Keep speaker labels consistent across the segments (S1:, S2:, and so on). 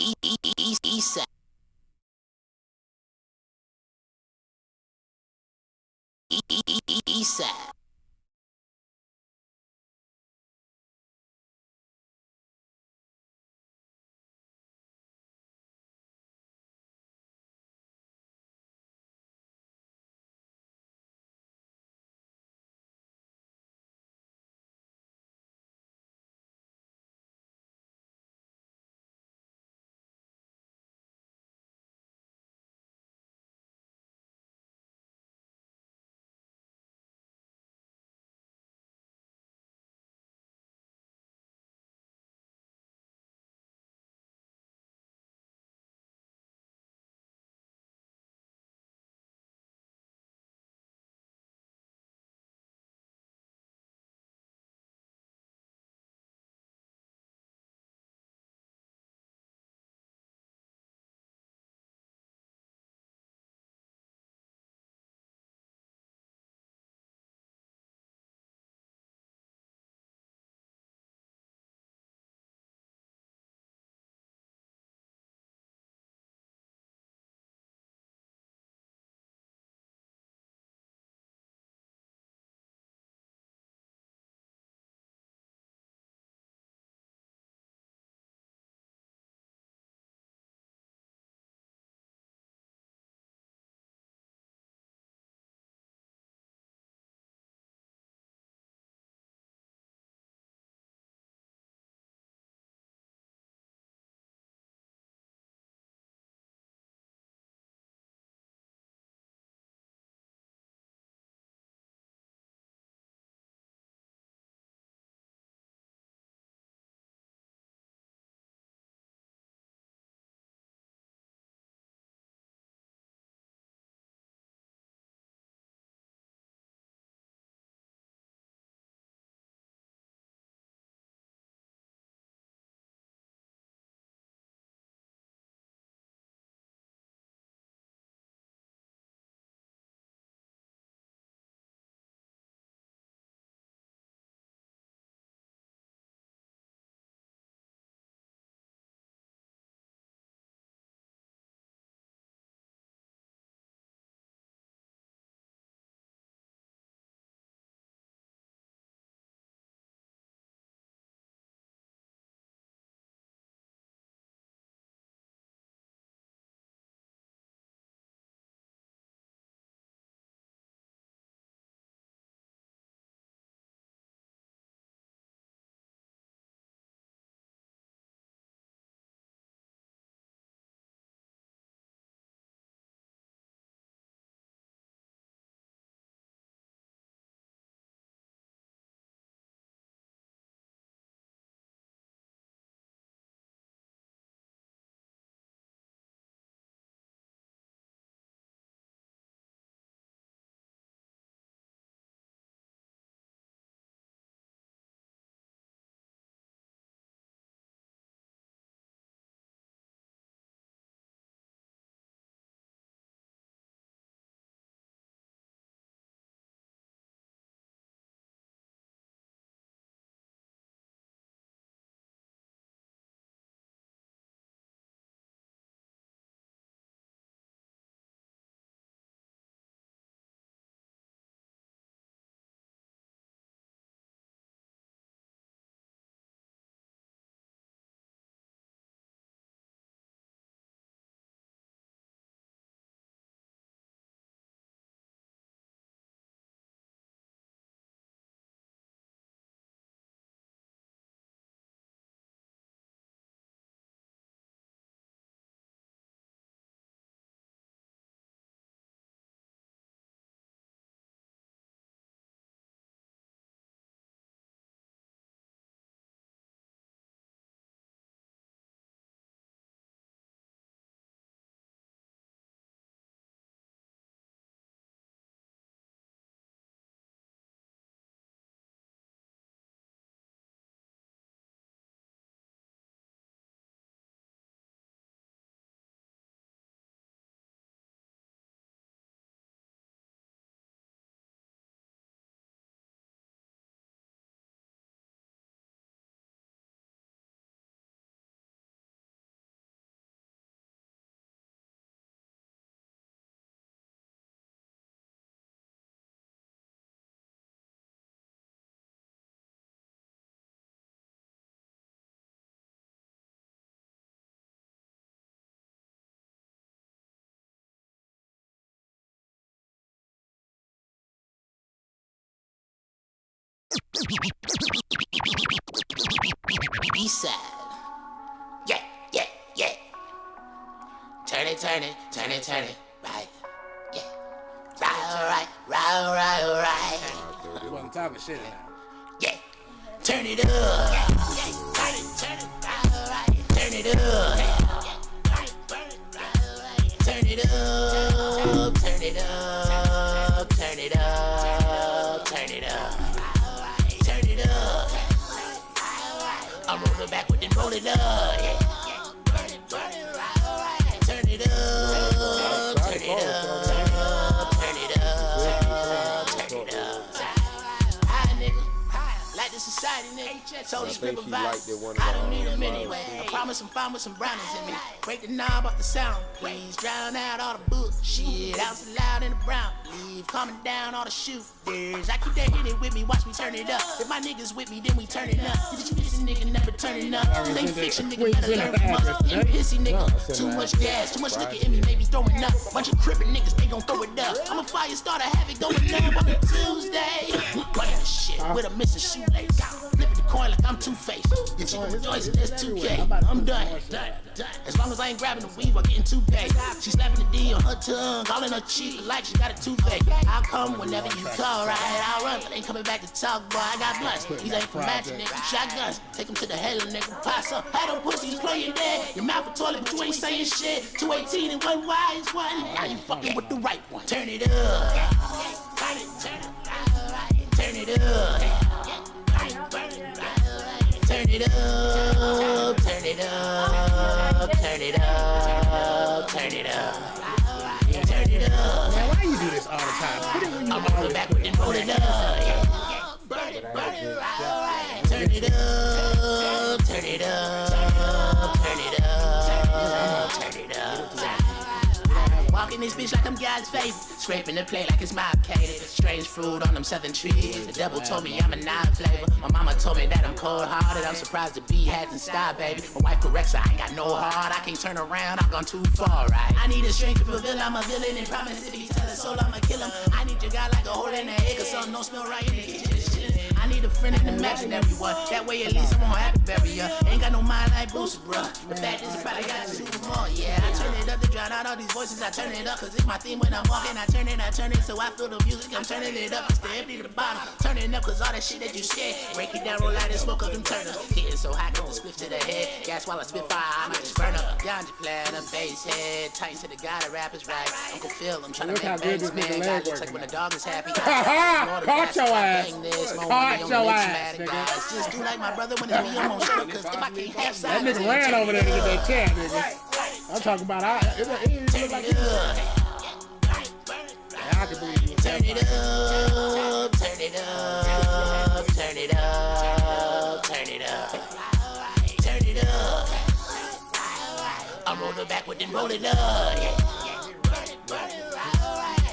S1: East side. East side. East side. Yeah, yeah, yeah. Turn it, turn it, turn it, turn it. Right. Yeah. Right.
S2: I wasn't talking shit now.
S1: Yeah. Turn it up. Turn it, right. Turn it up. Turn it up. Turn it up. Turn it up. Turn it up. Turn it up. I'm rolling backward and roll it up. Yeah. Turn it up. Turn it up. Turn it up. Turn it up. Hi, nigga. Like the society, nigga. Told the script about I don't need them anyway. I promise I'm fine with some brownies in me. Break the knob off the sound, please. Drown out all the bullshit. Out so loud in the brown. Leave calming down all the shooters. I keep that hit it with me, watch me turn it up. If my niggas with me, then we turn it up. Did you miss a nigga never turning up? This ain't fiction, nigga, better learn from us. You pissy nigga, too much gas, too much liquor in me, maybe throwing up. Bunch of crippin' niggas, they gon' throw it up. I'm a fire starter, have it going up on a Tuesday. Running the shit with a missing shoelace. Flipping the coin like I'm Two-Faced. Get you rejoicing, that's 2K. I'm done. As long as I ain't grabbing the weave or getting too paid. She slapping the D on her tongue, calling her cheek like she got a toothache. I'll come whenever you call, right? I'll run, but ain't coming back to talk, boy. I got blunts. These ain't for matching, nigga. Shotguns, take them to the hell, nigga. Pass up. Had them pussies playing dead. Your mouth a toilet, but you ain't saying shit. 218 and one Y is one. Now you fucking with the right one. Turn it up. Turn it, turn it. Turn it up. Turn it up, turn it up, turn it up, turn it up, turn it up.
S2: Man, why you do this all the time? Put it when you
S1: I'm rolling backward and roll it up. Burn it, right. Turn it up, turn it up, turn it up, turn it up. Walking this bitch like I'm God's favorite. Scraping the plate like it's my catered. Strange fruit on them southern trees. The devil told me I'm a non-flavor. My mama told me that I'm cold-hearted. I'm surprised the bee hasn't stopped, baby. My wife corrects her, I ain't got no heart. I can't turn around, I've gone too far, right? I need a strength to fulfill, I'm a villain. And promise if he tell his soul, I'ma kill him. I need your guy like a hole in the egg or something. Don't smell right in the kitchen. I need a friend in the imaginary one. That way at least I won't have to bury ya. Ain't got no mind like Boosie, bruh. The fact is I probably got two more, yeah. I turn it up to drown out all these voices. I turn it up cause it's my theme when I'm walking. I turn it so I feel the music. I'm turning it up, it's the empty to the bottom. Turn it up cause all that shit that you scared. Break it down, roll out and smoke up them turners. Hitting so hot, got the spliff to the head. Gas while I spit fire, I might just burn up. Ganja platinum, bass head. Tight to the guy, the rap is right. Uncle Phil, I'm trying to make bangs, man. God looks like when the dog is happy.
S2: Caught your ass. Caught your ass, nigga.
S1: Just do like my brother when it's me, I'm on show. Cause if I can't have
S2: That
S1: silence,
S2: nigga ran over there to get that cat, nigga. I'm talking about, it look like he I can believe you.
S1: Turn it up, turn it up, turn it up, turn it up, turn it up. I'm rolling backward and roll it up.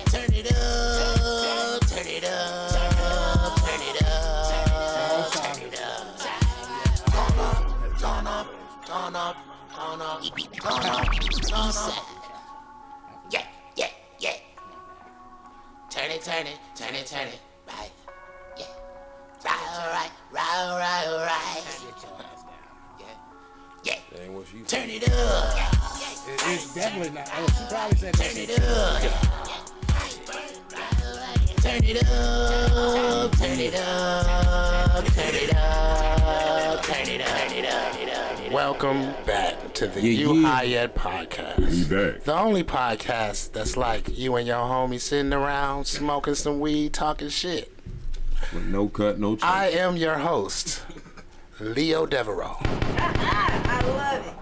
S1: Turn it up, turn it up, turn it up, turn it up. Turn up, turn up, turn up, turn up, turn up. Yeah, yeah, yeah. Turn it, turn it, turn it, turn it, right, yeah, right, yeah, turn it up,
S2: It's definitely not. Oh, she probably said that
S1: turn
S2: shit.
S1: it up, turn it up, turn it up, turn it up, turn it up. Welcome back to the You Hired Podcast.
S3: We back.
S1: The only podcast that's like you and your homie sitting around smoking some weed, talking shit.
S3: With no cut, no change.
S1: I am your host, Leo Devereaux.
S4: I love it.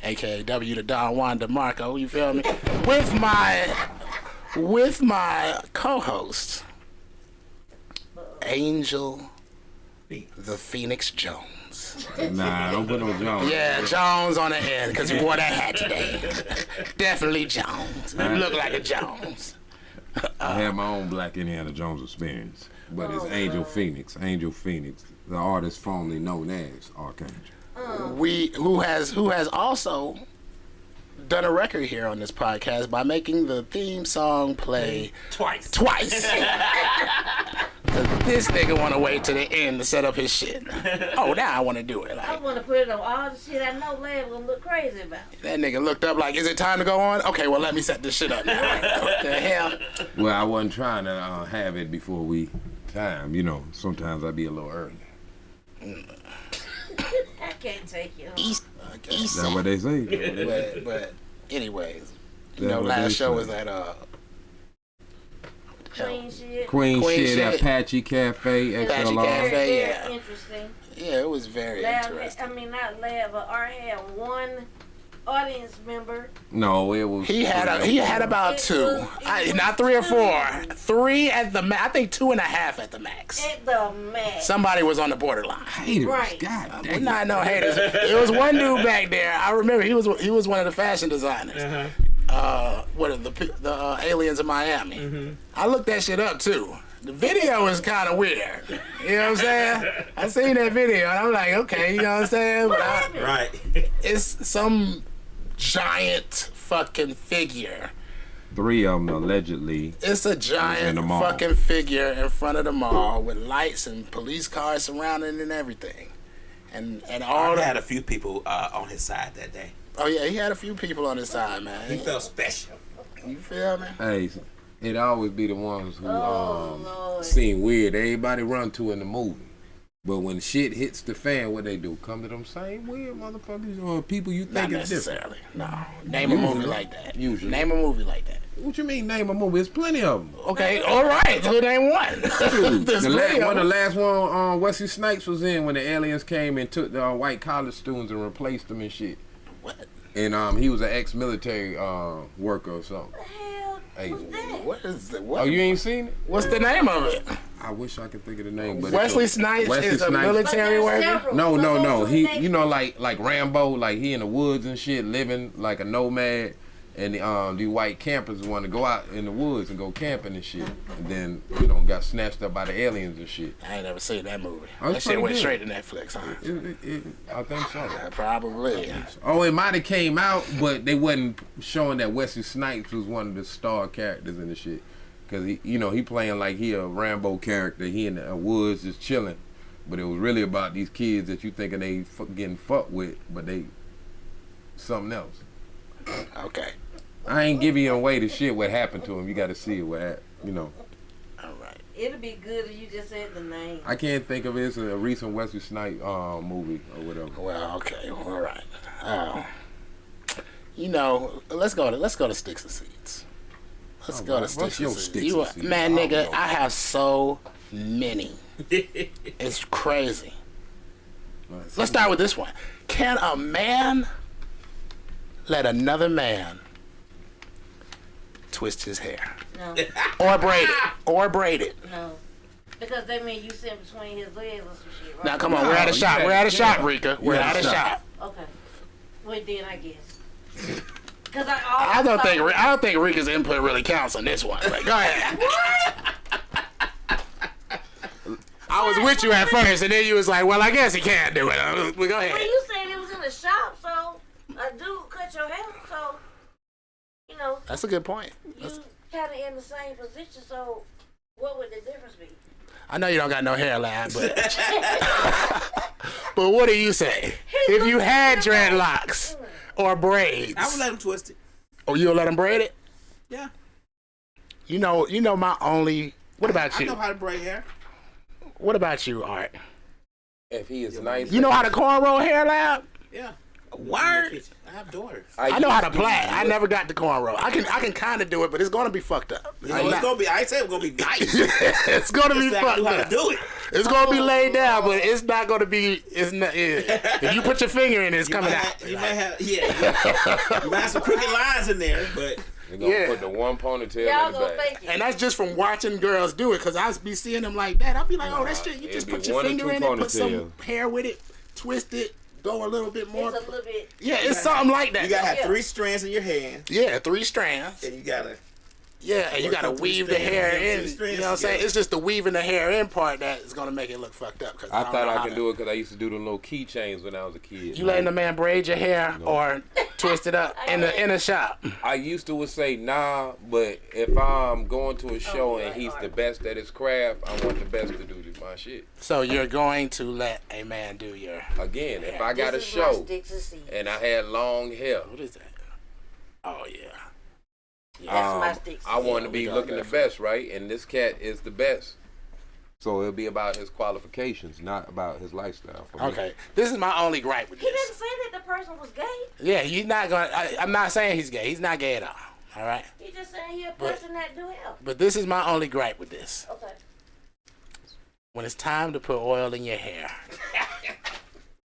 S1: AKA W to Don Juan DeMarco, you feel me? With my co-host, Angel the Phoenix Jones.
S3: Nah, don't put no Jones.
S1: Yeah, Jones on the end, because he wore that hat today. Definitely Jones. You look like a Jones.
S3: I had my own Black Indiana Jones experience. But it's Angel Phoenix. Angel Phoenix, the artist formerly known as Archangel.
S1: Who has also done a record here on this podcast by making the theme song play twice.
S2: This nigga want to wait to the end to set up his shit. Oh, now I want to do it.
S4: I
S2: Like,
S4: want to put it on all the shit I know Lab gonna look crazy about.
S2: that nigga looked up like, is it time to go on? Okay, well, let me set this shit up now. What the hell?
S3: Well, I wasn't trying to have it before we time. You know, sometimes I be a little early.
S4: I can't take you.
S2: East.
S3: That's what they say.
S2: But anyways, you
S3: That's
S2: know,
S3: what
S2: last
S3: they
S2: show
S3: say.
S2: was at
S4: Queen shit.
S3: Queen shit,
S2: shit.
S3: Apache Cafe,
S2: Apache
S3: XLR.
S2: Cafe.
S4: Very
S2: yeah.
S4: interesting.
S2: Yeah, it was very
S4: Lab,
S2: interesting.
S4: I mean, not Lab, but Art had one audience member.
S3: No, it was.
S2: He had about
S4: It
S2: two,
S4: was
S2: not 3 or 4,
S4: two.
S2: 3 at the max. I think 2.5 at the max.
S4: At the max.
S2: Somebody was on the borderline.
S3: haters.
S4: Right.
S3: God
S2: We're
S3: damn.
S2: not no haters. There was one dude back there. I remember he was one of the fashion designers. What are the aliens in Miami? I looked that shit up too. The video is kind of weird. You know what I'm saying? I seen that video and I'm like, okay, you know what I'm saying? But
S5: Right.
S2: it's some giant fucking figure.
S3: 3 of them allegedly.
S2: It's a
S3: In
S2: giant
S3: the mall.
S2: fucking figure in front of the mall with lights and police cars surrounding and everything. And all
S5: Art
S2: that.
S5: had a few people on his side that day.
S2: Oh yeah, he had a few people on his side,
S5: He
S2: man.
S5: felt special.
S2: You feel me?
S3: Hey, it always be the ones who
S4: Lord.
S3: seem weird. Everybody run to in the movie. But when shit hits the fan, what they do? Come to them same weird motherfuckers or people you
S2: Not
S3: think is different.
S2: necessarily. No. Name a movie like that.
S3: Usually.
S2: Name a movie like that.
S3: What you mean name a movie? There's plenty of them.
S2: Okay, all right. So name one. There's plenty of
S3: One of the
S2: them.
S3: last one Wesley Snipes was in when the aliens came and took the white college students and replaced them and shit.
S2: What?
S3: And he was an ex-military worker or something.
S4: What the hell
S3: Hey,
S4: was that?
S2: What is the
S3: Oh,
S2: what?
S3: you ain't seen it?
S2: What's the name of it?
S3: I wish I could think of the name. But
S2: Wesley Snipes
S3: Wesley
S2: is a
S3: Snipes.
S2: military
S4: But
S2: worker.
S4: there's several.
S3: No,
S4: So
S3: no,
S4: go
S3: no.
S4: to the
S3: He,
S4: next
S3: you know,
S4: one.
S3: like Rambo, like he in the woods and shit, living like a nomad. And the white campers want to go out in the woods and go camping and shit. And then, got snatched up by the aliens and shit.
S2: I ain't never seen that movie.
S3: Oh,
S2: That
S3: it's
S2: shit
S3: pretty
S2: went
S3: good.
S2: straight to Netflix, huh?
S3: I think so.
S2: Probably.
S3: Oh, it might have came out, but they wasn't showing that Wesley Snipes was one of the star characters in the shit. Cause he playing like he a Rambo character. He in the woods just chilling, but it was really about these kids that you thinking they getting fucked with, but they something else.
S2: Okay.
S3: I ain't giving you away the shit what happened to him. You got to see it. All
S2: right.
S4: It'll be good if you just said the name.
S3: I can't think of it. It's a recent Wesley Snipes movie or whatever.
S2: Well, okay. All right. Let's go to Sticks and Seeds. Let's go to
S3: What's
S2: Sticks
S3: your
S2: and Seeds.
S3: Sticks and Seeds?
S2: Man,
S3: I don't
S2: nigga,
S3: know.
S2: I have so many. It's crazy. Let's start with this one. Can a man let another man twist his hair
S4: No,
S2: or braid it?
S4: no. Because that means you sit between his legs or some shit, right?
S2: Now come on, we're at a shop.
S3: yeah,
S2: We're at a
S3: yeah.
S2: shop, Rika. We're
S3: at
S2: at
S3: a
S2: a
S3: shop.
S2: shop.
S4: Okay. Well, then I guess. Because I
S2: I
S4: always
S2: don't think Rika's input really counts on this one. But go ahead. I was with you at first, and then you was like, "Well, I guess he can't do it." We go
S4: Well,
S2: ahead.
S4: you said it was in the shop, so a dude cut your hair, so,
S2: That's a good point.
S4: you kind of in the same position, so what would the difference be?
S2: I know you don't got no hair, lad, but but what do you say? If you had dreadlocks or braids,
S5: I would let him twist it.
S2: oh, you'll let him braid it?
S5: Yeah.
S2: You know my only. What about
S5: I
S2: you?
S5: know how to braid hair.
S2: What about you, Art?
S3: If he is nice,
S2: You know how to cornrow hair, lad?
S5: Yeah.
S2: Word.
S5: I have daughters.
S2: I know how to plait. I never got the cornrow. I can kind of do it, but it's gonna be fucked up.
S5: You know, it's gonna be. I ain't saying it's gonna be nice.
S2: It's gonna be
S5: I
S2: fucked
S5: knew how
S2: up.
S5: to do it.
S2: It's gonna be laid down, but it's not gonna be. It's not. Yeah. If you put your finger in it, it's coming out.
S5: You might have. Yeah. You might have some crooked lines in there, but
S3: they're gonna
S2: Yeah.
S3: put the one ponytail
S4: Y'all
S3: in the
S4: gonna
S3: back.
S4: fake it.
S2: And that's just from watching girls do it, cause I be seeing them like that. I'll be like, oh, that shit. You
S3: It'd
S2: just
S3: be
S2: put your
S3: one or
S2: finger
S3: two
S2: in it, put some
S3: ponytails.
S2: hair with it, twist it, go a little bit more.
S4: It's a little bit.
S2: Yeah, it's something like that.
S5: you gotta have
S4: Yeah.
S5: 3 strands in your hand,
S2: Yeah, 3 strands.
S5: and you gotta
S2: Yeah, and you gotta weave the hair in. You know what I'm saying? It's just the weaving the hair in part that is gonna make it look fucked up. Cause
S3: I thought I could do it because I used to do the little keychains when I was a kid.
S2: You letting the man braid your hair or twist it up in the shop?
S3: I used to would say nah, but if I'm going to a show and he's the best at his craft, I want the best to do my shit.
S2: So you're going to let a man do your
S3: Again, if I got a show and I had long hair.
S2: What is that? Oh yeah.
S4: That's my sticks.
S3: I want to be looking the best, right? And this cat is the best. So it'll be about his qualifications, not about his lifestyle.
S2: Okay, this is my only gripe with
S4: He
S2: this.
S4: didn't say that the person was gay.
S2: Yeah, he's not gonna. I'm not saying he's gay. He's not gay at all. All right.
S4: He just saying he a person that do help.
S2: But this is my only gripe with this.
S4: Okay.
S2: When it's time to put oil in your hair,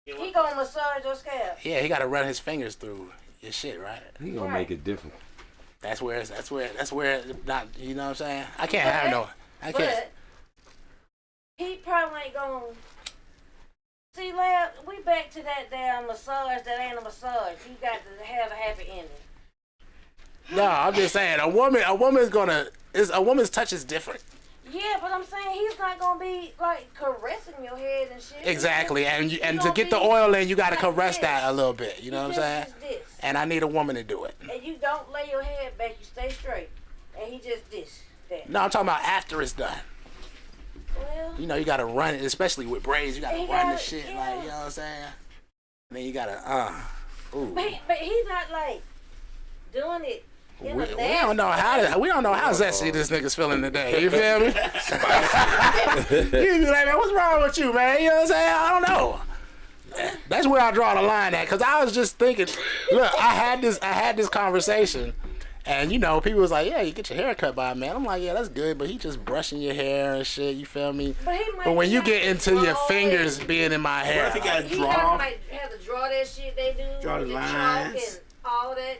S4: He gonna massage your scalp.
S2: yeah, he got to run his fingers through your shit, right?
S3: He gonna make it different.
S2: That's where it's not. You know what I'm saying? I can't have no. I can't.
S4: But he probably ain't gonna. See, Lab, we back to that damn massage that ain't a massage. You got to have a happy ending.
S2: No, I'm just saying a woman's gonna. A woman's touch is different.
S4: Yeah, but I'm saying he's not gonna be like caressing your head and shit.
S2: Exactly, and
S4: He
S2: to get the
S4: be
S2: oil in, you got to
S4: like
S2: caress
S4: this.
S2: that a little bit. You know what I'm saying?
S4: This.
S2: And I need a woman to do it.
S4: And you don't lay your head back. You stay straight. And he just this. That.
S2: No, I'm talking about after it's done.
S4: Well,
S2: You know, you got to run it, especially with braids. You got to
S4: He
S2: run the
S4: gotta-
S2: shit
S4: yeah.
S2: like, you know what I'm saying? And then you got to ooh.
S4: but he's not like doing it.
S2: We don't know how zesty this nigga's feeling today. You feel me? You be like, man, what's wrong with you, man? You know what I'm saying? I don't know. That's where I draw the line at, cause I was just thinking. Look, I had this conversation, and you know, people was like, yeah, you get your hair cut by a man. I'm like, yeah, that's good, but he just brushing your hair and shit. You feel me? But when you get into your fingers being in my hair,
S5: What if he got to
S4: He
S5: draw?
S4: gotta like have to draw that shit they do.
S5: Draw the
S4: with
S5: lines.
S4: chalk and all that.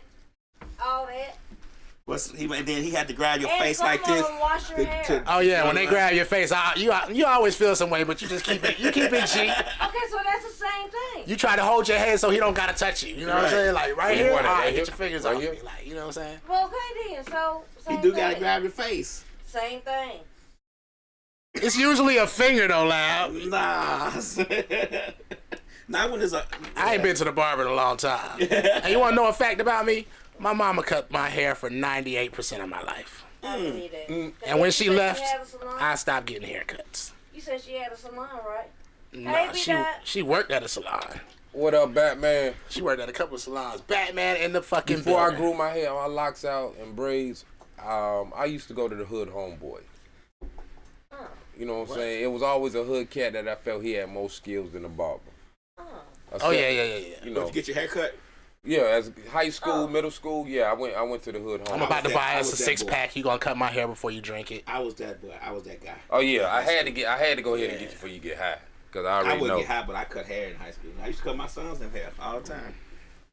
S5: And then he had to grab your
S4: And
S5: face
S4: some
S5: like
S4: of
S5: this.
S4: them wash your hair.
S2: oh yeah, when they grab your face, you always feel some way, but you just keep it cheap.
S4: Okay, so that's the same thing.
S2: You try to hold your head so he don't gotta touch you. You know what I'm
S5: Right.
S2: saying? Like right
S3: You
S2: here,
S3: want it
S2: all
S3: right
S2: right,
S3: here?
S2: get your fingers
S3: Right
S2: off
S3: here?
S2: me. Like, you know what I'm saying?
S4: Well, okay then. So
S5: He
S4: same
S5: do
S4: thing.
S5: got to grab your face.
S4: Same thing.
S2: It's usually a finger though, Lab.
S5: Nah. Not when it's a.
S2: I ain't been to the barber in a long time. And you wanna know a fact about me? My mama cut my hair for 98% of my life.
S4: I believe that.
S2: And when she
S4: You said
S2: left,
S4: had a salon?
S2: I stopped getting haircuts.
S4: You said she had a salon, right?
S2: Nah,
S4: Hey, B-Dot.
S2: she worked at a salon.
S3: What up, Batman?
S2: She worked at a couple of salons. Batman in the fucking
S3: Before I
S2: building.
S3: grew my hair, my locks out and braids, I used to go to the hood homeboy. You know what I'm saying? It was always a hood cat that I felt he had more skills than a barber.
S2: Oh yeah.
S3: You know,
S5: Did you get your hair cut?
S3: yeah, as high school, middle school, yeah, I went to the hood homeboy.
S2: I'm about to buy
S5: I
S2: us a
S5: was that
S2: 6-pack. You gonna cut my hair before you drink it?
S5: I was that boy. I was that guy.
S3: Oh yeah, I had to go ahead and get you before you get high, cause I
S5: I
S3: already
S5: wouldn't
S3: know.
S5: get high, but I cut hair in high school. I used to cut my sons in hair all the time.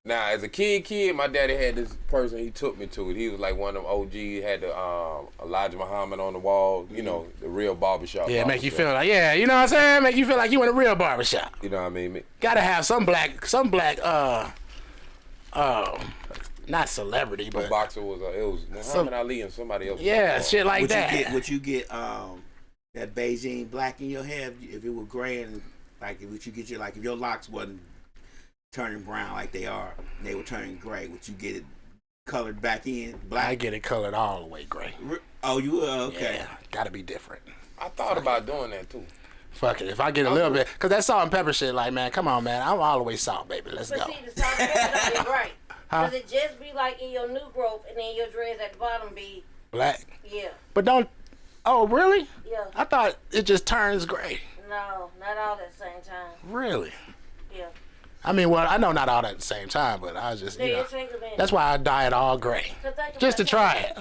S3: Now, as a kid, my daddy had this person he took me to it. He was like one of them OG, had the Elijah Muhammad on the wall, you know, the real barbershop.
S2: Yeah, make you feel like, yeah, you know what I'm saying? Make you feel like you in a real barbershop.
S3: You know what I mean?
S2: Gotta have some black, not celebrity,
S3: But
S2: but
S3: boxer was it was Muhammad Ali and somebody else.
S2: yeah, shit like that.
S5: Would you get that Beijing black in your hair if it was gray and like would you get your like if your locks wasn't turning brown like they are and they were turning gray, would you get it colored back in black?
S2: I get it colored all the way gray.
S5: Oh, you would? Okay.
S2: Yeah, gotta be different.
S3: I thought about doing that too.
S2: Fuck it. If I get a little bit, cause that salt and pepper shit, like man, come on, man, I'm all the way salt, baby. Let's
S4: But
S2: go.
S4: see, the salt and pepper don't be right.
S2: Huh?
S4: Does it just be like in your new growth and then your dreads at the bottom be,
S2: Black,
S4: yeah,
S2: but don't. Oh, really?
S4: yeah.
S2: I thought it just turns gray.
S4: No, not all at the same time.
S2: Really?
S4: Yeah.
S2: I mean, well, I know not all at the same time, but I was just,
S4: Yeah,
S2: you know,
S4: it take a minute.
S2: that's why I dye it all gray,
S4: 'Cause think
S2: just to
S4: about
S2: try it.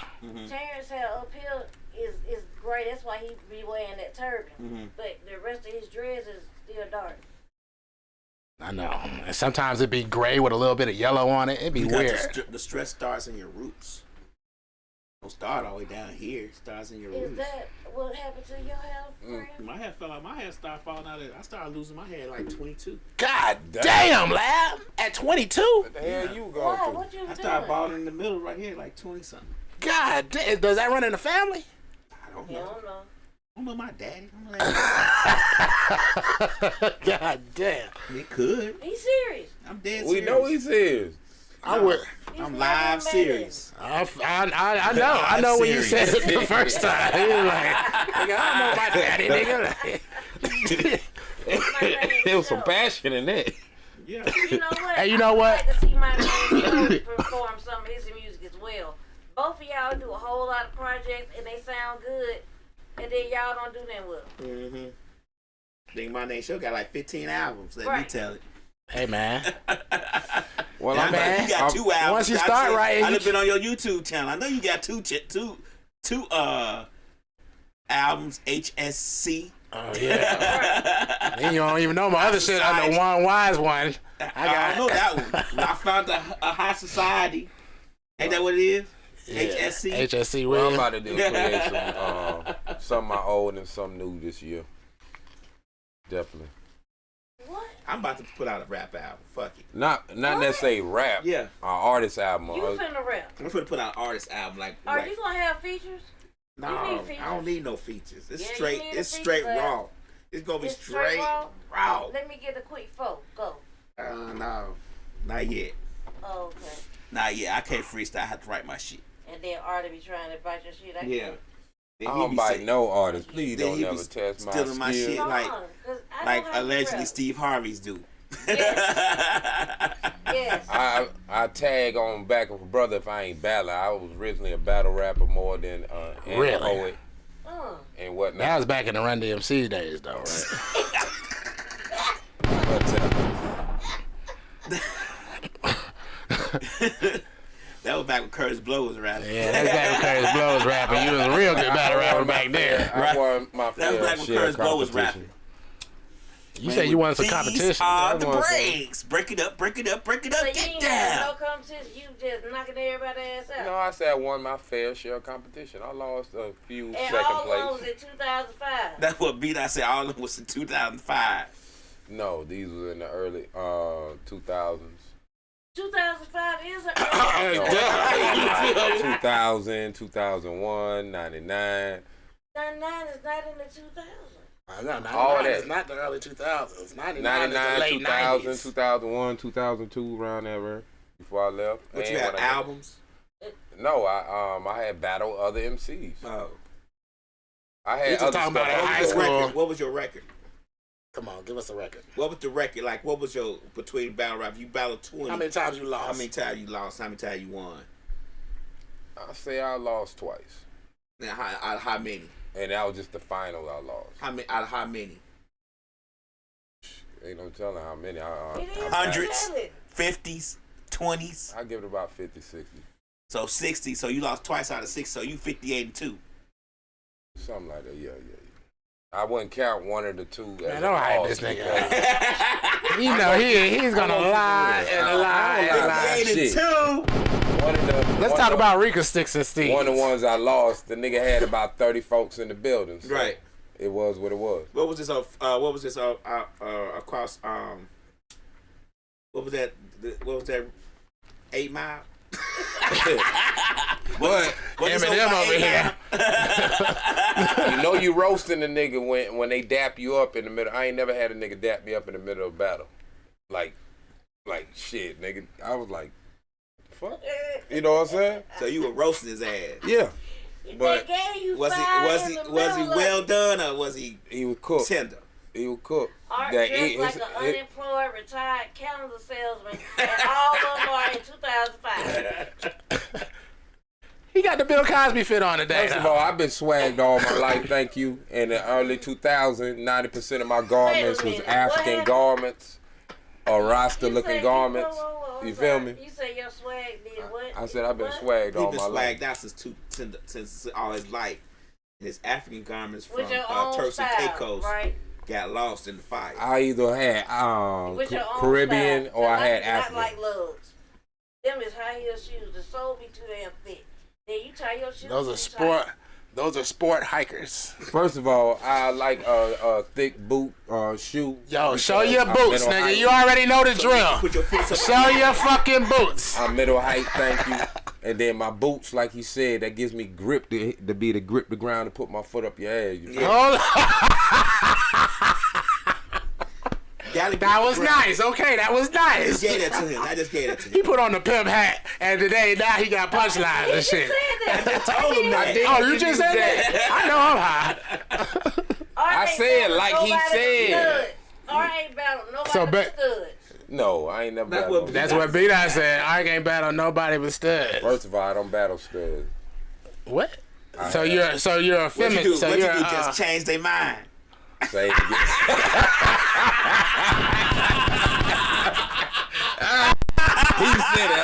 S4: Terrence hair up here is gray. That's why he be wearing that turban. But the rest of his dreads is still dark.
S2: I know. And sometimes it'd be gray with a little bit of yellow on it. It'd be
S5: Because
S2: weird.
S5: the stress starts in your roots. Don't start all the way down here. It starts in your
S4: Is
S5: roots.
S4: that what happened to your hair, friend?
S5: My hair fell out. My hair started falling out. I started losing my hair at like 22.
S2: God damn, lab. At 22?
S3: What the hell you going
S4: Why?
S3: through?
S4: What you
S5: I
S4: doing?
S5: started balding in the middle right here, like 20 something.
S2: God damn. Does that run in the family?
S5: I don't
S4: You
S5: know.
S4: don't know.
S5: I don't know my daddy.
S2: God damn.
S5: It could.
S4: He's serious.
S5: I'm dead
S3: We
S5: serious.
S3: know he says.
S2: I would.
S5: I'm live serious.
S2: I know when you said it the first time. He was like, nigga, I don't know my daddy, nigga.
S3: There was some passion in that.
S5: Yeah.
S4: You know what?
S2: Hey, you know what?
S4: I'd like to see my man perform some of his music as well. Both of y'all do a whole lot of projects and they sound good, and then y'all don't do them well.
S5: Mm-hmm. Think my name show got like 15 albums. Let me tell it.
S2: Hey, man.
S3: Well,
S5: Now,
S2: man,
S5: you got 2 albums.
S2: once you start writing,
S5: I've been on your YouTube channel. I know you got two albums. HSC.
S2: Oh, yeah. Then you don't even know my other shit. I know One Wise One.
S5: I know that one. I found a High Society. Ain't that what it is?
S2: Yeah.
S5: HSC.
S2: HSC.
S3: Well, I'm
S2: Will.
S3: about to do create some of my old and some new this year. Definitely.
S4: What?
S5: I'm about to put out a rap album. Fuck it.
S3: Not necessarily rap.
S5: Yeah.
S3: An artist album.
S4: You finna rap.
S5: I'm gonna put out an artist album.
S4: Are you gonna have features?
S5: No,
S4: You need features.
S5: I don't need no features. It's
S4: Yeah,
S5: straight.
S4: you need a
S5: It's
S4: feature,
S5: straight
S4: but
S5: raw. It's gonna be
S4: It's
S5: straight raw.
S4: Let me get a quick photo. Go.
S5: No, not yet.
S4: Oh, okay.
S5: Not yet. I can't freestyle. I have to write my shit.
S4: And then Artie be trying to bite your shit.
S5: Yeah. Then
S3: I
S5: he
S3: don't
S5: be
S3: bite
S5: say-
S3: no artist. Please
S5: then
S3: don't
S5: he be
S3: ever test my
S5: stealing my
S3: skills.
S5: shit.
S4: Come
S5: like-
S4: on, 'cause I
S5: like
S4: know how to
S5: allegedly
S4: rap.
S5: Steve Harvey's do.
S4: Yes.
S3: I tag on back with brother if I ain't battling. I was originally a battle rapper more than and
S2: Really?
S3: a poet and whatnot.
S2: That was back in the Run DMC days, though, right?
S3: But,
S5: That was back when Curtis Blow was rapping.
S2: Yeah, that's back when Curtis Blow was rapping. You was a real good battle rapper back then.
S3: I won my
S5: That
S3: fair
S5: was back when
S3: share
S5: Curtis
S3: of
S5: Blow was
S3: competition.
S5: rapping.
S2: You said you wanted some competition.
S5: These are the
S3: I want some.
S5: breaks. Break it up, break it up, break it up,
S4: So you
S5: get
S4: ain't have
S5: down.
S4: no competition. You just knocking everybody's ass out.
S3: No, I said I won my fair share of competition. I lost a few
S4: And
S3: second
S4: all those
S3: place.
S4: in 2005.
S5: That's what beat I said. All of them was in 2005.
S3: No, these was in the early 2000s.
S4: 2005 is an
S3: 2000, 2001, 99.
S4: 99 is not in the 2000s.
S3: All that.
S2: It's not the early 2000s. 99 is the
S3: 99,
S2: late
S3: 2000,
S2: 90s.
S3: 2001, 2002, around there before I left.
S5: But
S3: And
S5: you had
S3: when I-
S5: albums?
S3: No, I had battled other MCs.
S5: Oh.
S3: I
S2: You
S3: had
S2: just
S3: other
S2: talking
S3: stuff.
S2: about
S5: What
S2: high
S5: was your
S2: school.
S5: record? What was your record?
S2: Come on, give us a record.
S5: What was the record? Like, what was your, between battle rap? You battled 20.
S2: How many times you lost?
S5: How many times you lost? How many times you won?
S3: I say I lost twice,
S5: Now, how many?
S3: and that was just the final I lost.
S5: How many? Out of how many?
S3: Ain't no telling how many.
S4: It is
S5: Hundreds.
S4: valid.
S5: 50s? 20s?
S3: I give it about 50, 60,
S5: So 60. So you lost twice out of 6. So you 58 and 2.
S3: something like that. Yeah. I wouldn't count one of the two.
S2: Man,
S3: as
S2: don't
S3: a
S2: hype
S3: loss
S2: this nigga.
S3: because
S2: You know he's gonna lie and lie and lie.
S5: 58 and
S3: shit.
S5: 2.
S3: one of the,
S2: Let's
S3: one
S2: talk
S3: of-
S2: about Rika Sticks and Steve.
S3: One of the ones I lost, the nigga had about 30 folks in the building. So
S5: Right.
S3: It was what it was.
S5: What was this? What was this? Across. What was that? What was that? 8 Mile.
S3: But
S5: What is
S2: Eminem over here.
S3: you know you roasting the nigga when they dap you up in the middle. I ain't never had a nigga dap me up in the middle of a battle. Like shit, nigga. I was like, fuck. You know what I'm saying?
S5: So you were roasting his ass.
S3: Yeah.
S4: They
S3: But
S4: gave you
S5: Was he
S4: five in the middle of
S5: well done or was he
S3: he was cooked.
S5: tender?
S3: He was cooked.
S4: Art
S3: That
S4: dressed
S3: it-
S4: like
S3: it's-
S4: an
S3: it-
S4: unemployed retired calendar salesman, and all of them are in 2005.
S2: He got the Bill Cosby fit on today.
S3: First of all, I've been swagged all my life, thank you. In the early 2000s, 90% of my garments was
S4: minute,
S3: African
S4: what?
S3: garments or
S4: You
S3: Rasta-looking
S4: said-
S3: garments.
S4: whoa,
S3: You
S4: I'm
S3: feel
S4: sorry.
S3: me?
S4: You said your swag did what?
S3: I said I've been
S4: What?
S3: swagged
S5: He
S3: all
S5: been
S3: my life.
S5: swagged out since all his life. And his African garments from
S4: With your own
S5: Turks and
S4: style,
S5: Caicos
S4: right?
S5: got lost in the fire.
S3: I either had
S4: With your own
S3: Caribbean
S4: style.
S3: or I
S4: Not-
S3: had
S4: not
S3: African.
S4: like lugs. Them is high heel shoes. The sole be too damn thick. Then you tie your shoes.
S2: Those are
S4: you
S2: sport.
S4: tie-
S2: Those are sport hikers.
S3: First of all, I like a thick boot shoe.
S2: Yo, show
S3: because
S2: your
S3: I'm
S2: boots,
S3: middle
S2: nigga.
S3: height.
S2: You already know the drill.
S5: Put your feet up.
S2: Show your fucking boots.
S3: I'm middle height, thank you. And then my boots, like he said, that gives me grip to be the grip the ground to put my foot up your ass. You feel?
S2: Hold on. That was nice. Okay, that was nice.
S5: I just gave that to him.
S2: He put on the pimp hat, and today now he got punchlines and shit.
S5: I told him that.
S2: Oh, you just said that? I know I'm high.
S3: I said like he said.
S4: R ain't battle nobody
S2: So
S4: but studs.
S3: No, I ain't never
S5: That's
S3: battled.
S5: what-
S2: That's what B-Dot said. I ain't battle nobody but studs.
S3: First of all, I don't battle studs.
S2: What? So you're a
S5: What you
S2: feminist.
S5: do?
S2: So
S5: What you
S2: you're
S5: do? Just change their mind.
S3: Say it again. He said it.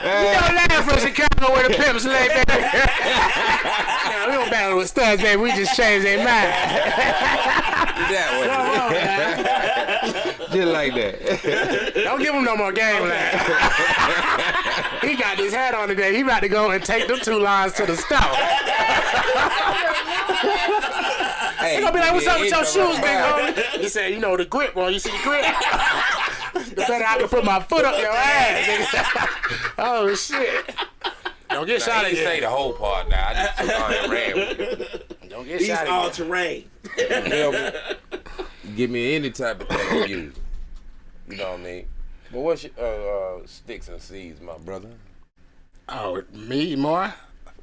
S2: You don't laugh from Chicago where the pimps lay, baby. No, we don't battle with studs, baby. We just change their mind.
S3: That way. Just like that.
S2: Don't give him no more game laugh. He got his hat on today. He about to go and take them 2 lines to the store.
S3: Hey,
S2: He gonna be like, what's up with your shoes, big homie? He said, you know, the grip, boy. You see the grip? The better I can put my foot up your ass, nigga. Oh, shit. Don't get shot
S3: I didn't say
S2: again.
S3: the whole part now. I just took on and ran with it.
S2: Don't get
S5: He's
S2: shot
S5: all
S2: again.
S5: terrain.
S3: You feel me? Give me any type of thing to use. You know what I mean? But what's your sticks and seeds, my brother?
S2: Oh, me more?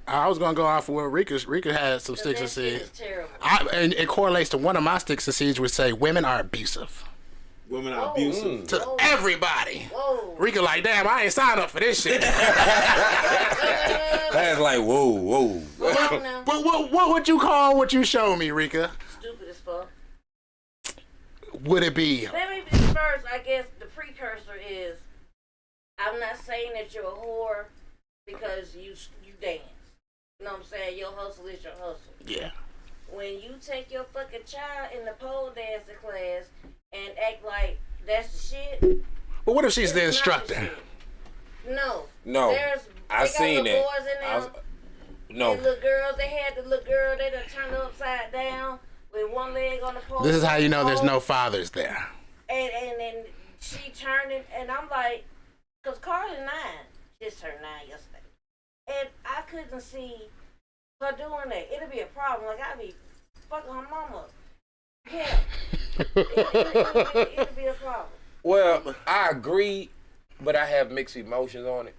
S2: I was gonna go off of where Rika had some sticks and
S4: That shit
S2: seeds.
S4: is terrible.
S2: And it correlates to one of my sticks and seeds, which say women are abusive
S5: Women are abusive.
S2: to everybody.
S4: Whoa.
S2: Rika like, damn, I ain't signed up for this shit.
S3: That's like, whoa.
S4: Come on now.
S2: But what would you call what you showed me, Rika?
S4: Stupid as fuck.
S2: Would it be?
S4: Let me be first, I guess the precursor is, I'm not saying that you're a whore because you dance. You know what I'm saying? Your hustle is your hustle.
S2: Yeah.
S4: When you take your fucking child in the pole dancing class and act like that's the shit.
S2: But what if she's the
S4: it's not the
S2: instructor?
S4: shit. No.
S3: No.
S4: They
S3: I
S4: got
S3: seen
S4: little
S3: it.
S4: boys in there.
S3: No.
S4: And little girls, they had the little girl, they done turned her upside down with one leg on the pole.
S2: This is how you know there's no fathers there.
S4: And then she turned it, and I'm like, because Carly 9, just turned 9 yesterday. And I couldn't see her doing that. It'll be a problem. Like, I'd be fucking her mama. Yeah. It'll be a problem.
S3: Well, I agree, but I have mixed emotions on it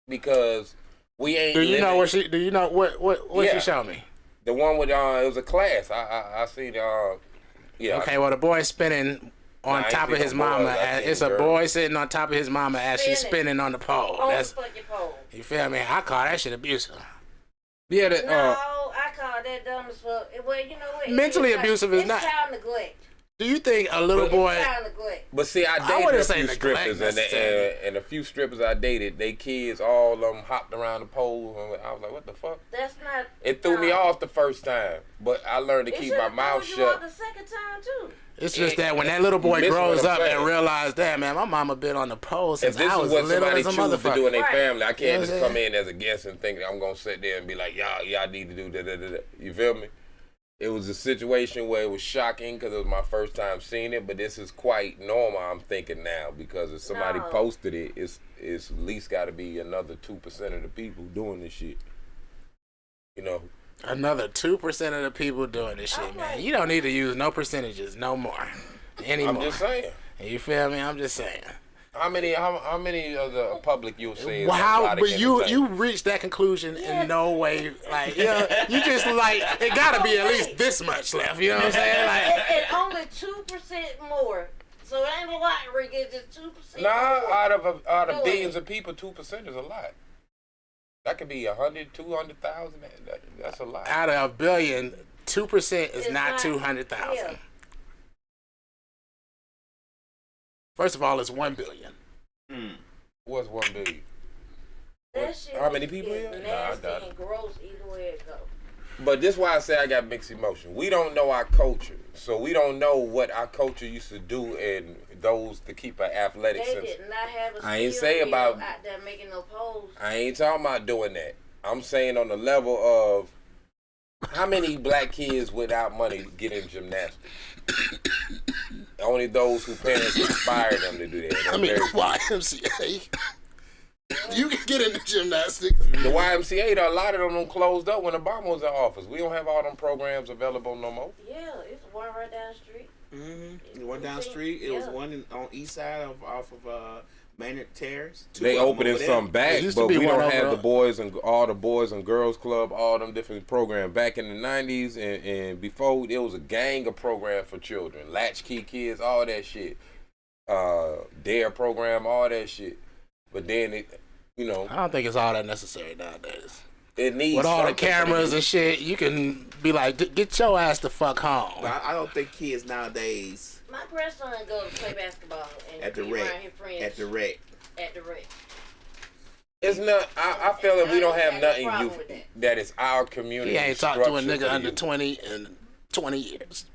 S3: because we ain't.
S2: Do you know
S3: living-
S2: what she? Do you know what
S3: Yeah.
S2: she showed me?
S3: The one with it was a class. I seen yeah.
S2: Okay, well the boy's spinning on
S3: Nah, I
S2: top
S3: ain't
S2: of his
S3: seen no boys.
S2: mama.
S3: I
S2: As,
S3: seen
S2: it's a
S3: girls.
S2: boy sitting on top of his mama as she's
S4: Spinning.
S2: spinning on the pole.
S4: On the
S2: That's
S4: fucking pole.
S2: you feel me? I call that shit abusive.
S3: Yeah,
S4: No, I call that dumb as fuck. Well, you know what?
S2: Mentally
S4: It's
S2: abusive is not-
S4: It's child neglect.
S2: Do you think a little
S3: But-
S2: boy?
S4: It's child neglect.
S3: but see, I
S2: wouldn't
S3: dated a
S2: say
S3: few
S2: neglect
S3: strippers,
S2: necessarily.
S3: and a few strippers I dated, they kids, all of them hopped around the pole, and I was like, what the fuck?
S4: That's not.
S3: It threw me off the first time, but I learned to
S4: It
S3: keep
S4: should've
S3: my mouth
S4: thrown you off
S3: shut.
S4: the second time too.
S2: It's just that when that little boy
S3: You missing
S2: grows
S3: what I'm
S2: up and
S3: saying.
S2: realizes, damn man, my mama been on the pole
S3: If
S2: since
S3: this
S2: I was
S3: is what
S2: little
S3: somebody
S2: as a
S3: choose to do in
S2: motherfucker.
S3: their
S4: Right.
S3: family, I can't
S2: You know
S3: just
S2: what I'm
S3: come in as a guest and think I'm gonna sit there and be like, y'all need to do da. You feel me? It was a situation where it was shocking because it was my first time seeing it, but this is quite normal. I'm thinking now because if somebody
S4: No.
S3: posted it, it's at least got to be another 2% of the people doing this shit. You know,
S2: Another 2% of the people doing this shit, man. You don't need to use no percentages no more anymore.
S3: I'm just saying.
S2: You feel me? I'm just saying.
S3: How many of the public you'll see? is
S2: Wow,
S3: erotic
S2: but you
S3: entertainment?
S2: reached that conclusion in no way. Like, you know, you just like it gotta be at least this much left. You know what I'm saying? Like,
S4: And only 2% more. So it ain't a lot, Rick. It's just 2%.
S3: Nah,
S4: more.
S3: out of
S4: No
S3: billions
S4: way.
S3: of people, 2% is a lot. That could be 100, 200,000. That's a lot.
S2: out of a billion, 2% is
S4: It's
S2: not
S4: not-
S2: 200,000.
S4: yeah.
S2: First of all, it's 1 billion.
S3: What's 1 billion?
S4: That shit
S3: How many
S4: is
S3: people here? Nah, I
S4: nasty
S3: doubt it.
S4: and gross either way it go.
S3: But this is why I say I got mixed emotion. We don't know our culture, so we don't know what our culture used to do and those to keep our athletics.
S4: They did not have a
S3: I ain't
S4: skill
S3: say
S4: mill
S3: about-
S4: out there making no poles.
S3: I ain't talking about doing that. I'm saying on the level of how many black kids without money get in gymnastics? Only those whose parents inspired them to do that.
S2: I mean, YMCA. You can get into gymnastics.
S3: The YMCA, a lot of them closed up when Obama was in office. We don't have all them programs available no more.
S4: Yeah, it's one right down the street.
S5: Mm-hmm. One down the street. It was one on east side off of Maynard Terrace.
S3: They opening some back, but we don't have the boys and all the boys and girls club, all them different programs. Back in the 90s and before, there was a gang of programs for children. Latchkey Kids, all that shit. DARE program, all that shit. But then it, you know,
S2: I don't think it's all that necessary nowadays.
S3: It needs
S2: with all the cameras and shit. You can be like, get your ass the fuck home.
S5: But I don't think kids nowadays.
S4: My grandson goes to play basketball and
S5: at the
S4: be
S5: rec.
S4: around his friends.
S5: At the rec.
S4: At the rec.
S3: It's not. I feel that we don't have nothing youth that is our community.
S2: He ain't talked to a nigga under 20 in 20 years.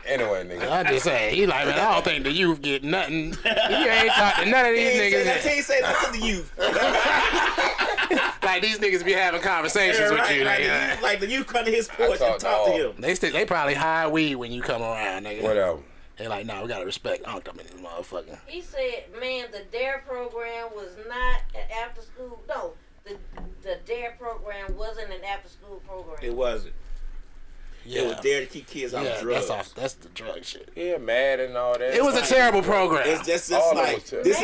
S3: Anyway, nigga.
S2: I just say, he like, man, I don't think the youth get nothing. You ain't talking to none of these niggas.
S5: He ain't say that to the youth.
S2: Like these niggas be having conversations with you.
S5: Like the youth come to his porch and talk to him.
S2: They probably hire weed when you come around, nigga.
S3: Whatever.
S2: They like, nah, we gotta respect Unc them in this motherfucker.
S4: He said, man, the DARE program was not an after school. No, the DARE program wasn't an after school program.
S5: It wasn't.
S2: Yeah.
S5: It was there to keep kids off drugs.
S2: That's the drug shit.
S3: Yeah, mad and all that.
S2: It was a terrible program.
S5: It's just like this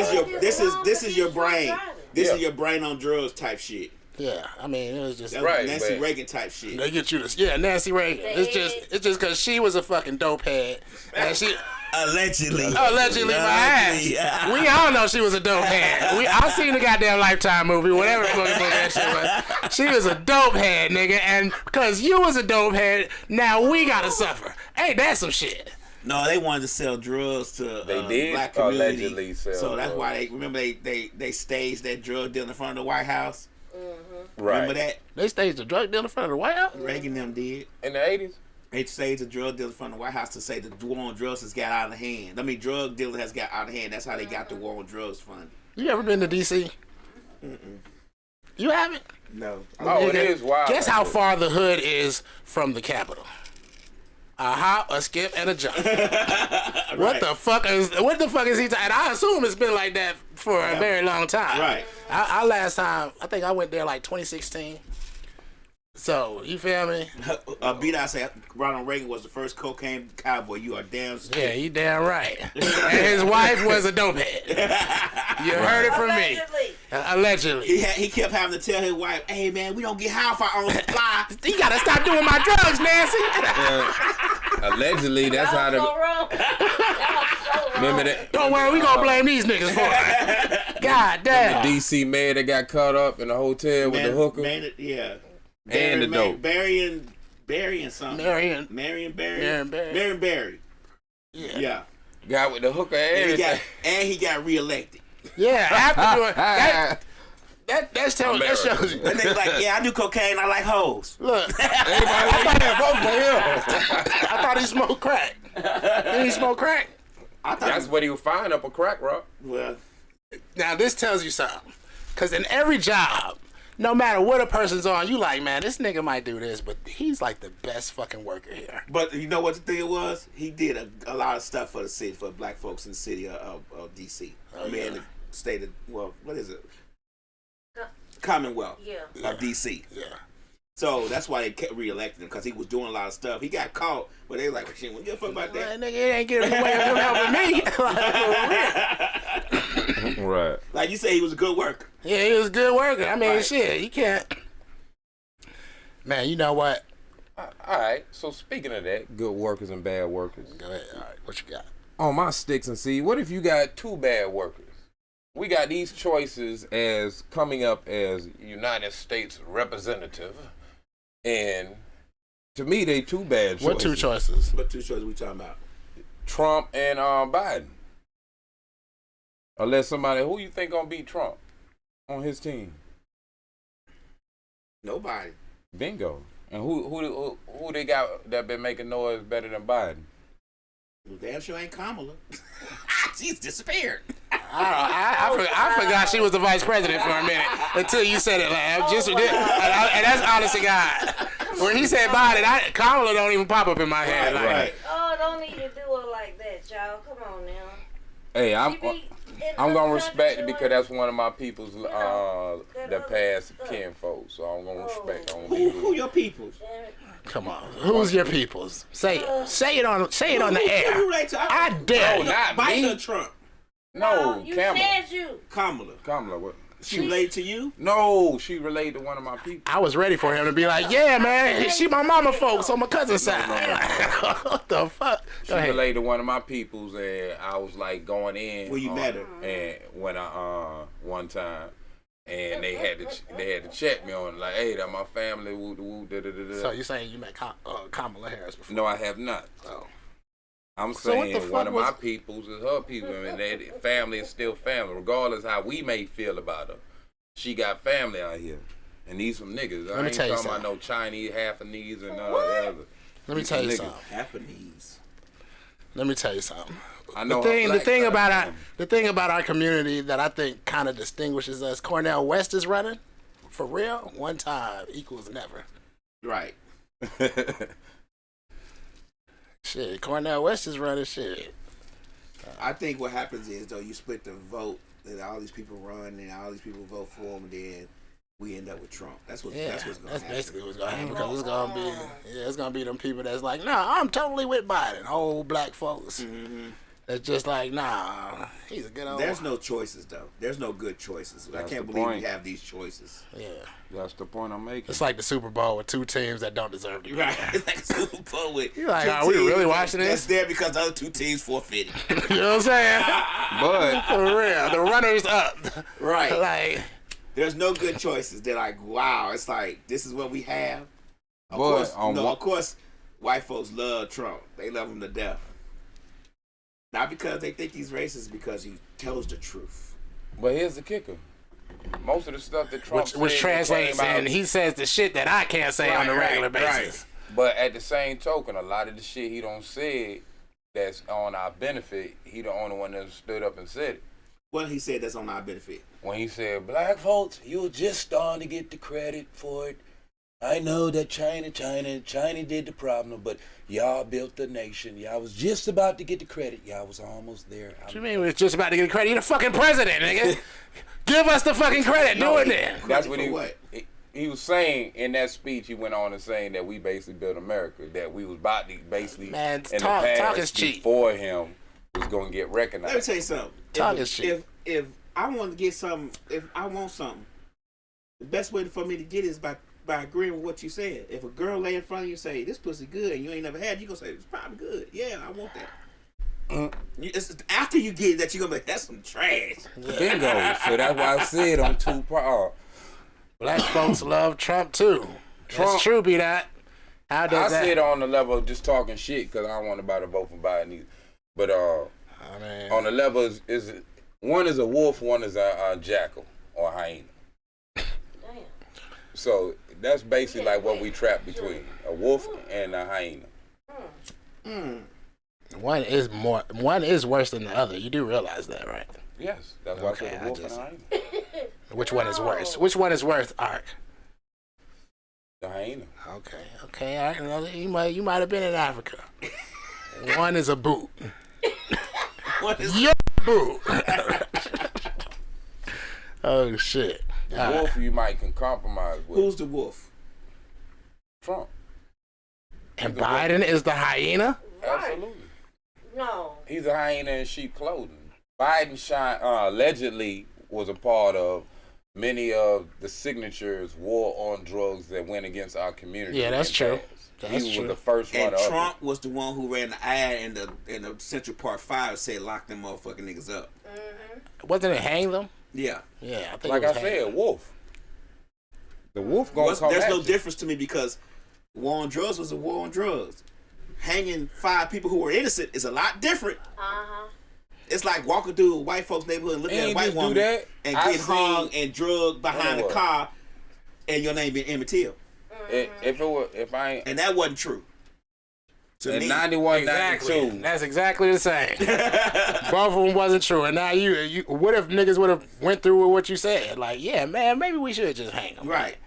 S5: is your brain. This is your brain on drugs type shit.
S2: Yeah, I mean it was just
S5: Nancy Reagan type shit.
S2: They get you this, Nancy Reagan. It's just because she was a fucking dope head, and she
S5: allegedly
S2: my ass. We all know she was a dope head. I seen the goddamn Lifetime movie, whatever the fuck that shit was. She was a dope head, nigga, and because you was a dope head, now we gotta suffer. Ain't that some shit?
S5: No, they wanted to sell drugs to the black community.
S3: Allegedly sell
S5: so that's
S3: drugs.
S5: why they staged that drug deal in front of the White House.
S4: Mm-hmm.
S3: Right.
S5: Remember that?
S2: They staged a drug deal in front of the White House?
S5: Reagan them did.
S3: In the 80s?
S5: They staged a drug deal in front of the White House to say the war on drugs has got out of hand. I mean, drug dealer has got out of hand. That's how they got the war on drugs funded.
S2: You ever been to D.C.?
S5: Mm-mm.
S2: You haven't?
S5: No.
S3: Oh, it is wild.
S2: Guess how far the hood is from the Capitol? A hop, a skip, and a jump.
S5: Right.
S2: What the fuck is he? And I assume it's been like that for a very long time.
S5: Right.
S2: I last time I think I went there like 2016. So you feel me?
S5: B-Dot said Ronald Reagan was the first cocaine cowboy. You are damn straight.
S2: Yeah, you damn right. And his wife was a dopehead. You heard it from me. Allegedly.
S5: He kept having to tell his wife, "Hey man, we don't get high off our own supply.
S2: You gotta stop doing my drugs, Nancy."
S3: Allegedly, that's how the. Remember that?
S2: Don't worry, we gonna blame these niggas for it. God damn.
S3: The DC mayor that got caught up in the hotel with the hooker.
S5: Yeah.
S3: And the dope.
S5: Barry and something. Marion Barry. Yeah.
S3: Guy with the hooker and
S5: he got reelected.
S2: Yeah, after doing that. That shows you.
S5: And they like, yeah, I do cocaine. I like hoes.
S2: Look, I thought he smoked crack. Did he smoke crack?
S3: That's what he was fine up a crack rock.
S5: Well,
S2: now this tells you something. Because in every job, no matter what a person's on, you like, man, this nigga might do this, but he's like the best fucking worker here.
S5: But you know what the thing was? He did a lot of stuff for the city, for black folks in the city of D.C. In the state of, well, what is it? Commonwealth of D.C.
S2: Yeah.
S5: So that's why they kept reelecting him, because he was doing a lot of stuff. He got caught, but they were like, well, shit, we give a fuck about that.
S2: Nigga, it ain't getting away with him helping me.
S3: Right.
S5: Like you say, he was a good worker.
S2: Yeah, he was a good worker. I mean, shit, you can't. Man, you know what?
S3: All right. So speaking of that, good workers and bad workers.
S2: Go ahead. All right, what you got?
S3: On my sticks and see, what if you got two bad workers? We got these choices as coming up as United States representative, and to me, they two bad choices.
S2: What two choices?
S5: What two choices we talking about?
S3: Trump and Biden. Unless somebody, who you think gonna beat Trump on his team?
S5: Nobody.
S3: Bingo. And who they got that been making noise better than Biden?
S5: Well, damn sure ain't Kamala. She's disappeared.
S2: I forgot she was the vice president for a minute until you said it. And that's honest to God. When he said Biden, Kamala don't even pop up in my head.
S5: Right.
S4: Oh, don't need to do it like that, y'all. Come on now.
S3: Hey, I'm gonna respect it because that's one of my people's that passed kinfolk. So I'm gonna respect.
S5: Who your peoples?
S2: Come on, who's your peoples? Say it. Say it on the air.
S5: Who you relate to?
S2: I dare
S3: No,
S2: you.
S3: not
S5: Biden
S3: me.
S5: or Trump?
S3: No,
S4: you
S3: Kamala.
S4: said you.
S5: Kamala.
S3: What?
S5: She related to you?
S3: No, she related to one of my people.
S2: I was ready for him to be like, yeah, man, she my mama folks on my cousin's side. What the fuck?
S3: She related to one of my peoples, and I was like going in.
S5: Where you met her?
S3: And when I one time, and they had to check me on like, hey, that my family. Woo, woo, da, da, da, da.
S2: So you saying you met Kamala Harris before?
S3: No, I have not.
S2: Oh.
S3: I'm
S2: So what the
S3: saying
S2: fuck
S3: one of
S2: was-
S3: my peoples is her people, and their family is still family, regardless how we may feel about her. She got family out here, and these some niggas. I ain't
S2: tell you
S3: talking about
S2: something.
S3: no Chinese, Japanese, and
S2: Let me tell you
S3: niggas.
S2: something.
S5: Japanese.
S2: Let me tell you something.
S3: I know
S2: The thing about our community that I think kind of distinguishes us. Cornell West is running, for real. One time equals never.
S5: Right.
S2: Shit, Cornell West is running shit.
S5: I think what happens is though you split the vote, and all these people run, and all these people vote for him, and then we end up with Trump. That's what's gonna happen.
S2: Basically what's gonna happen because it's gonna be them people that's like, nah, I'm totally with Biden. Old black folks.
S5: Mm-hmm.
S2: That's just like, nah, he's a good old.
S5: There's no choices though. There's no good choices. I can't believe we have these choices.
S2: Yeah.
S3: That's the point I'm making.
S2: It's like the Super Bowl with two teams that don't deserve to be
S5: Right.
S2: there.
S5: It's like Super Bowl with
S2: You're like,
S5: two
S2: are we
S5: teams
S2: really watching this?
S5: That's there because the other two teams forfeited.
S2: You know what I'm saying?
S3: But
S2: For real, the runners up.
S5: Right.
S2: Like,
S5: There's no good choices. They're like, wow, it's like this is what we have. Of
S3: But
S5: course, white folks love Trump. They love him to death. Not because they think he's racist, because he tells the truth.
S3: But here's the kicker. Most of the stuff that Trump
S2: which
S3: said
S2: translates,
S3: came out,
S2: and he says the shit that I can't say on a regular basis.
S3: But at the same token, a lot of the shit he don't say that's on our benefit, he the only one that stood up and said it.
S5: What he said that's on our benefit.
S3: When he said, black folks, you're just starting to get the credit for it. I know that China did the problem, but y'all built the nation. Y'all was just about to get the credit. Y'all was almost there.
S2: What you mean we're just about to get credit? You're the fucking president, nigga. Give us the fucking credit. Do it then.
S3: That's what
S5: what?
S3: he was saying in that speech. He went on and saying that we basically built America. That we was about to basically
S2: Man,
S3: in
S2: talk
S3: the
S2: is
S3: past
S2: cheap.
S3: before him was gonna get recognized.
S5: Let me tell you something.
S2: Talk is cheap.
S5: If I want to get something, if I want something, the best way for me to get it is by agreeing with what you said. If a girl lay in front of you and say, this pussy good, and you ain't never had it, you gonna say, it's probably good. Yeah, I want that. It's after you get it that you're gonna be like, that's some trash.
S3: Bingo. So that's why I said on two part.
S2: Black folks love Trump too.
S3: Trump-
S2: That's true, be that. How
S3: I
S2: does that?
S3: said on the level of just talking shit because I don't want nobody to vote for Biden either. But
S2: I mean,
S3: on the level is one is a wolf, one is a jackal or a hyena.
S4: Damn.
S3: So that's basically like what we trap between a wolf and a hyena.
S2: one is worse than the other. You do realize that, right?
S3: Yes, that's why
S2: Okay,
S3: I said a
S2: I
S3: wolf
S2: just-
S3: and a hyena.
S2: Which one is worse? Which one is worse, Ark?
S3: The hyena.
S2: Okay. Ark, you might have been in Africa. One is a boot.
S5: What is
S2: Your boot. Oh shit.
S3: The
S2: All right.
S3: wolf you might can compromise with.
S5: Who's the wolf?
S3: Trump.
S2: And Biden is the hyena?
S3: Absolutely.
S4: No.
S3: He's a hyena in sheep clothing. Biden allegedly was a part of many of the signatures war on drugs that went against our community.
S2: Yeah, that's
S3: in
S2: true.
S3: past.
S2: That's
S3: he
S2: true.
S3: was the first
S5: And
S3: runner
S5: Trump
S3: up.
S5: was the one who ran the ad in the Central Park 5 said lock them motherfucking niggas up.
S2: Wasn't it hang them?
S5: Yeah.
S2: Yeah, I think
S3: Like
S2: it
S3: I
S2: was hang
S3: said,
S2: them.
S3: wolf. The wolf gonna come
S5: There's
S3: at
S5: no
S3: you.
S5: difference to me because war on drugs was a war on drugs. Hanging 5 people who were innocent is a lot different. It's like walking through a white folks' neighborhood and looking
S3: He
S5: at a
S3: ain't
S5: white
S3: just do
S5: woman
S3: that.
S5: and
S3: I
S5: get hung
S3: seen-
S5: and drugged behind a
S3: What?
S5: car and your name being Emmett Till.
S3: If I ain't
S5: And that wasn't true. To
S3: in
S5: me.
S3: 91,
S2: Exactly.
S3: 92.
S2: That's exactly the same. Both of them wasn't true. And now you what if niggas would have went through with what you said? Like, yeah, man, maybe we should just hang them.
S5: Right.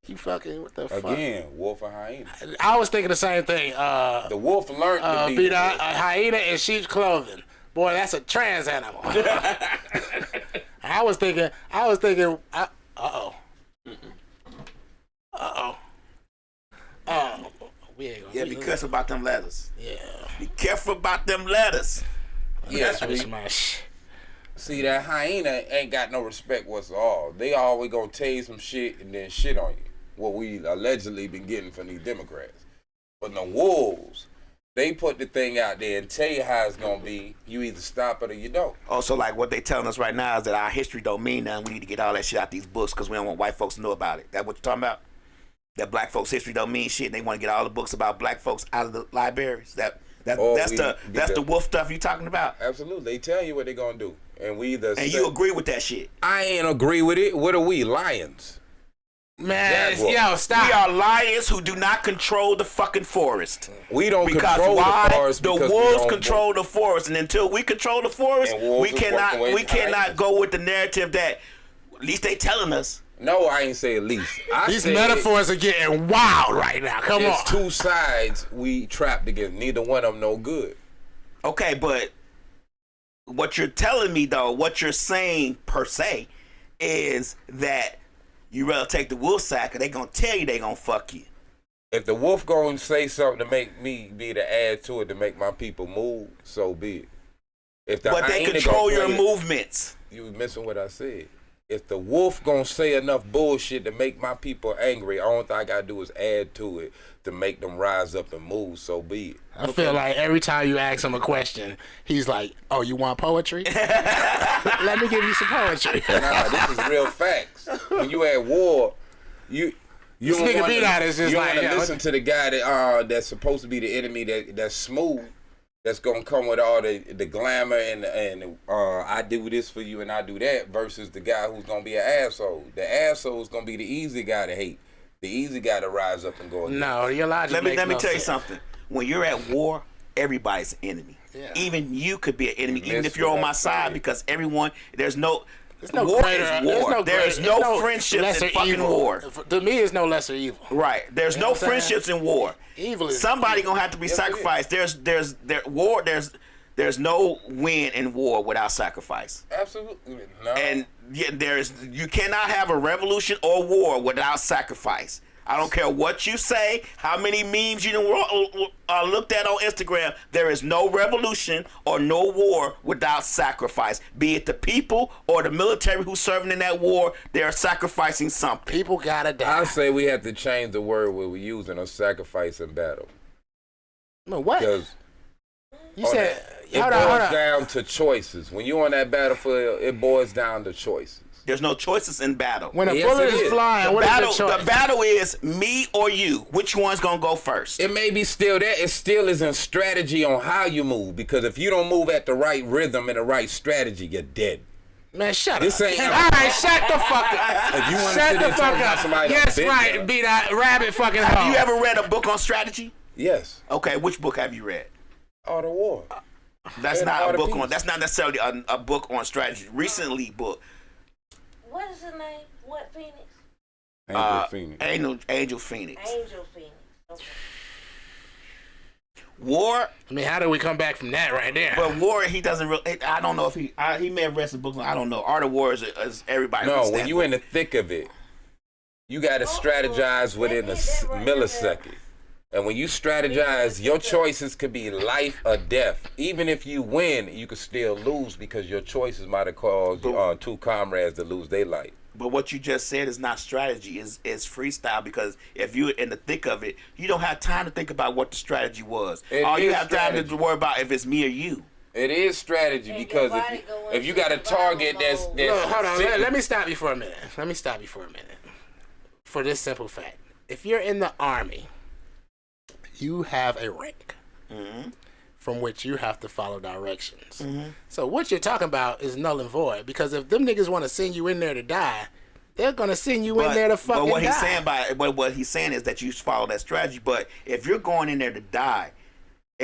S2: You fucking, what the fuck?
S3: Again, wolf and hyena.
S2: I was thinking the same thing.
S3: The wolf learned to be
S2: Beat
S3: the
S2: out
S3: wolf.
S2: a hyena in sheep's clothing. boy, that's a trans animal. I was thinking, uh-oh. We ain't gonna
S5: Be careful about them letters.
S2: Yeah.
S5: Be careful about them letters.
S3: Yes,
S2: That's my
S3: see, that hyena ain't got no respect whatsoever. They always gonna tell you some shit and then shit on you. What we allegedly been getting from these Democrats. But the wolves, they put the thing out there and tell you how it's gonna be. You either stop it or you don't.
S5: Also, like what they telling us right now is that our history don't mean nothing. We need to get all that shit out these books because we don't want white folks to know about it. That what you talking about? That black folks' history don't mean shit. And they want to get all the books about black folks out of the libraries. That's the wolf stuff you talking about.
S3: Absolutely, they tell you what they gonna do, and we either.
S5: And you agree with that shit?
S3: I ain't agree with it. What are we, lions?
S2: Man,
S3: Jaguar.
S2: yo, stop.
S5: We are lions who do not control the fucking forest.
S3: We don't
S5: Because
S3: control
S5: why?
S3: the forest.
S5: The
S3: because we
S5: wolves
S3: don't
S5: control the forest, and until we control the forest,
S3: And wolves
S5: we
S3: is working away
S5: cannot
S3: behind
S5: go with the narrative that at least they telling us.
S3: No, I ain't say at least.
S2: These metaphors are getting wild right now. Come
S3: It's
S2: on.
S3: two sides we trapped against. Neither one of them no good.
S5: Okay, but what you're telling me though, what you're saying per se, is that you rather take the wolf side because they gonna tell you they gonna fuck you.
S3: If the wolf gonna say something to make me be to add to it to make my people move, so be it. If the
S5: But they
S3: hyena
S5: control
S3: gonna
S5: your
S3: play it-
S5: movements.
S3: You was missing what I said. If the wolf gonna say enough bullshit to make my people angry, all thing I gotta do is add to it to make them rise up and move, so be it.
S2: I feel like every time you ask him a question, he's like, "Oh, you want poetry? Let me give you some poetry."
S3: Nah, this is real facts. When you at war, you
S2: This
S3: don't
S2: nigga
S3: wanna-
S2: beat out is just
S3: you
S2: like,
S3: don't
S2: yeah,
S3: wanna listen to the guy that that's supposed to be the enemy that's smooth, that's gonna come with all the glamour and I do this for you and I do that, versus the guy who's gonna be an asshole. The asshole is gonna be the easy guy to hate, the easy guy to rise up and go against.
S2: No, your logic
S5: Let me
S2: makes no
S5: tell you
S2: sense.
S5: something. When you're at war, everybody's an enemy.
S2: Yeah.
S5: Even you could be an enemy,
S3: You
S5: even
S3: missed
S5: if you're
S3: what
S5: on my
S3: I
S5: side,
S3: said.
S5: because everyone there's no
S2: no
S5: war
S2: greater-
S5: is
S2: there's
S5: war.
S2: no
S5: There's
S2: greater-
S5: no friendships
S2: lesser
S5: in fucking
S2: evil.
S5: war.
S2: To me, it's no lesser evil.
S5: Right. There's
S2: You
S5: no
S2: know what I'm saying?
S5: friendships in war.
S2: Evil is
S5: Somebody
S2: evil.
S5: gonna have to be
S3: Yes, it
S5: sacrificed. There's no win in war without sacrifice.
S3: Absolutely no.
S5: And you cannot have a revolution or war without sacrifice. I don't care what you say, how many memes you looked at on Instagram. There is no revolution or no war without sacrifice. Be it the people or the military who's serving in that war, they are sacrificing something.
S2: People gotta die.
S3: I say we have to change the word we're using of sacrifice in battle.
S2: No, what?
S3: Because
S2: You said,
S3: it
S2: hold
S3: boils
S2: on.
S3: down to choices. When you're on that battlefield, it boils down to choices.
S5: There's no choices in battle.
S2: When a
S3: Yes,
S2: bullet
S3: it
S2: is
S3: is.
S2: flying,
S5: the
S2: what
S5: battle,
S2: is the choice?
S5: the battle is me or you. Which one's gonna go first?
S3: It may be still there. It still is in strategy on how you move. Because if you don't move at the right rhythm and the right strategy, you're dead.
S2: Man, shut
S3: This
S2: up.
S3: ain't-
S2: All right, shut the fuck up.
S3: If you want to
S2: Shut
S3: sit
S2: the
S3: and talk
S2: fuck
S3: about
S2: up.
S3: somebody
S2: Yes,
S3: that's been
S2: right.
S3: there,
S2: Be that rabbit fucking hole.
S5: Have you ever read a book on strategy?
S3: yes,
S5: Okay, which book have you read?
S3: Art of War.
S5: That's
S3: And
S5: not
S3: Art
S5: a
S3: of
S5: book
S3: Peace.
S5: on. That's not necessarily a book on strategy. Recently, book.
S4: What is his name? What Phoenix?
S3: Angel Phoenix.
S5: Angel Phoenix.
S4: Angel Phoenix. Okay.
S5: War,
S2: I mean, how do we come back from that right there?
S5: but War, he doesn't really. I don't know if he may have read some books. I don't know. Art of War is everybody.
S3: No,
S5: reads
S3: when
S5: that
S3: you
S5: book.
S3: in the thick of it, you got to strategize within a millisecond. And when you strategize, your choices could be life or death. Even if you win, you could still lose because your choices might have caused two comrades to lose their life.
S5: But what you just said is not strategy. Is freestyle, because if you're in the thick of it, you don't have time to think about what the strategy was.
S3: It
S5: All you
S3: is
S5: have time
S3: strategy.
S5: to worry about if it's me or you.
S3: It is strategy
S4: And
S3: because
S4: your body go
S3: if you
S4: into
S3: got a target
S4: survival
S3: that's
S4: mode.
S2: Look, hold on.
S3: sitting-
S2: Let me stop you for a minute. For this simple fact. If you're in the Army, you have a rank from which you have to follow directions. So what you're talking about is null and void, because if them niggas want to send you in there to die, they're going to send you in there to fucking
S5: but what
S2: die.
S5: he's saying what he's saying is that you follow that strategy. But if you're going in there to die,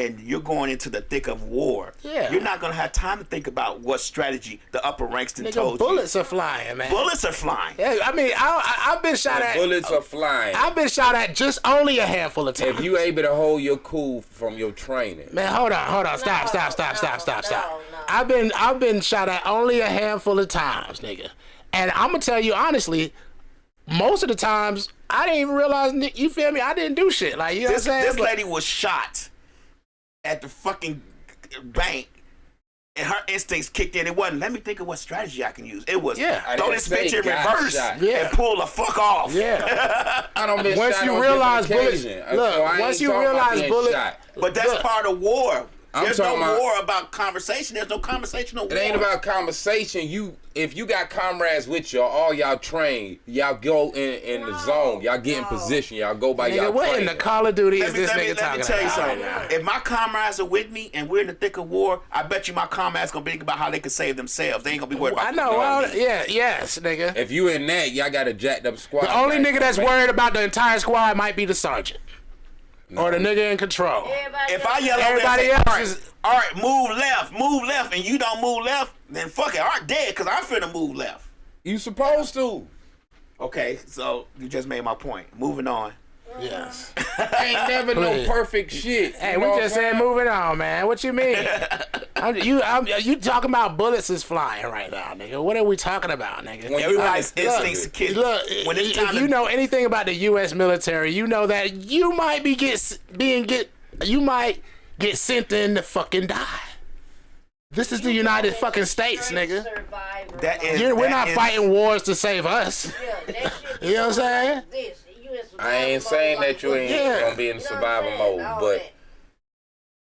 S5: and you're going into the thick of war, you're not gonna have time to think about what strategy the upper ranks told you.
S2: Bullets are flying, man.
S5: Bullets are flying.
S2: Yeah, I mean, I've been shot at.
S3: Bullets are flying.
S2: I've been shot at just only a handful of times.
S3: If you able to hold your cool from your training.
S2: Man, hold on. Stop.
S4: No.
S2: I've been shot at only a handful of times, nigga. And I'm gonna tell you honestly, most of the times I didn't even realize. You feel me? I didn't do shit. Like, you know what I'm saying?
S5: This lady was shot at the fucking bank, and her instincts kicked in. It wasn't, let me think of what strategy I can use. It was, throw this bitch in reverse and pull the fuck off.
S2: Yeah.
S3: I don't been
S2: once
S3: shot
S2: you
S3: on
S2: realize
S3: bullets.
S2: once you realize bullets.
S5: But that's part of war. There's no
S3: about,
S5: war about conversation. There's no conversational war.
S3: It ain't about conversation. If you got comrades with you, all y'all train, y'all go in the zone, y'all get in position, y'all go by y'all
S2: What
S3: training.
S2: in the Call of Duty is this nigga talking
S5: Let me tell you
S2: about?
S5: something.
S2: Right
S5: If my comrades are with me and we're in the thick of war, I bet you my comrades gonna be thinking about how they can save themselves. They ain't gonna be worried about.
S2: I know. Yes, nigga.
S3: If you in that, y'all got a jacked up squad.
S2: The only nigga that's worried about the entire squad might be the sergeant. Or the nigga in control.
S5: If I yell
S2: Everybody
S5: over
S2: else is...
S5: all right, move left, and you don't move left, then fuck it, Art dead, because I'm finna move left.
S3: You supposed to.
S5: Okay, so you just made my point. Moving on.
S2: Yes.
S3: Ain't never no perfect shit.
S2: Hey, we just said moving on, man. What you mean? You talking about bullets is flying right now, nigga. What are we talking about, nigga?
S5: Everybody's instincts to kill.
S2: Look,
S5: when it's time
S2: if you know anything about the U.S. military, you know that you might you might get sent in to fucking die. This is the United fucking States, nigga. We're not fighting wars to save us. You know what I'm saying?
S3: I ain't saying that you ain't gonna be in survival mode, but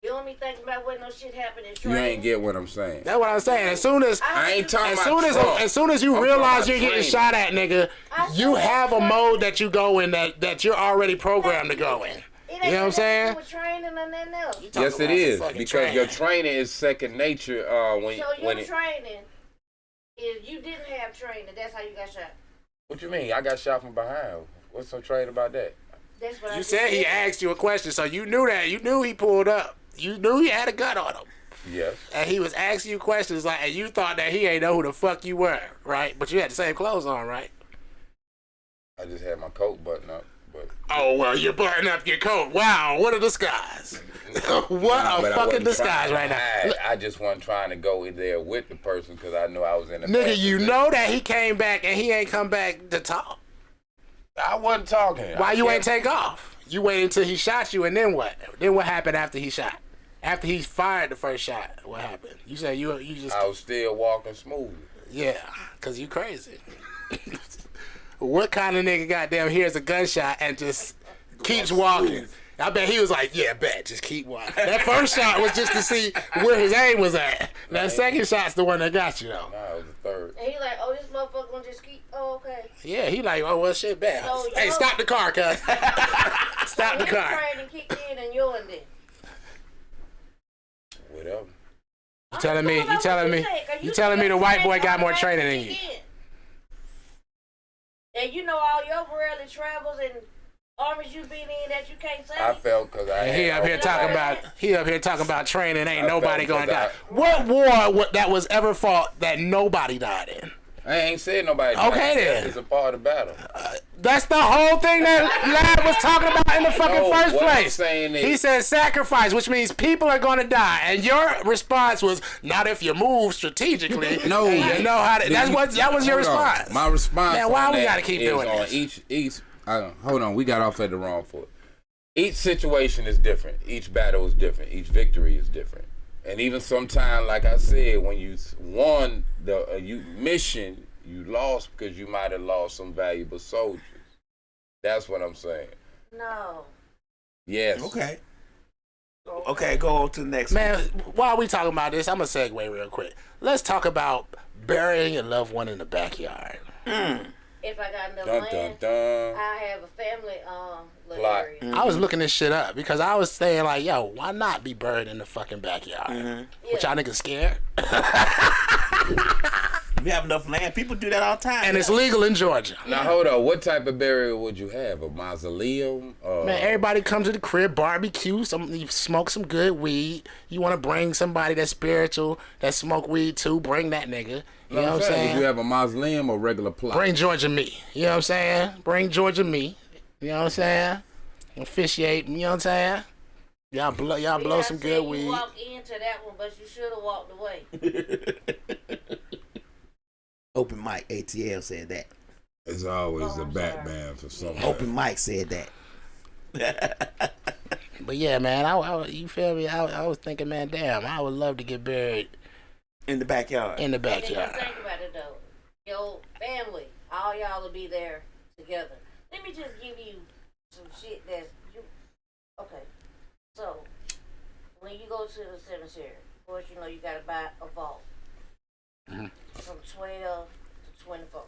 S4: you don't be thinking about when no shit happened in
S3: you
S4: training.
S3: ain't get what I'm saying.
S2: That's what I'm saying. As soon as
S3: I ain't talking about Trump.
S2: As soon as you
S3: I'm
S2: realize
S3: talking
S2: you're
S3: about
S2: getting
S3: training.
S2: shot at, nigga, you have a mode that you go in that you're already programmed to go in. You know what I'm saying?
S4: Training and nothing else.
S3: Yes, it is, because your training is second nature. When
S4: your training is you didn't have training. That's how you got shot.
S3: What you mean? I got shot from behind. What's so trade about that?
S4: That's what
S2: You said he asked you a question, so you knew that. You knew he pulled up. You knew he had a gun on him.
S3: Yes.
S2: And he was asking you questions and you thought that he ain't know who the fuck you were, right? But you had the same clothes on, right?
S3: I just had my coat buttoned up. But
S2: oh, well, you button up your coat. Wow, what a disguise. What a fucking disguise right now.
S3: I just wasn't trying to go in there with the person because I knew I was in the
S2: nigga, you know that he came back and he ain't come back to talk.
S3: I wasn't talking.
S2: Why you ain't take off? You waited until he shot you, and then what? Then what happened after he shot? After he fired the first shot, what happened? You said you just...
S3: I was still walking smoothly.
S2: Yeah, because you crazy. What kind of nigga goddamn hears a gunshot and just keeps walking? I bet he was like, yeah, bet, just keep walking. That first shot was just to see where his aim was at. That second shot's the one that got you, though.
S3: Nah, it was the third.
S4: And he like, oh, this motherfucker gonna just keep, oh, okay.
S2: Yeah, he like, oh, well, shit, bad.
S4: So,
S2: hey, stop the car, cuz. Stop the car.
S4: Training kicked in and you're in there.
S3: Whatever.
S2: You telling me the white boy got more training than you.
S4: And you know all your worldly travels and armies you been in that you can't say.
S3: I felt because I
S2: he up here talking about training. Ain't nobody going to die. What war that was ever fought that nobody died in?
S3: I ain't said nobody died.
S2: Okay then.
S3: It's a part of the battle.
S2: That's the whole thing that lad was talking about in the fucking first place.
S3: I'm saying is,
S2: he said sacrifice, which means people are going to die, and your response was not if you move strategically.
S3: No,
S2: you know how to. That was your response.
S3: My response.
S2: Man, why we got to keep doing this?
S3: Each. Hold on, we got off at the wrong foot. Each situation is different. Each battle is different. Each victory is different. And even sometimes, like I said, when you won the mission, you lost because you might have lost some valuable soldiers. That's what I'm saying.
S4: No.
S3: Yes.
S5: Okay, go on to the next
S2: Man, while we talking about this, I'm going to segue real quick. Let's talk about burying your loved one in the backyard.
S4: If I got enough land, I have a family little
S3: Plot.
S4: area.
S2: I was looking this shit up because I was saying like, yo, why not be buried in the fucking backyard? Which y'all niggas scared?
S5: You have enough land. People do that all the time.
S2: And it's legal in Georgia.
S3: Now hold on, what type of burial would you have? A mausoleum?
S2: Man, everybody comes to the crib, barbecue, you smoke some good weed. You want to bring somebody that's spiritual, that smoke weed too, bring that nigga. You know what I'm saying?
S3: Would you have a mausoleum or regular plot?
S2: Bring Georgia me. You know what I'm saying? Bring Georgia me. You know what I'm saying? Officiate, you know what I'm saying? Y'all blow some good weed.
S4: You walked into that one, but you should have walked away.
S5: Open mic, ATL said that.
S3: It's always a Batman for something.
S5: Open mic said that.
S2: But yeah, man, I you feel me? I was thinking, man, damn, I would love to get buried
S5: in the backyard.
S2: In the
S4: And then
S2: backyard.
S4: you think about it though, your family, all y'all will be there together. Let me just give you some shit that's you. Okay, so when you go to the cemetery, of course you know you gotta buy a vault. From 12 to 24.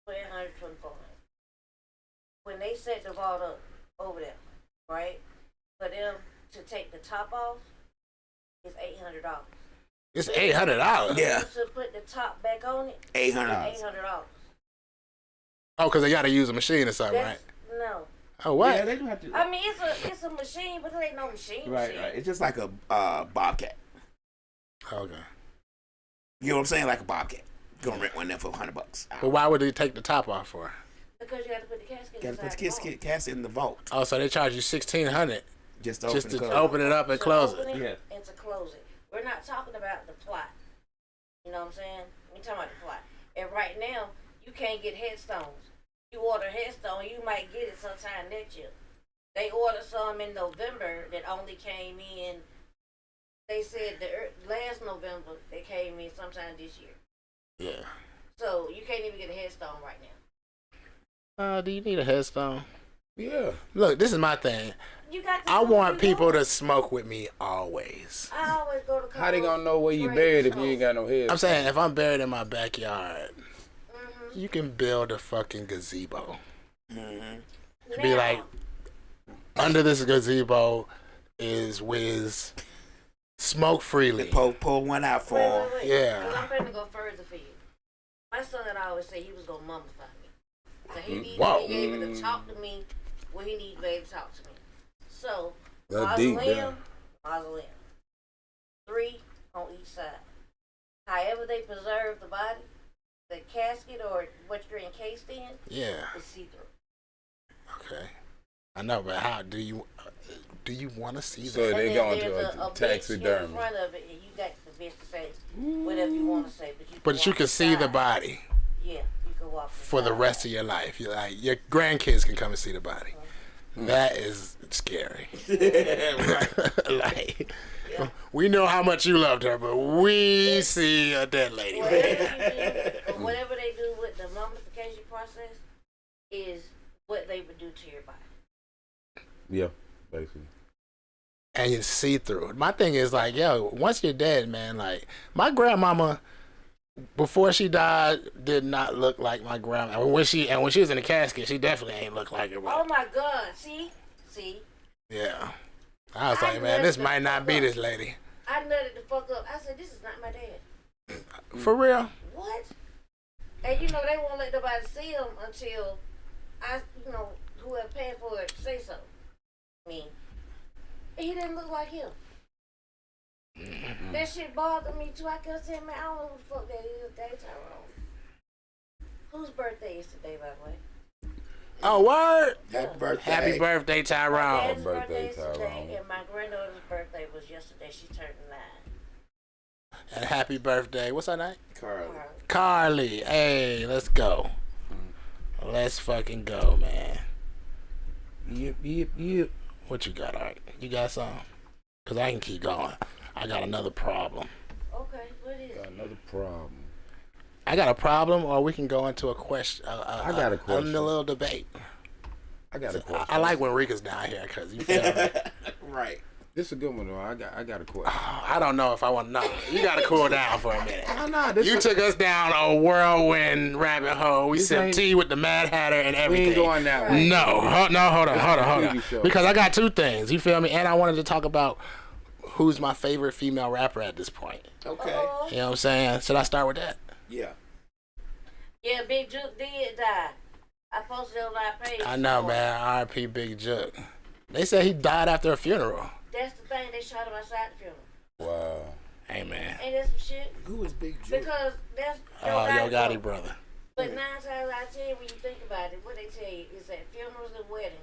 S4: 1,200, 2,400. When they set the vault up over there, right? For them to take the top off, it's $800.
S2: It's $800.
S5: Yeah.
S4: To put the top back on it,
S5: $800.
S4: $800.
S2: Oh, because they got to use a machine or something, right?
S4: No.
S2: Oh, what?
S5: Yeah, they do have to.
S4: I mean, it's a machine, but it ain't no machine.
S5: Right. It's just like a bobcat.
S2: Okay.
S5: You know what I'm saying? Like a bobcat. You're gonna rent one there for $100.
S2: But why would they take the top off for?
S4: Because you got to put the casket
S5: Gotta put
S4: inside
S5: the casket in the vault.
S2: Oh, so they charge you $1,600
S5: Just to
S2: open it up and close it.
S5: Yeah.
S4: And to close it. We're not talking about the plot. You know what I'm saying? We're talking about the plot. And right now, you can't get headstones. You order headstone, you might get it sometime next year. They ordered some in November that only came in. They said last November they came in sometime this year.
S2: Yeah.
S4: So you can't even get a headstone right now.
S2: Do you need a headstone?
S3: Yeah.
S2: Look, this is my thing.
S4: You got.
S2: I want people to smoke with me always.
S4: I always go to.
S3: How they gonna know where you buried if you ain't got no head?
S2: I'm saying if I'm buried in my backyard, you can build a fucking gazebo.
S5: Mm-hmm.
S2: Be like, under this gazebo is Wiz. Smoke freely.
S5: Pull one out for him.
S4: Wait.
S2: Yeah.
S4: I'm going to go further for you. My son and I always say he was going to mummify me. So he needed to be able to talk to me when he needed to be able to talk to me. So, mausoleum. 3 on each side. However they preserve the body, the casket or what you're encased in, is see-through.
S2: Okay. I know, but how do you want to see
S3: So
S2: that?
S3: they going to
S4: a
S3: taxidermy.
S4: in front of it, and you got the bitch to say whatever you want to say,
S2: But you can see the body.
S4: Yeah, you can walk
S2: for the rest of your life. You're like, your grandkids can come and see the body. That is scary. Like, we know how much you loved her, but we see a dead lady.
S4: Whatever they do with the mummification process is what they would do to your body.
S3: Yeah, basically.
S2: And you see through it. My thing is like, yo, once you're dead, man, like, my grandmama, before she died, did not look like my grandma. When she was in the casket, she definitely ain't look like her. Bro.
S4: Oh my God! See.
S2: Yeah. I was like, man, this might not be this lady.
S4: I nutted the fuck up. I said, this is not my dad.
S2: For real?
S4: What? And you know they won't let nobody see him until whoever paid for it say so. I mean, he didn't look like him. That shit bothered me too. I kept saying, man, I don't know who the fuck that is. Dave Tyrone. Whose birthday is today, by the way?
S2: Oh, word?
S5: Happy birthday.
S2: Happy birthday, Tyrone.
S4: Dad's birthday is today, and my granddaughter's birthday was yesterday. She turned 9.
S2: And happy birthday. What's her name?
S5: Carly.
S2: Hey, let's go. Let's fucking go, man.
S3: Yep.
S2: What you got, Art? You got something? Because I can keep going. I got another problem.
S4: Okay, what is it?
S3: Got another problem.
S2: I got a problem, or we can go into a question.
S3: I got a question.
S2: A little debate.
S3: I got a question.
S2: I like when Rika's down here, because you feel me?
S5: Right.
S3: This is a good one, though. I got a question.
S2: I don't know if I want to know. You got to cool down for a minute.
S3: This
S2: took us down a whirlwind rabbit hole. We sipped tea with the Mad Hatter and everything.
S3: We ain't going that way.
S2: No, hold on. Because I got two things. You feel me? And I wanted to talk about who's my favorite female rapper at this point.
S5: Okay.
S2: You know what I'm saying? Should I start with that?
S5: Yeah.
S4: Yeah, Big Juke did die. I posted it on our page.
S2: I know, man. R.I.P. Big Juke. They said he died after a funeral.
S4: That's the thing. They shot him outside the funeral.
S3: Wow.
S2: Hey, man.
S4: Ain't that some shit?
S5: Who is Big Juke?
S4: Because that's
S2: Yo Gotti brother.
S4: But 9 times out of 10, when you think about it, what they tell you is that funerals and weddings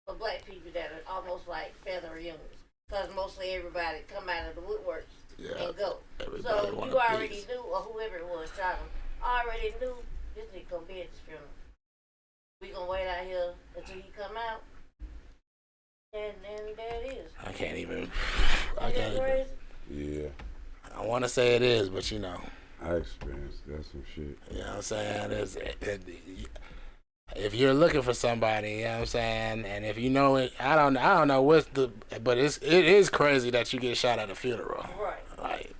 S4: for black people that are almost like feather reunions. Because mostly everybody come out of the woodworks and go. So you already knew, or whoever it was shot him, already knew this nigga gonna be at this funeral. We gonna wait out here until he come out. And there it is.
S2: I can't even.
S4: Crazy?
S3: Yeah.
S2: I want to say it is, but you know.
S3: I experienced that some shit.
S2: You know what I'm saying? If you're looking for somebody, you know what I'm saying, and if you know it, I don't know what's but it is crazy that you get shot at a funeral.
S4: Right.
S2: Like,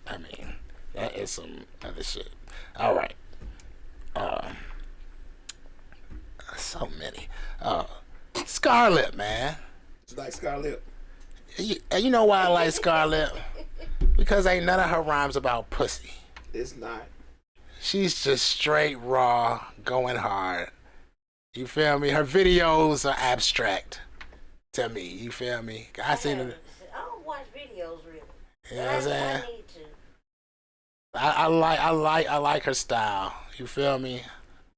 S2: I mean, that is some other shit. All right. So many. Scarlet, man.
S5: It's like Scarlet.
S2: You know why I like Scarlet? Because ain't none of her rhymes about pussy.
S5: It's not.
S2: She's just straight raw, going hard. You feel me? Her videos are abstract to me. You feel me? I seen it.
S4: I don't watch videos really.
S2: You know what I'm saying?
S4: I need to.
S2: I like her style. You feel me?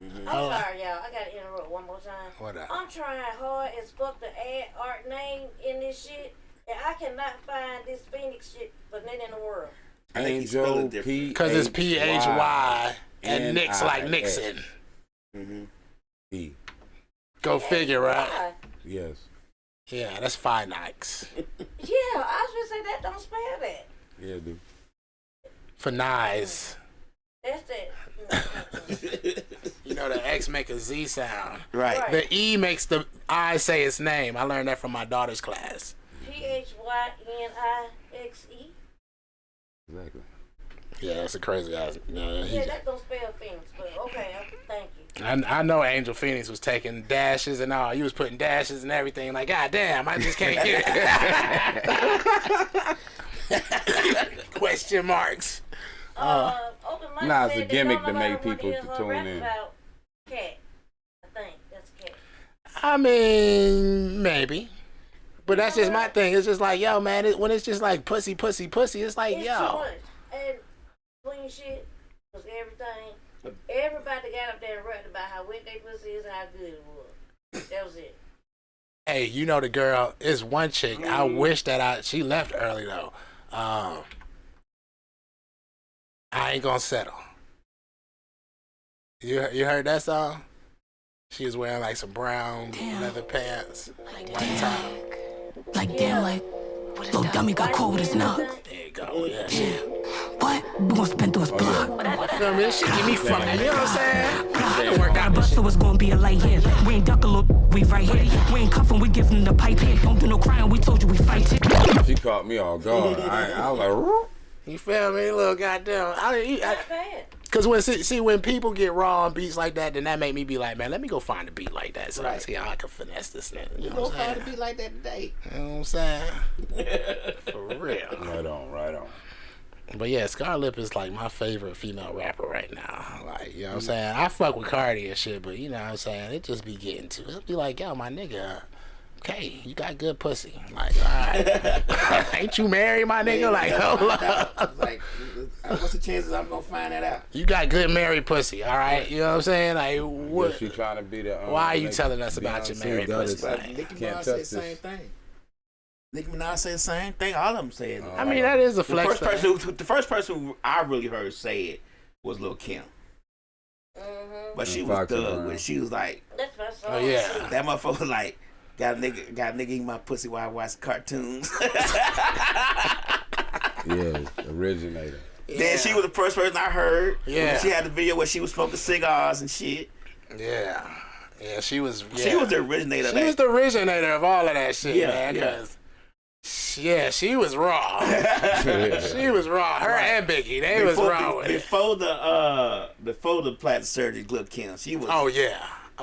S4: I'm sorry, y'all. I gotta interrupt one more time.
S2: What up?
S4: I'm trying hard as fuck to add art name in this shit, and I cannot find this Phoenix shit for nothing in the world.
S5: I think he's spelling different.
S2: Because it's PHY and Nick's like Nixon.
S3: E.
S2: Go figure, right?
S3: Yes.
S2: Yeah, that's 5 Nikes.
S4: Yeah, I was gonna say that don't spell that.
S3: Yeah, dude.
S2: For Nice.
S4: That's that.
S2: You know, the X make a Z sound.
S5: Right.
S2: The E makes the I say its name. I learned that from my daughter's class.
S4: PHYNIXE.
S3: Exactly.
S2: Yeah, that's a crazy ass.
S4: Yeah, that don't spell Phoenix, but okay, thank you.
S2: I know Angel Phoenix was taking dashes and all. You was putting dashes and everything. Like, God damn, I just can't get it. Question marks.
S3: Nah, it's a gimmick to make people to tune in.
S4: About cat. I think that's cat.
S2: I mean, maybe. But that's just my thing. It's just like, yo, man, when it's just like pussy, it's like,
S4: It's
S2: yo.
S4: too much. And clean shit was everything. Everybody got up there and rapped about how wet they pussy is and how good it was. That was it.
S2: Hey, you know the girl is one chick. I wish that she left early though. I ain't gonna settle. You heard that song? She was wearing like some brown leather pants, white top.
S6: Like damn, like little dummy got cold with his nut.
S2: There you go. Yeah.
S6: What? We gonna spin through his block.
S2: Feel me? This shit give me fucking. You know what I'm saying?
S6: Work out bust, so it's gonna be a light here. We ain't duck a little, we right here. We ain't cuffing, we giving the pipe here. Don't do no crying, we told you we fight it.
S3: She caught me off guard. I was like,
S2: you feel me? Little goddamn.
S4: Not bad.
S2: Cause when people get raw on beats like that, then that make me be like, man, let me go find a beat like that so I see how I can finesse this nigga. You know what I'm saying?
S5: Find a beat like that today.
S2: You know what I'm saying? For real.
S3: right on.
S2: But yeah, Scarlett is like my favorite female rapper right now. Like, you know what I'm saying? I fuck with Cardi and shit, but you know what I'm saying? It just be getting to it. Be like, yo, my nigga, okay, you got good pussy. Like, all right. Ain't you married, my nigga? Like, hold up.
S5: Like, what's the chances I'm gonna find that out?
S2: You got good married pussy, all right? You know what I'm saying? Like, what?
S3: She trying to be the.
S2: Why are you telling us about your married pussy?
S5: Like, Nicki Minaj said the same thing. Nicki Minaj said the same thing. All of them said.
S2: I mean, that is a flex.
S5: The first person who I really heard say it was Lil' Kim. But she was thug with it. She was like,
S4: That's my song.
S2: Oh yeah.
S5: that motherfucker was like, got a nigga eating my pussy while I watch cartoons.
S3: Yeah, originator.
S5: Then she was the first person I heard.
S2: Yeah.
S5: She had the video where she was smoking cigars and shit.
S2: Yeah. Yeah, she was. Yeah.
S5: She was the originator of that.
S2: She was the originator of all of that shit,
S5: Yeah,
S2: man.
S5: yeah.
S2: 'Cause she was raw. She was raw. Her and Biggie, they was raw with it.
S5: Before the plastic surgery, Lil' Kim, she was.
S2: Oh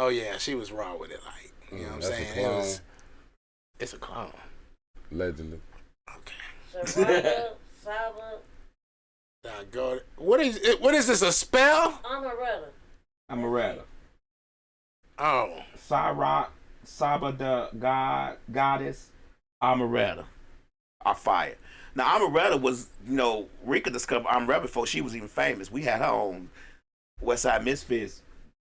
S2: yeah, she was raw with it. Like, you know what I'm
S3: That's
S2: saying?
S3: a clone.
S2: It's a clone.
S3: Allegedly.
S2: Okay.
S4: Saraya, Saba.
S2: Nah, God. What is it? What is this? A spell?
S1: Amaretta.
S2: Oh.
S1: Saba the goddess. Amaretta. Are fire. Now Amaretta was, Rika discovered Amaretta before she was even famous. We had her on Westside Misfits.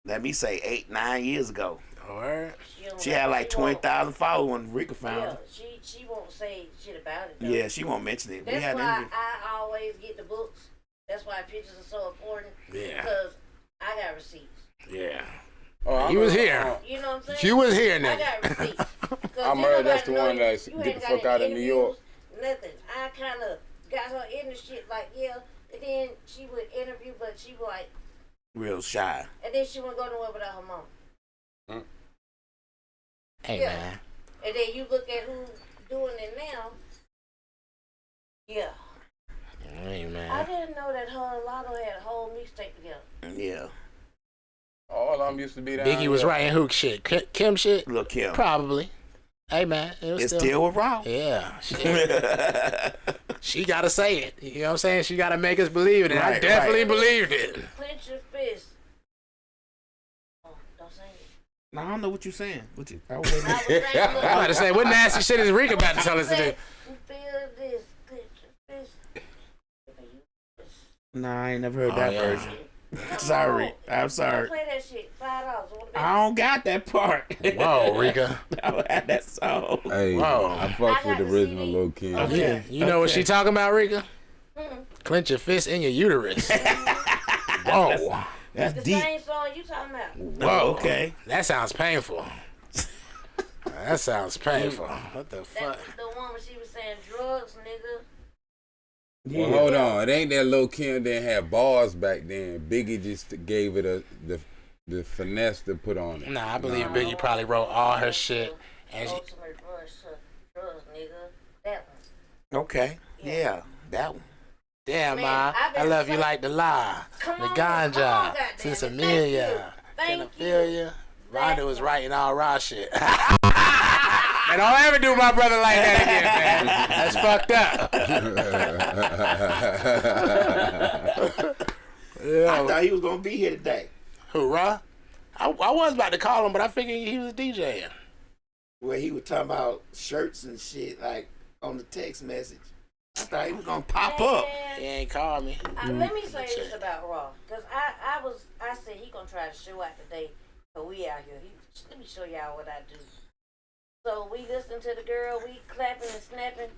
S1: Let me say 8-9 years ago.
S2: All right.
S1: She had like 20,000 followers when Rika found her.
S4: She won't say shit about it though.
S1: Yeah, she won't mention it.
S4: That's why I always get the books. That's why pictures are so important.
S2: Yeah.
S4: Because I got receipts.
S2: Yeah.
S3: Oh,
S2: he was here.
S4: You know what I'm saying?
S2: You was here, nigga.
S4: I got receipts.
S3: I heard that's the one that get the fuck out of New York.
S4: Nothing. I kind of got her in the shit like, yeah. And then she would interview, but she was like...
S1: Real shy.
S4: And then she wouldn't go nowhere without her mom.
S2: Hey, man.
S4: And then you look at who's doing it now. Yeah.
S2: Hey, man.
S4: I didn't know that her and Lotto had a whole mixtape together.
S1: Yeah.
S3: All of them used to be down
S2: Biggie was writing Hook shit. Kim shit?
S1: Look, Kim.
S2: Probably. Hey, man.
S1: It's still with Raw.
S2: Yeah. She got to say it. You know what I'm saying? She got to make us believe it. And I definitely believed it.
S4: Clench your fist. Oh, don't say it.
S1: No, I don't know what you're saying. What you?
S2: I'm about to say, what nasty shit is Rika about to tell us to do?
S4: You feel this. Clench your fist.
S1: Nah, I ain't never heard that version. Sorry. I'm sorry.
S4: Play that shit. $5.
S1: I don't got that part.
S2: Whoa, Rika.
S1: I don't have that song.
S3: Hey,
S2: Whoa.
S3: I fucked with the original Lil Kim.
S2: Okay. You know what she talking about, Rika? Clench your fist in your uterus. Whoa.
S1: That's
S4: The
S1: deep.
S4: same song you talking about.
S2: Whoa.
S1: Okay.
S2: That sounds painful. That sounds painful. What the fuck?
S4: That's the one where she was saying drugs, nigga.
S1: Yeah.
S3: Well, hold on. It ain't that Lil Kim didn't have bars back then. Biggie just gave it the finesse to put on it.
S2: Nah, I believe Biggie probably wrote all her shit. And she,
S4: Ultimate drugs, nigga. That one.
S1: Okay. Yeah. That one.
S2: damn,
S4: Man,
S2: ma,
S4: I
S2: I
S4: been
S2: love you
S4: saying-
S2: like the lie,
S4: Come
S2: the
S4: on,
S2: ganja,
S4: goddamn
S2: since
S4: it.
S2: Amelia.
S4: Thank
S2: Can I
S4: you.
S2: feel you? Rhonda was writing all raw shit. And don't ever do my brother like that again, man. That's fucked up.
S1: I thought he was gonna be here today.
S2: Who, Ra? I was about to call him, but I figured he was DJing.
S1: Where he was talking about shirts and shit, like on the text message. I thought he was gonna pop up.
S2: He ain't called me.
S4: Let me say this about Raw, cause I said he gonna try to show out today, but we out here. Let me show y'all what I do. So we listen to the girl, we clapping and snapping.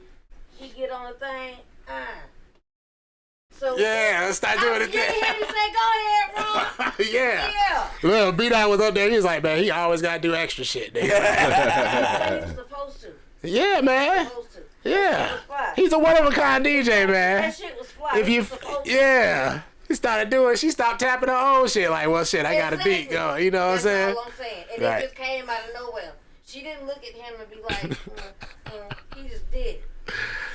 S4: He get on the thing, So
S2: Yeah, let's start doing it
S4: You hear me say, "Go ahead, Raw."
S2: Yeah.
S4: Yeah.
S2: Well, B-Dot was up there. He was like, man, he always got to do extra shit, nigga.
S4: He was supposed to.
S2: Yeah, man.
S4: Supposed to.
S2: Yeah.
S4: That shit was fly.
S2: He's a one-of-a-kind DJ, man.
S4: That shit was fly.
S2: If
S4: He
S2: you,
S4: was supposed to.
S2: yeah. He started doing, she stopped tapping her own shit. Like, well, shit, I got a beat
S4: Exactly.
S2: going. You know what I'm
S4: That's
S2: saying?
S4: all I'm saying. And
S2: Right.
S4: it just came out of nowhere. She didn't look at him and be like, he just did.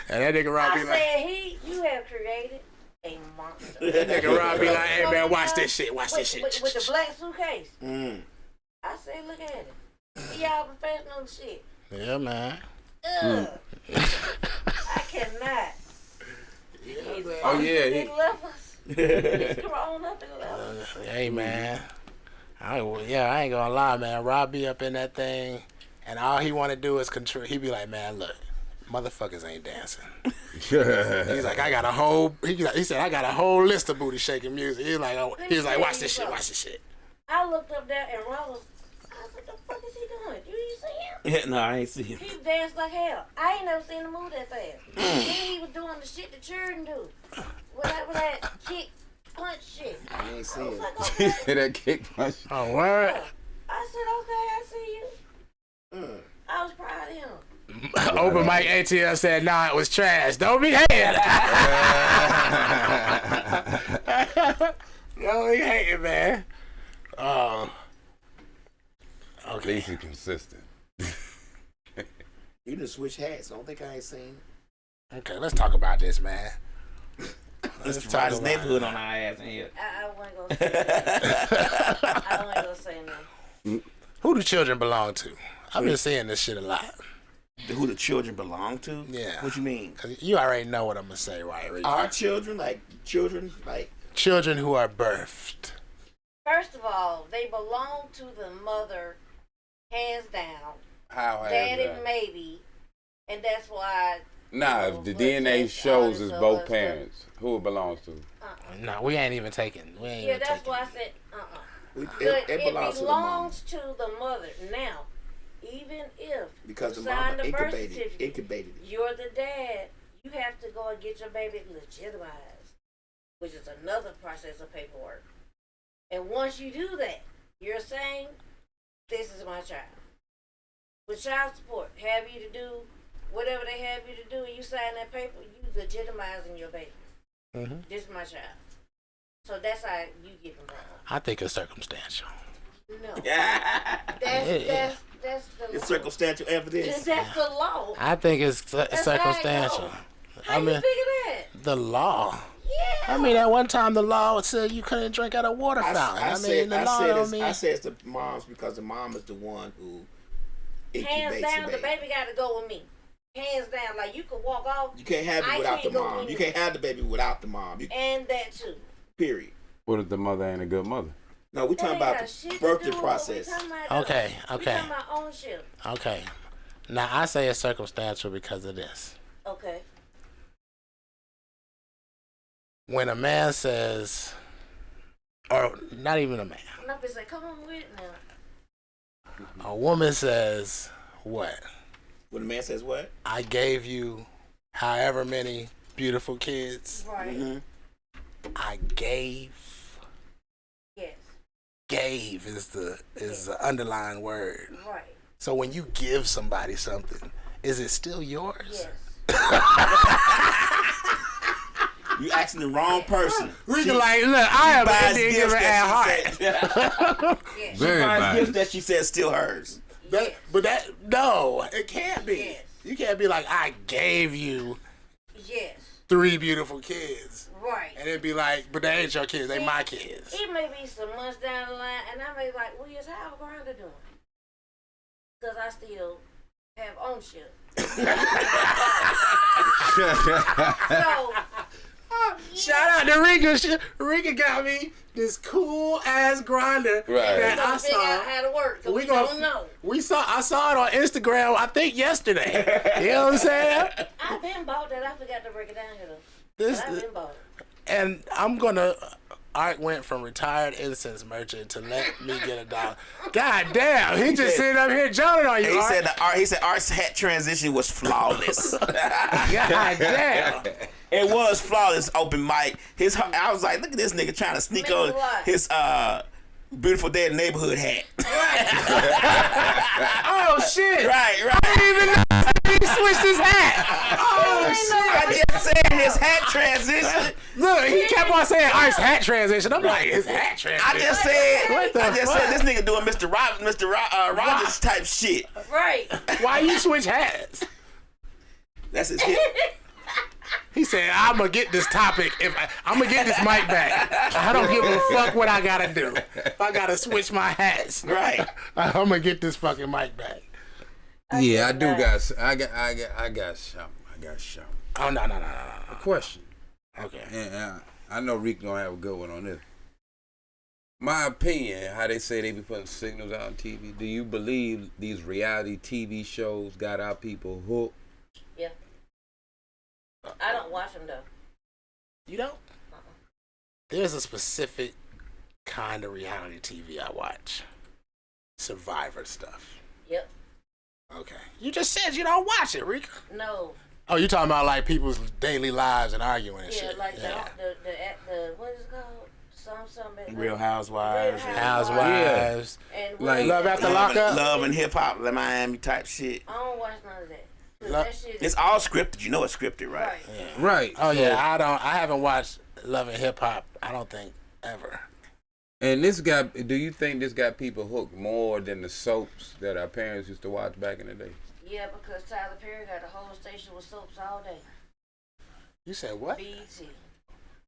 S2: And that nigga Rob
S4: I
S2: be like,
S4: said, you have created a monster.
S2: that nigga Rob be like, hey, man, watch this shit. Watch this shit.
S4: With the black suitcase.
S1: Mm.
S4: I said, look at it. He all professional and shit.
S2: Yeah, man.
S4: Ugh. I cannot.
S3: Oh, yeah.
S4: He left us. He's grown up and left us.
S2: Hey, man. I ain't gonna lie, man. Rob be up in that thing, and all he want to do is control. He be like, man, look, motherfuckers ain't dancing. He's like, I got a whole. He said, I got a whole list of booty shaking music. He's like, watch this shit, watch this shit.
S4: I looked up there and Ron was, I was like, the fuck is he doing? You see him?
S1: Yeah, no, I ain't see him.
S4: He danced like hell. I ain't never seen him move that fast. Then he was doing the shit that children do. With that kick, punch shit.
S1: I ain't see
S4: I was
S1: him.
S4: like, okay.
S3: That kick punch.
S2: Oh, word.
S4: I said, okay, I see you. I was proud of him.
S2: Open mic ATL said, nah, it was trash. Don't be hating. Don't be hating, man.
S3: At
S2: Okay.
S3: least he's consistent.
S1: You just switch hats. I don't think I ain't seen.
S2: Okay, let's talk about this, man.
S1: Let's
S2: talk
S1: try this
S2: about
S1: neighborhood on our ass in here.
S4: I wasn't going to say that. I wasn't going to say nothing.
S2: Who do children belong to? I've been seeing this shit a lot.
S5: who the children belong to?
S2: Yeah.
S5: What you mean?
S2: 'Cause you already know what I'm gonna say, right? Rico?
S5: Our children, like
S2: Children who are birthed.
S4: First of all, they belong to the mother, hands down.
S1: How has
S4: Daddy
S1: that?
S4: maybe, and that's why.
S1: Nah,
S4: you know,
S1: if the
S4: blood
S1: DNA
S4: test,
S1: shows
S4: all
S1: it's
S4: this
S1: both
S4: other
S1: parents, who it belongs to.
S2: No, we ain't even taking. We ain't
S4: Yeah,
S2: even
S4: that's
S2: taking.
S4: why I said But
S5: it belongs to the mom.
S4: belongs to the mother. Now, even if
S5: Because
S4: you
S5: the
S4: sign
S5: mama
S4: the birth
S5: incubated
S4: certificate,
S5: it.
S4: you're the dad, you have to go and get your baby legitimized, which is another process of paperwork. And once you do that, you're saying, this is my child. With child support, have you to do whatever they have you to do, and you sign that paper, you legitimizing your baby.
S2: Mm-hmm.
S4: This is my child. So that's how you get involved.
S2: I think it's circumstantial.
S4: No.
S5: Yeah.
S4: That's the law.
S5: It's circumstantial evidence.
S4: That's the law.
S2: I think it's
S4: That's
S2: circumstantial.
S4: How you figure that?
S2: The law.
S4: Yeah.
S2: I mean, at one time the law said you couldn't drink out of water fountain. I mean, the law don't mean.
S5: I said it's the moms because the mom is the one who incubates
S4: Hands down,
S5: the
S4: the
S5: baby.
S4: baby got to go with me. Hands down, like you could walk off.
S5: You can't have it
S4: I
S5: without the
S4: can't go
S5: mom. You
S4: anywhere.
S5: can't have the baby without the mom.
S4: And that too.
S5: Period.
S1: What if the mother ain't a good mother?
S5: No, we're talking about the birthing process.
S2: Okay.
S4: We're talking about ownership.
S2: Okay. Now I say it's circumstantial because of this.
S4: Okay.
S2: When a man says, or not even a man,
S4: I'm not gonna say, come on with it now.
S2: a woman says, what?
S5: When a man says what?
S2: I gave you however many beautiful kids.
S4: Right.
S5: Mm-hmm.
S2: I gave.
S4: Yes.
S2: Gave is the underlying word.
S4: Right.
S2: So when you give somebody something, is it still yours?
S4: Yes.
S5: You asking the wrong person.
S2: Rika, like, look, I am an
S5: buys
S2: Indian
S5: gifts
S2: giver at heart.
S4: Yes.
S1: Very
S5: Buys
S1: bad.
S5: gifts that she says still hers.
S2: No, it can't be.
S4: Yes.
S2: You can't be like, I gave you
S4: Yes.
S2: 3 beautiful kids.
S4: Right.
S2: And it'd be like, but they ain't your kids, they
S4: See,
S2: my kids.
S4: It may be some months down the line, and I may be like, well, yes, how Grindr doing? Because I still have ownership. So,
S2: Shout out to Rika. Rika got me this cool ass grinder
S1: Right.
S2: that
S4: we
S2: I
S4: gonna figure out
S2: saw.
S4: how to work, because we
S2: gonna-
S4: don't know.
S2: I saw it on Instagram, I think yesterday. You know what I'm saying?
S4: I've been bought that. I forgot to break it down here, though.
S2: This,
S4: But I've been bought it.
S2: and I'm gonna. Art went from retired incense merchant to let me get $1. God damn, he just sitting up here joning on you. Art.
S5: He said Art's hat transition was flawless.
S2: God damn.
S5: It was flawless. Open mic. I was like, look at this nigga trying to sneak
S4: Make
S5: on
S4: it what?
S5: his beautiful day in the neighborhood hat.
S2: Oh shit!
S5: Right.
S2: I didn't even know he switched his hat. Oh shit!
S5: I just said his hat transition.
S2: Look, he kept on saying Art's hat transition. I'm like, his hat transition.
S5: I just said.
S2: What the fuck?
S5: said this nigga doing Mr. Rogers type shit.
S4: Right.
S2: Why you switch hats?
S5: That's his hit.
S2: He said, I'm gonna get this topic I'm gonna get this mic back. I don't give a fuck what I gotta do. If I gotta switch my hats,
S5: Right.
S2: I'm gonna get this fucking mic back.
S3: Yeah, I do got. I got something.
S2: Oh no.
S3: A question.
S2: Okay.
S3: And I know Rick gonna have a good one on this. My opinion, how they say they be putting signals out on TV. Do you believe these reality TV shows got our people hooked?
S4: Yeah. I don't watch them, though.
S2: You don't? There's a specific kind of reality TV I watch. Survivor stuff.
S4: Yep.
S2: Okay. You just said you don't watch it, Rika.
S4: No.
S2: Oh, you talking about like people's daily lives and arguing and
S4: Yeah,
S2: shit.
S4: like the what is it called? Something.
S5: Real Housewives.
S2: Housewives.
S4: And
S3: Like
S2: Love After Lockup.
S5: Love and hip hop, Miami type shit.
S4: I don't watch none of that. 'Cause
S2: Lo-
S4: that shit is
S5: It's all scripted. You know it's scripted, right?
S4: right.
S3: Right.
S2: Oh
S3: So-
S2: yeah, I haven't watched Love and Hip Hop. I don't think ever.
S3: And this got. Do you think this got people hooked more than the soaps that our parents used to watch back in the day?
S4: Yeah, because Tyler Perry got a whole station with soaps all day.
S2: You said what?
S4: BET.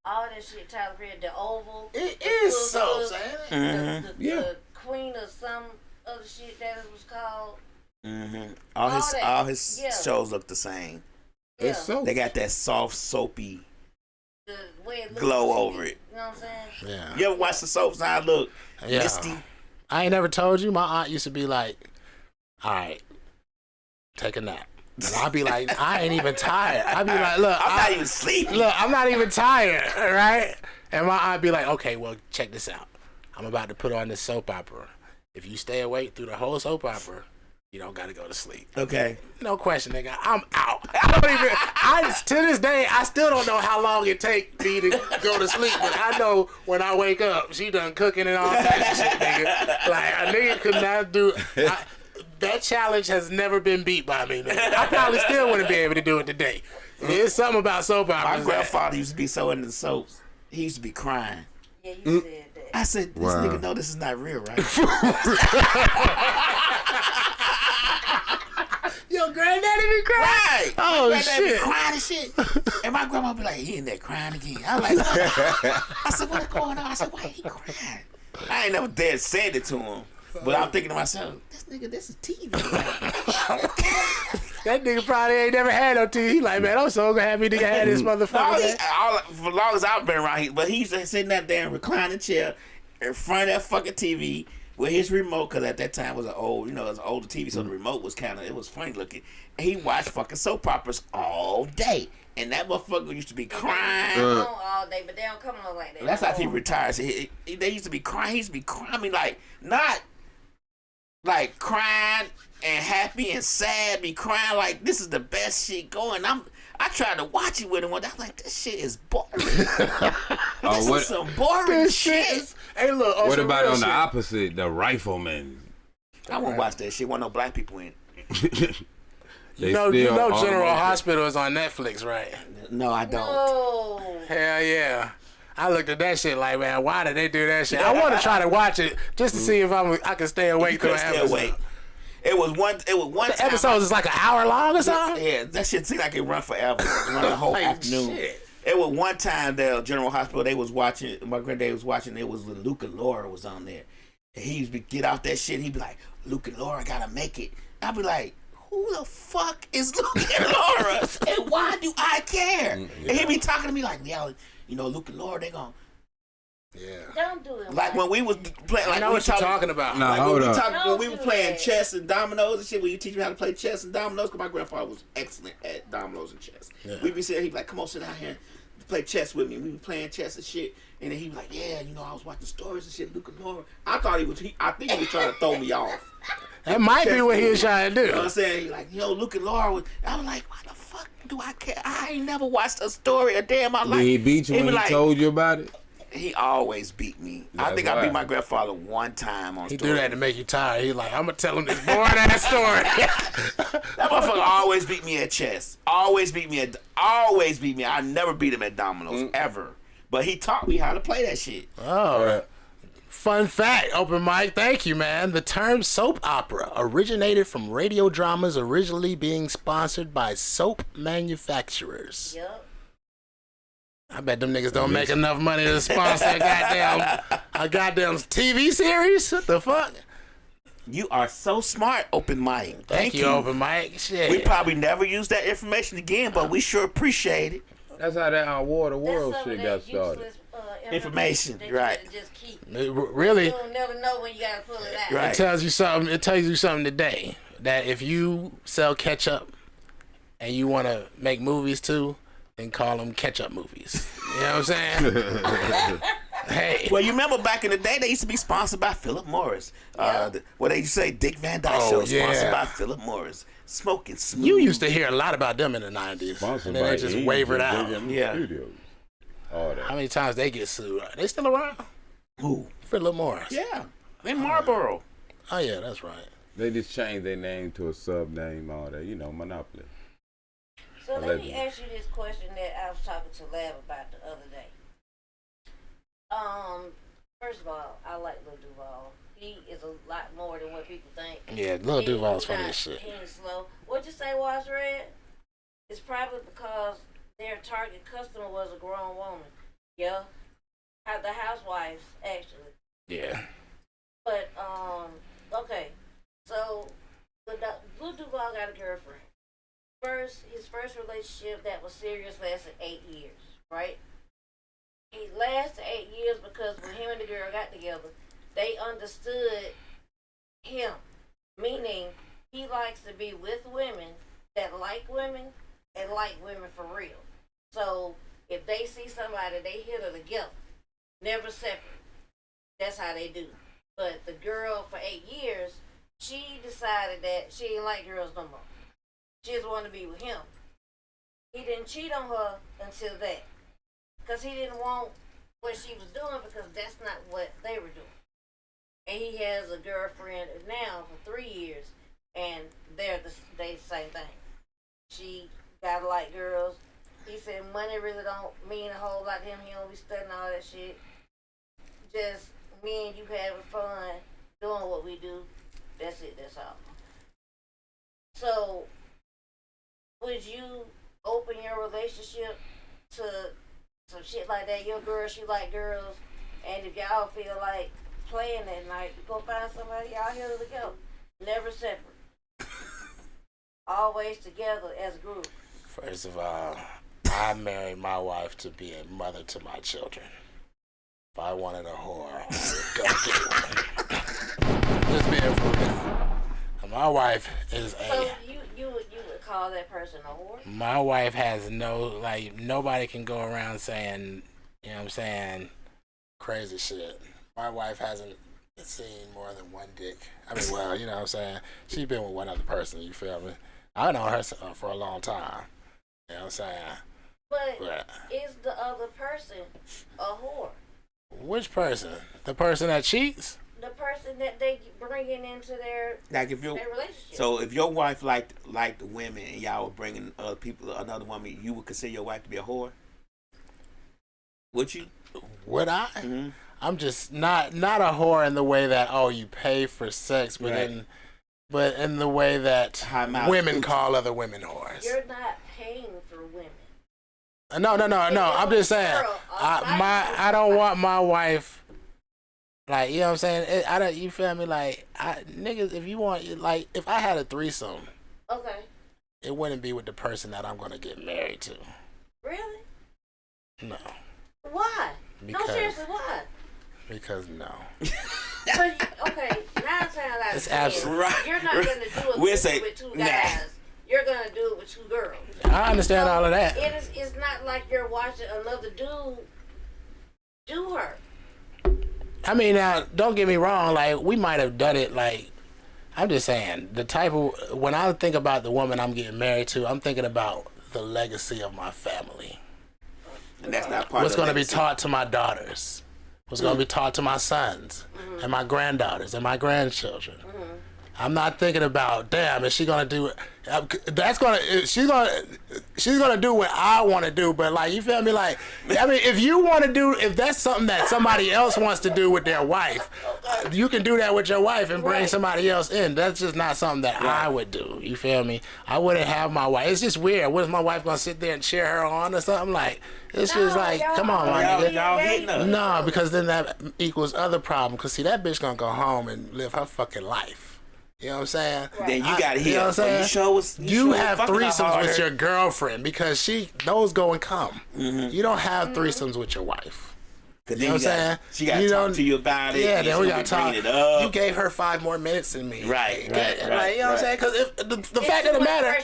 S4: All that shit, Tyler Perry, the Oval.
S2: It
S4: the
S2: is
S4: Sister,
S2: soaps, ain't it?
S5: Mm-hmm.
S4: The
S3: Yeah.
S4: Queen of some other shit that it was called.
S5: Mm-hmm. All his shows look the same.
S4: Yeah.
S3: It's soap.
S5: They got that soft, soapy
S4: The way it looks
S5: glow
S4: on
S5: over
S4: TV.
S5: it.
S4: You know what I'm saying?
S2: Yeah.
S5: You ever watch the soaps now look misty?
S2: I ain't never told you. My aunt used to be like, all right, take a nap. And I'd be like, I ain't even tired. I'd be like, look,
S5: I'm not even sleeping.
S2: Look, I'm not even tired, right? And my aunt be like, okay, well, check this out. I'm about to put on this soap opera. If you stay awake through the whole soap opera, you don't got to go to sleep.
S5: Okay.
S2: No question, nigga. I'm out. To this day, I still don't know how long it take me to go to sleep, but I know when I wake up, she done cooking and all that shit, nigga. Like, a nigga could not do... that challenge has never been beat by me, nigga. I probably still wouldn't be able to do it today. There's something about soap operas.
S5: My grandfather used to be so into the soaps. He used to be crying.
S4: Yeah, you said that.
S5: I said, this nigga know this is not real, right?
S2: Yo, granddaddy be crying.
S5: Right.
S2: Oh,
S5: My granddaddy
S2: shit.
S5: be crying and shit. And my grandma be like, he in there crying again. I was like, I said, what's going on? I said, why he crying? I ain't never dared said it to him. But I'm thinking to myself, this is TV.
S2: That nigga probably ain't never had no TV. He like, man, I'm so happy nigga had this motherfucker.
S5: For as long as I've been around, but he's sitting that damn reclining chair in front of that fucking TV with his remote, because at that time it was an old, it was an older TV, so the remote was it was funny looking. And he watched fucking soap operas all day. And that motherfucker used to be crying.
S4: All day, but they don't come along like that.
S5: That's after he retired. So they used to be crying. He used to be crying. I mean, like, not like crying and happy and sad, be crying like this is the best shit going. I tried to watch it with him one day. I was like, this shit is boring. This is some boring shit.
S2: Hey, look.
S3: What about on the opposite, the Rifleman?
S5: I won't watch that shit. Want no black people in it.
S2: You know General Hospital is on Netflix, right?
S5: No, I don't.
S4: No.
S2: Hell yeah. I looked at that shit like, man, why did they do that shit? I want to try to watch it just to see if I can stay awake through an episode.
S5: It was one
S2: the
S5: time.
S2: Episodes is like an hour long or something?
S5: Yeah, that shit seemed like it run forever. It run the whole afternoon.
S2: Shit.
S5: It was one time the General Hospital, they was watching, my granddad was watching, it was when Luke and Laura was on there. And he used to get out that shit, he'd be like, Luke and Laura gotta make it. I'd be like, who the fuck is Luke and Laura? And why do I care?
S3: Yeah.
S5: And he'd be talking to me like, yeah, Luke and Laura, they gonna...
S2: Yeah.
S4: Don't do it.
S5: Like when we was playing,
S2: I know what you're talking about.
S3: Nah,
S5: like
S3: hold up.
S5: when we were playing chess and dominoes and shit, when you teach me how to play chess and dominoes, because my grandfather was excellent at dominoes and chess.
S2: Yeah.
S5: We'd be sitting, he'd be like, come on, sit down here and play chess with me. We were playing chess and shit, and then he'd be like, yeah, I was watching stories and shit, Luke and Laura. I think he was trying to throw me off.
S2: That might be what he was trying to do.
S5: You know what I'm saying? He's like, Luke and Laura. I was like, why the fuck do I care? I ain't never watched a story a day in my life.
S3: Did he beat you when he told you about it?
S5: He always beat me. I think I beat my grandfather one time on
S2: He
S5: story.
S2: do that to make you tired. He like, I'm gonna tell him this boring ass story.
S5: That motherfucker always beat me at chess. Always beat me. I never beat him at dominoes ever. But he taught me how to play that shit.
S2: Oh. Fun fact, open mic. Thank you, man. The term soap opera originated from radio dramas originally being sponsored by soap manufacturers.
S4: Yup.
S2: I bet them niggas don't make enough money to sponsor a goddamn TV series. What the fuck?
S5: You are so smart, open mic.
S2: Thank you, open mic. Shit.
S5: We probably never use that information again, but we sure appreciate it.
S3: That's how that War of the World
S4: That's some
S3: shit
S4: of
S3: got
S4: that
S3: started.
S4: useless,
S5: Information,
S4: that you
S5: right.
S4: gotta just keep.
S2: Really?
S4: You'll never know when you gotta pull it out.
S5: Right.
S2: It tells you something today. That if you sell ketchup and you want to make movies too, then call them ketchup movies. You know what I'm saying? Hey.
S5: Well, you remember back in the day, they used to be sponsored by Philip Morris. What they used to say, Dick Van Dyke Show, sponsored by Philip Morris. Smoking smooth.
S2: You used to hear a lot about them in the 90s.
S3: Sponsored
S2: and then they just wavered out.
S5: Yeah.
S3: All that.
S2: How many times they get sued? Are they still around?
S5: Who?
S2: Philip Morris.
S5: Yeah. They Marlboro.
S2: Oh, yeah, that's right.
S3: They just changed their name to a sub name, all that, Monopoly.
S4: So let me ask you this question that I was talking to Lab about the other day. First of all, I like Lil Duval. He is a lot more than what people think.
S2: Yeah, Lil Duval's funny as shit.
S4: He ain't slow. What'd you say, Watch Red? It's probably because their target customer was a grown woman. Yeah. The housewives, actually.
S2: Yeah.
S4: But, okay. So, But Blue Duval got a girlfriend. His first relationship that was serious lasted 8 years, right? He lasted 8 years because when him and the girl got together, they understood him. Meaning, he likes to be with women that like women and like women for real. So, if they see somebody, they hit her together. Never separate. That's how they do. But the girl, for 8 years, she decided that she didn't like girls no more. She just wanted to be with him. He didn't cheat on her until that. Because he didn't want what she was doing because that's not what they were doing. And he has a girlfriend now for 3 years, and they the same thing. She gotta like girls. He said money really don't mean a whole lot to him. He don't be studying all that shit. Just me and you having fun, doing what we do. That's it, that's all. So, would you open your relationship to some shit like that? Your girl, she like girls, and if y'all feel like playing that night, you go find somebody, y'all here together. Never separate. Always together as a group.
S2: First of all, I married my wife to be a mother to my children. If I wanted a whore, I would go get one. Just being for real. My wife is a...
S4: So you would call that person a whore?
S2: My wife has nobody can go around saying, you know what I'm saying, crazy shit. My wife hasn't seen more than one dick. I mean, well, you know what I'm saying? She's been with one other person, you feel me? I know her for a long time. You know what I'm saying?
S4: But is the other person a whore?
S2: Which person? The person that cheats?
S4: The person that they bringing into their relationship.
S5: So if your wife liked the women and y'all were bringing other people, another woman, you would consider your wife to be a whore? Would you?
S2: Would I?
S5: Mm-hmm.
S2: I'm just not a whore in the way that you pay for sex, but in the way that women call other women whores.
S4: You're not paying for women.
S2: No. I'm just saying. I don't want my wife. Like, you know what I'm saying? You feel me? Like, niggas, if you want, like, if I had a threesome,
S4: okay,
S2: it wouldn't be with the person that I'm gonna get married to.
S4: Really?
S2: No.
S4: Why? No, seriously, why?
S2: Because no.
S4: But, okay, 9 times out of 10,
S5: absolutely
S4: you're not gonna do it with two guys. You're gonna do it with 2 girls.
S2: I understand all of that.
S4: It's not like you're watching another dude do her.
S2: I mean, now, don't get me wrong, like, we might have done it, like, I'm just saying, when I think about the woman I'm getting married to, I'm thinking about the legacy of my family.
S5: And that's not part
S2: what's
S5: of
S2: going to be taught to my daughters, what's going to be taught to my sons, and my granddaughters, and my grandchildren. I'm not thinking about, damn, is she gonna do it? She's gonna do what I want to do. But like, you feel me? Like, I mean, if that's something that somebody else wants to do with their wife, you can do that with your wife and bring somebody else in. That's just not something that I would do. You feel me? I wouldn't have my wife. It's just weird. What is my wife gonna sit there and cheer her on or something? Like, it's just like, come on, my nigga.
S5: Y'all hitting her.
S2: No, because then that equals other problem. Cause see, that bitch gonna go home and live her fucking life. You know what I'm saying?
S5: Right. Then you got to hear.
S2: You know what I'm saying? You have threesomes with your
S5: girl.
S2: girlfriend because those go and come. Mm-hmm. You don't have threesomes with your wife. You know what I'm saying?
S5: She got to talk to you about it.
S2: Yeah, then we got to talk.
S5: It up.
S2: You gave her 5 more minutes than me.
S5: Right.
S2: You know what I'm saying? Because the fact of the matter,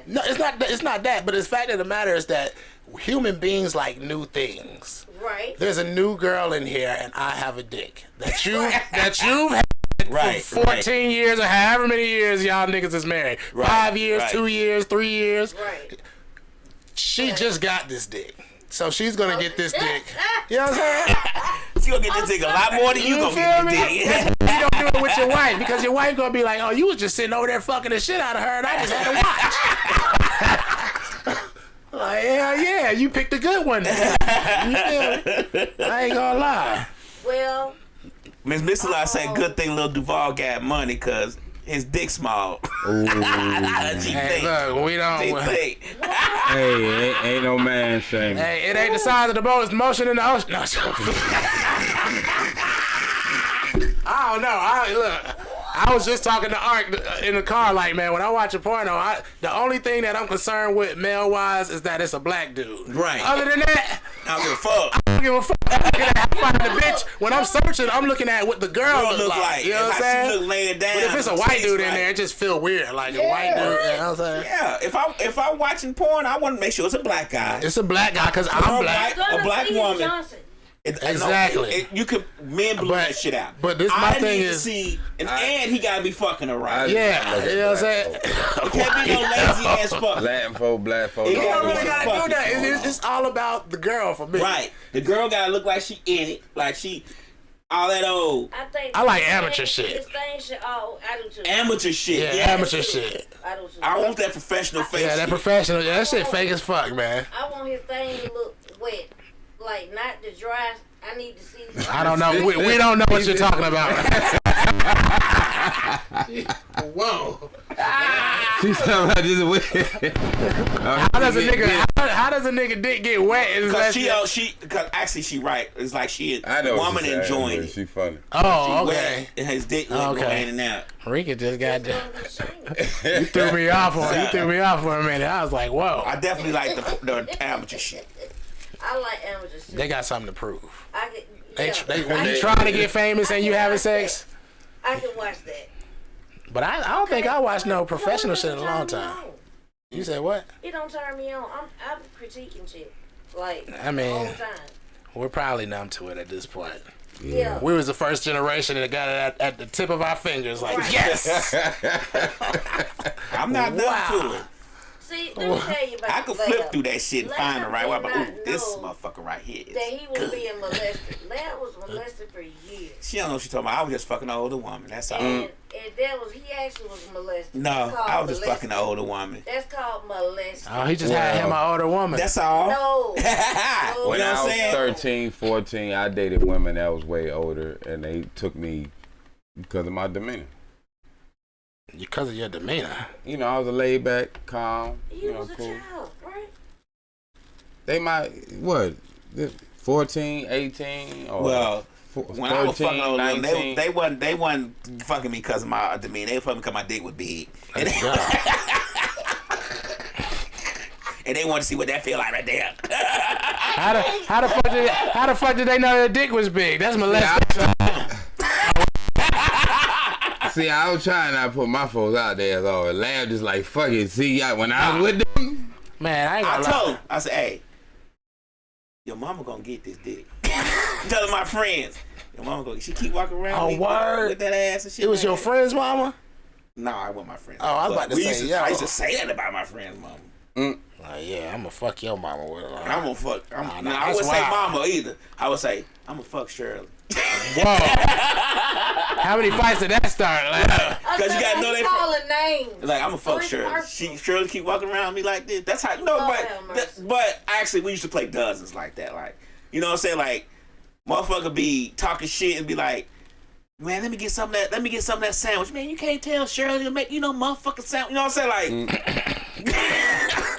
S2: no, it's not that. But the fact of the matter is that human beings like new things.
S4: Right.
S2: There's a new girl in here, and I have a dick that you've had. For 14 years or however many years y'all niggas is married. 5 years, 2 years, 3 years.
S4: Right.
S2: She just got this dick. So she's going to get this dick. You know what I'm saying?
S5: She's going to get this dick a lot more than you going to get this dick.
S2: You don't do it with your wife because your wife going to be like, oh, you was just sitting over there fucking the shit out of her and I just had to watch. Like, yeah, you picked a good one. You feel me? I ain't going to lie.
S4: Well,
S5: Miss Missila said, good thing Lil Duval got money because his dick small.
S2: Hey, look, we don't.
S3: Hey, ain't no man shaming.
S2: Hey, it ain't the size of the boat, it's the motion in the ocean. No, I don't know. I was just talking to Ark in the car, like, man, when I watch a porno, the only thing that I'm concerned with male-wise is that it's a black dude.
S5: Right.
S2: Other than that,
S5: I don't give a fuck.
S2: I don't give a fuck. I'm looking at finding the bitch. When I'm searching, I'm looking at what the girl look like. You know what I'm saying?
S5: She look laying down.
S2: But if it's a white dude in there, it just feel weird. Like a white dude. You know what I'm saying?
S5: Yeah. If I'm watching porn, I want to make sure it's a black guy.
S2: It's a black guy because I'm black.
S5: A black woman.
S4: Johnson.
S2: Exactly.
S5: You could men blew that shit out.
S2: But this my thing is,
S5: and he gotta be fucking her right.
S2: Yeah, you know what I'm saying.
S5: It can't be no lazy ass fuck.
S3: Latin folk, black folk.
S5: You
S2: You don't really
S5: gotta
S2: gotta do that. It's all about the girl for me.
S5: Right. The girl gotta look like she in it, like she all that old
S2: I like amateur shit.
S4: This thing should. Oh, I do too.
S5: amateur shit.
S2: Yeah,
S5: Yes.
S2: amateur shit.
S4: I do too.
S5: I want that professional face.
S2: Yeah, that
S5: shit.
S2: professional. Yeah, that shit fake as fuck, man.
S4: I want his thing to look wet, like not the dry. I need to see.
S2: I don't know. We don't know what you're talking about. Whoa.
S3: She's talking about this way.
S2: How does a nigga dick get wet?
S5: Because actually she right. It's like she a woman enjoying it.
S3: She funny.
S2: Oh,
S5: She
S2: okay.
S5: wet, and his dick look going in and out.
S2: Rika just got you threw me off for a minute. I was like, whoa.
S5: I definitely like the amateur shit.
S4: I like amateur shit.
S2: They got something to prove.
S4: I can.
S2: When you trying to get famous and you having sex.
S4: I can watch that.
S2: But I don't think I watched no professional shit in a long time. You said what?
S4: It don't turn me on. I'm critiquing shit. Like,
S2: I mean,
S4: the whole time.
S2: We're probably numb to it at this point.
S4: Yeah.
S2: We was the first generation that got it at the tip of our fingers. Like, yes.
S5: I'm not numb to it.
S4: See, let me tell you about
S5: I could
S4: Lab.
S5: flip through that shit and find the right one. But
S4: Lab
S5: ooh, this
S4: know
S5: motherfucker right here.
S4: that he was being molested. Lab was molested for years.
S5: She don't know what she's talking about. I was just fucking an older woman. That's all.
S4: And that was, he actually was molested.
S5: No,
S4: That's called
S5: I was just fucking an
S4: molested.
S5: older woman.
S4: That's called molested.
S2: Oh, he just had him an older woman.
S5: That's all.
S4: No.
S5: You know
S3: When
S5: what
S3: I
S5: I'm
S3: was
S5: saying?
S3: 13, 14, I dated women that was way older, and they took me because of my demeanor.
S2: Because of your demeanor.
S3: You know, I was a laid back, calm,
S4: You
S3: know,
S4: was a
S3: cool.
S4: child, right?
S3: They might, 14, 18, or
S5: Well,
S3: 13,
S5: when I was fucking older women,
S3: 19.
S5: they wasn't fucking me because of my demeanor. They were fucking because my dick was big. And they wanted to see what that feel like right there.
S2: How the fuck did they know their dick was big? That's molestation.
S3: See, I was trying not to put my folks out there at all. Lab just like, fuck it. See, when I was with them.
S2: Man, I ain't
S5: I
S2: gonna lie.
S5: told him, I said, hey, your mama gonna get this dick. Telling my friends, your mama gonna, she keep walking around with that ass and shit.
S2: It was your friend's mama?
S5: No, I wasn't my friend.
S2: Oh, I was about to say,
S5: I used to say that about my friend's mama.
S2: Yeah, I'm gonna fuck your mama with it.
S5: I'm gonna fuck. I
S2: that's
S5: wouldn't say
S2: wild.
S5: mama either. I would say, I'm gonna fuck Shirley.
S2: Whoa. How many fights did that start?
S5: Because you gotta know they
S4: calling names.
S5: like, I'm gonna fuck
S4: it's
S5: Shirley.
S4: personal.
S5: Shirley keep walking around me like this. That's how, but actually, we used to play dozens like that. Like, you know what I'm saying? Like, motherfucker be talking shit and be like, man, let me get some of that sandwich. Man, you can't tell Shirley to make, motherfucking sandwich. You know what I'm saying? Like,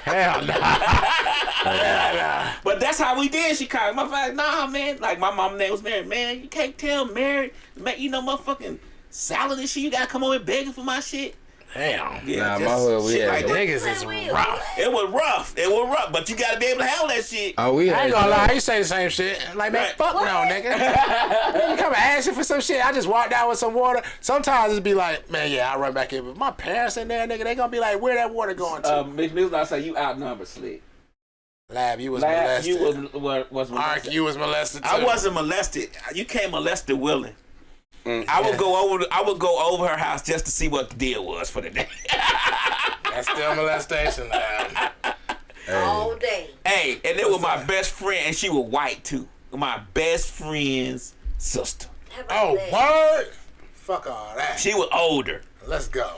S2: Hell nah.
S5: but that's how we did in Chicago. Motherfucker, like, nah, man. Like, my mom name was Mary. Man, you can't tell Mary to make, motherfucking salad and shit. You gotta come over and begging for my shit.
S2: Damn.
S5: Yeah,
S3: Nah, my hood, we
S5: shit
S3: had
S5: like that.
S2: Niggas is rough.
S5: It was rough, but you gotta be able to handle that shit.
S3: Oh, we
S2: I
S3: had
S2: ain't gonna lie, you say the same shit. Like, man,
S5: Right.
S2: fuck no, nigga. You come and ask you for some shit. I just walked out with some water. Sometimes it'd be like, man, yeah, I run back in. But my parents in there, nigga, they gonna be like, where that water going to?
S5: Miss Mills, I say you outnumbered, Slick.
S2: Lab, you was
S5: Lab,
S2: molested.
S5: you was molested.
S2: Ark, you was molested too.
S5: I wasn't molested. You came molested willing. I would go over her house just to see what the deal was for the day.
S2: That's still molestation, lab.
S4: All day.
S5: Hey, and it was my best friend, and she was white too. My best friend's sister.
S4: How about that?
S2: Word? Fuck all that.
S5: She was older.
S2: Let's go.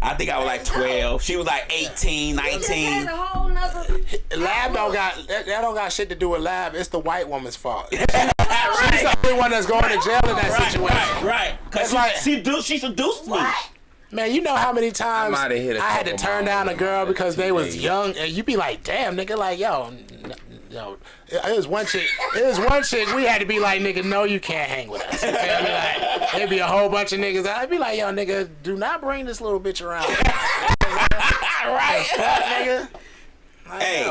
S5: I think I was like 12. She was like 18,
S4: You just
S5: 19.
S4: had a whole nother.
S2: Lab don't got that don't got shit to do with Lab. It's the white woman's fault. She's the only one that's going to jail in that situation.
S5: Right. Cause she seduced me.
S2: Man, you know how many times
S3: I might have hit a
S2: I had to
S3: couple
S2: turn down a
S3: miles
S2: girl
S3: in my
S2: because they was
S3: teenage.
S2: young, and you be like, damn, nigga, like, yo. It was one chick. We had to be like, nigga, no, you can't hang with us. You feel me? Like, There'd be a whole bunch of niggas. I'd be like, yo, nigga, do not bring this little bitch around.
S5: Right,
S2: nigga.
S5: Hey,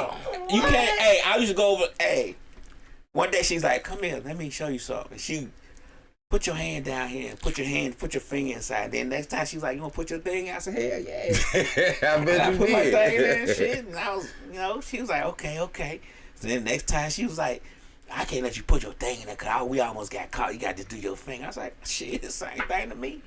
S5: you can't. Hey, I used to go over. Hey, one day she's like, "Come here, let me show you something." She put your hand down here and put your finger inside. Then next time she's like, "You want to put your thing?" I said, "Hell yeah."
S3: I bet
S5: I
S3: you
S5: put my
S3: did.
S5: thing in there and shit, and I was, she was like, "Okay." So then next time she was like, "I can't let you put your thing in there because we almost got caught. You got to do your thing." I was like, "Shit, the same thing to me."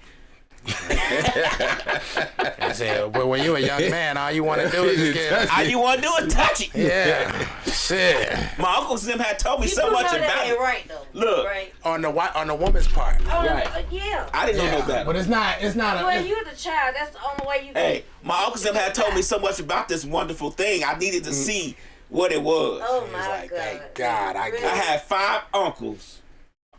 S2: I said, but when you a young man, all you want to do is just get.
S5: All you want to do is touch it.
S2: Yeah, shit.
S5: My uncle Sim had told me
S4: You
S5: so
S4: do
S5: much
S4: know that
S5: about
S4: ain't
S5: it.
S4: right though.
S5: Look.
S4: Right.
S2: On the woman's part.
S5: Right.
S4: Yeah.
S5: I didn't know no better.
S2: But it's not
S4: Well,
S2: a.
S4: you're the child. That's the only way you.
S5: Hey, my uncle Sim had told me so much about this wonderful thing. I needed to see what it was.
S4: Oh
S5: It was
S4: my
S5: like,
S4: God.
S5: thank
S2: God, I
S5: I had 5 uncles.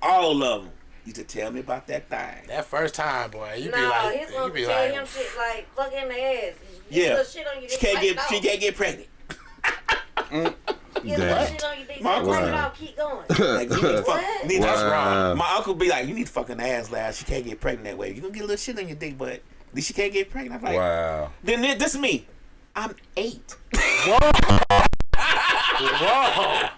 S5: All of them used to tell me about that thing.
S2: That first time, boy, you be
S4: No,
S2: like,
S4: his
S2: you
S4: gonna
S2: be
S4: tell
S2: like,
S4: him shit like fuck in the ass.
S5: Yeah.
S4: Little shit on your
S5: She
S4: dick,
S5: can't
S4: wipe it
S5: get. She
S4: off.
S5: can't get pregnant.
S4: Get a little shit on your dick,
S3: Wow.
S4: wipe it off, keep going.
S5: Like, you need to fuck.
S4: What?
S5: Need
S2: That's
S5: to,
S2: wrong.
S5: My uncle be like, "You need to fucking ass last. She can't get pregnant that way. You gonna get a little shit on your dick, but at least she can't get pregnant." I'm like,
S3: Wow.
S5: Then this is me. I'm 8.
S2: whoa,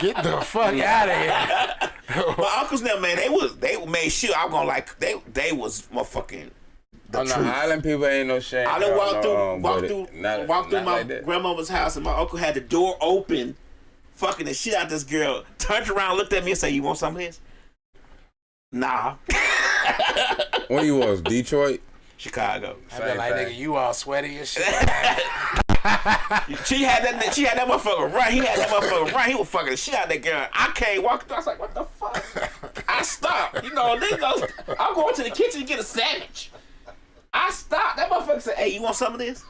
S2: get the fuck out of here.
S5: My uncles now, man, they made sure I'm gonna like they was motherfucking the
S3: On the
S5: truth.
S3: island, people ain't no shame.
S5: I done walked through my
S3: like that.
S5: grandmama's house, and my uncle had the door open, fucking the shit out this girl. Turned around, looked at me, and said, "You want some of this?" Nah,
S3: Where you was? Detroit?
S5: Chicago.
S2: I be like, nigga, you all sweaty as shit.
S5: She had that motherfucker run. He had that motherfucker run. He was fucking the shit out of that girl. I came walking through. I was like, "What the fuck?" I stopped. Nigga, I'm going to the kitchen to get a sandwich. I stopped. That motherfucker said, "Hey, you want some of this?"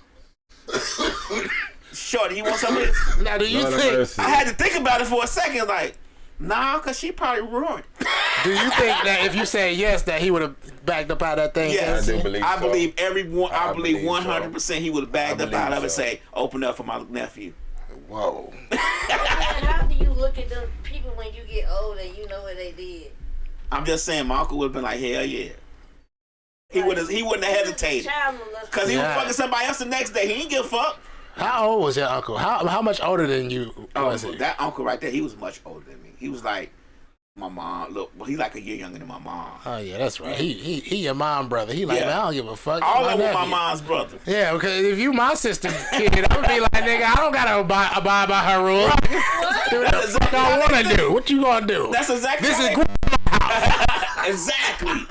S5: Shorty, you want some of this?
S2: Now, do you think?
S5: I had to think about it for a second, like, nah, cause she probably ruined.
S2: Do you think that if you say yes, that he would have backed up out of that thing?
S5: Yes,
S3: I do believe
S5: I
S3: so.
S5: believe everyone. I believe
S3: so.
S5: 100% he would have bagged
S3: I
S5: up out of it and
S3: believe so.
S5: say, "Open up for my nephew."
S2: Whoa.
S4: And how do you look at them people when you get older and you know what they did?
S5: I'm just saying, my uncle would have been like, "Hell yeah." He wouldn't have hesitated.
S4: Child molester.
S5: Cause he was
S2: Yeah.
S5: fucking somebody else the next day. He didn't give a fuck.
S2: How old was your uncle? How much older than you was he?
S5: That uncle right there, he was much older than me. He was like my mom. Look, well, he's like a year younger than my mom.
S2: Oh yeah, that's right. He your mom brother. He like,
S5: Yeah.
S2: man, I don't give a fuck.
S5: All
S2: My
S5: of them were my
S2: nephew.
S5: mom's brother.
S2: Yeah, because if you my sister kid, I'm gonna be like, nigga, I don't gotta abide by her rules. Do what the fuck I wanna do. What you gonna do?
S5: That's exactly
S2: This is
S5: right.
S2: grandma's
S5: Exactly.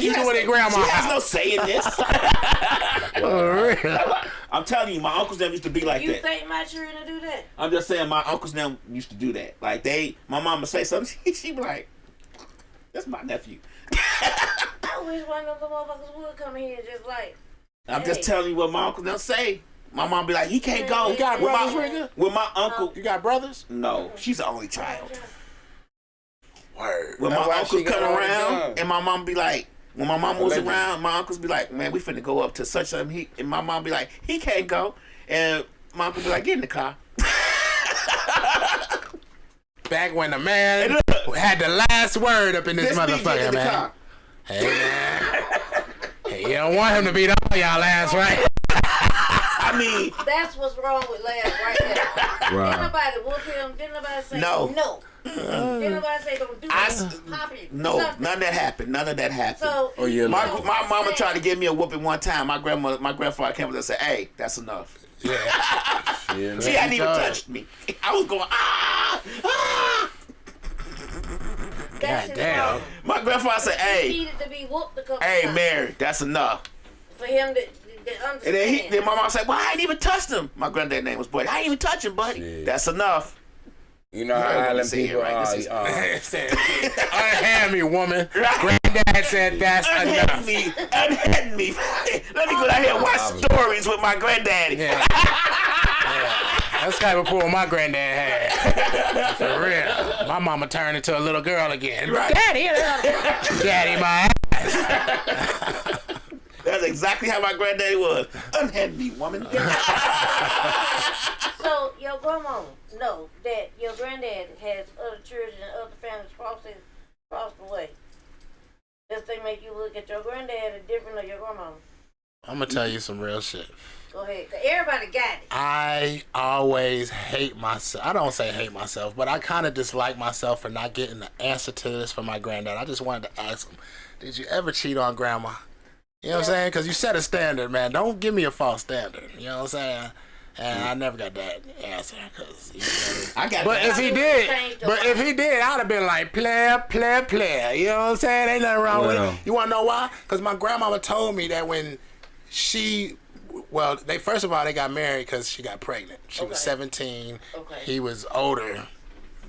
S2: you doing at grandma's
S5: She has
S2: house?
S5: no say in this.
S2: For real.
S5: I'm telling you, my uncles them used to be like
S4: You
S5: that.
S4: think my children do that?
S5: I'm just saying, my uncles them used to do that. Like my mama say something, she be like, "That's my nephew."
S4: I wish one of the motherfuckers would come here and just like.
S5: I'm just
S4: Hey.
S5: telling you what my uncle them say. My mom be like, "He can't go."
S4: You got
S5: With
S2: brothers,
S5: my,
S2: Rika?
S5: with my uncle.
S2: You got brothers?
S5: No, she's the only child.
S2: Word.
S5: When
S3: That's
S5: my
S3: why
S5: uncles
S3: she got
S5: come
S3: all the
S5: around,
S3: time.
S5: and my mom be like, when my mom was
S3: Allegedly.
S5: around, my uncles be like, "Man, we finna go up to such and he," and my mom be like, "He can't go," and my uncle be like, "Get in the car."
S2: Back when the man
S5: Hey, look.
S2: had the last word up in this
S5: This me, get
S2: motherfucker,
S5: in the
S2: man.
S5: car.
S2: Hey, man. Hey, you don't want him to beat all y'all ass, right?
S5: I mean,
S4: That's what's wrong with Laz right now.
S3: Right.
S4: Didn't nobody whoop him. Didn't nobody say
S5: No.
S4: no. Didn't nobody say don't do
S5: I
S4: this.
S5: s-
S4: Pop it.
S5: no,
S4: Something.
S5: none of that happened. None of that happened.
S4: So
S3: Oh, yeah,
S5: my
S3: like-
S5: mama tried to give me a whooping one time. My grandfather came up and said, "Hey, that's enough."
S3: Yeah,
S5: She hadn't even
S2: told.
S5: touched me. I was going, ah.
S4: That's his
S2: Goddamn.
S4: problem.
S5: My grandfather said,
S4: He
S5: "Hey,
S4: needed to be whooped a couple
S5: hey,
S4: times
S5: Mary, that's enough."
S4: for him to
S5: And
S4: understand.
S5: then my mom said, "Well, I ain't even touched him." My granddad's name was Buddy. "I ain't even touch him, buddy."
S3: Shit.
S5: That's enough.
S3: you know
S5: You
S3: how
S5: heard what
S3: island
S5: he said,
S3: people
S5: right?
S3: are.
S5: This is-
S2: Said, unhand me, woman.
S5: Right.
S2: Granddad said that's
S5: Unhead
S2: enough.
S5: me. Unhead me. Let me go down here and watch stories with my granddaddy.
S2: Yeah. That's the type of pull my granddad had. For real. My mama turned into a little girl again.
S5: Right.
S2: Daddy, daddy, my ass.
S5: That's exactly how my granddaddy was. Unhead me, woman.
S4: So your grandma know that your granddad has other children and other families crossed the way.
S2: I'm gonna tell you some real shit.
S4: Go ahead. Everybody got it.
S2: I always hate myself. I don't say hate myself, but I kind of dislike myself for not getting the answer to this from my granddad. I just wanted to ask him, did you ever cheat on grandma? You know what I'm saying? Because you set a standard, man. Don't give me a false standard. You know what I'm saying? And I never got that answer.
S5: I got
S2: But if he did, I'd have been like, player. You know what I'm saying? Ain't nothing wrong with it. You want to know why? Because my grandmama told me that when first of all, they got married because she got pregnant. She was 17. Okay. He was older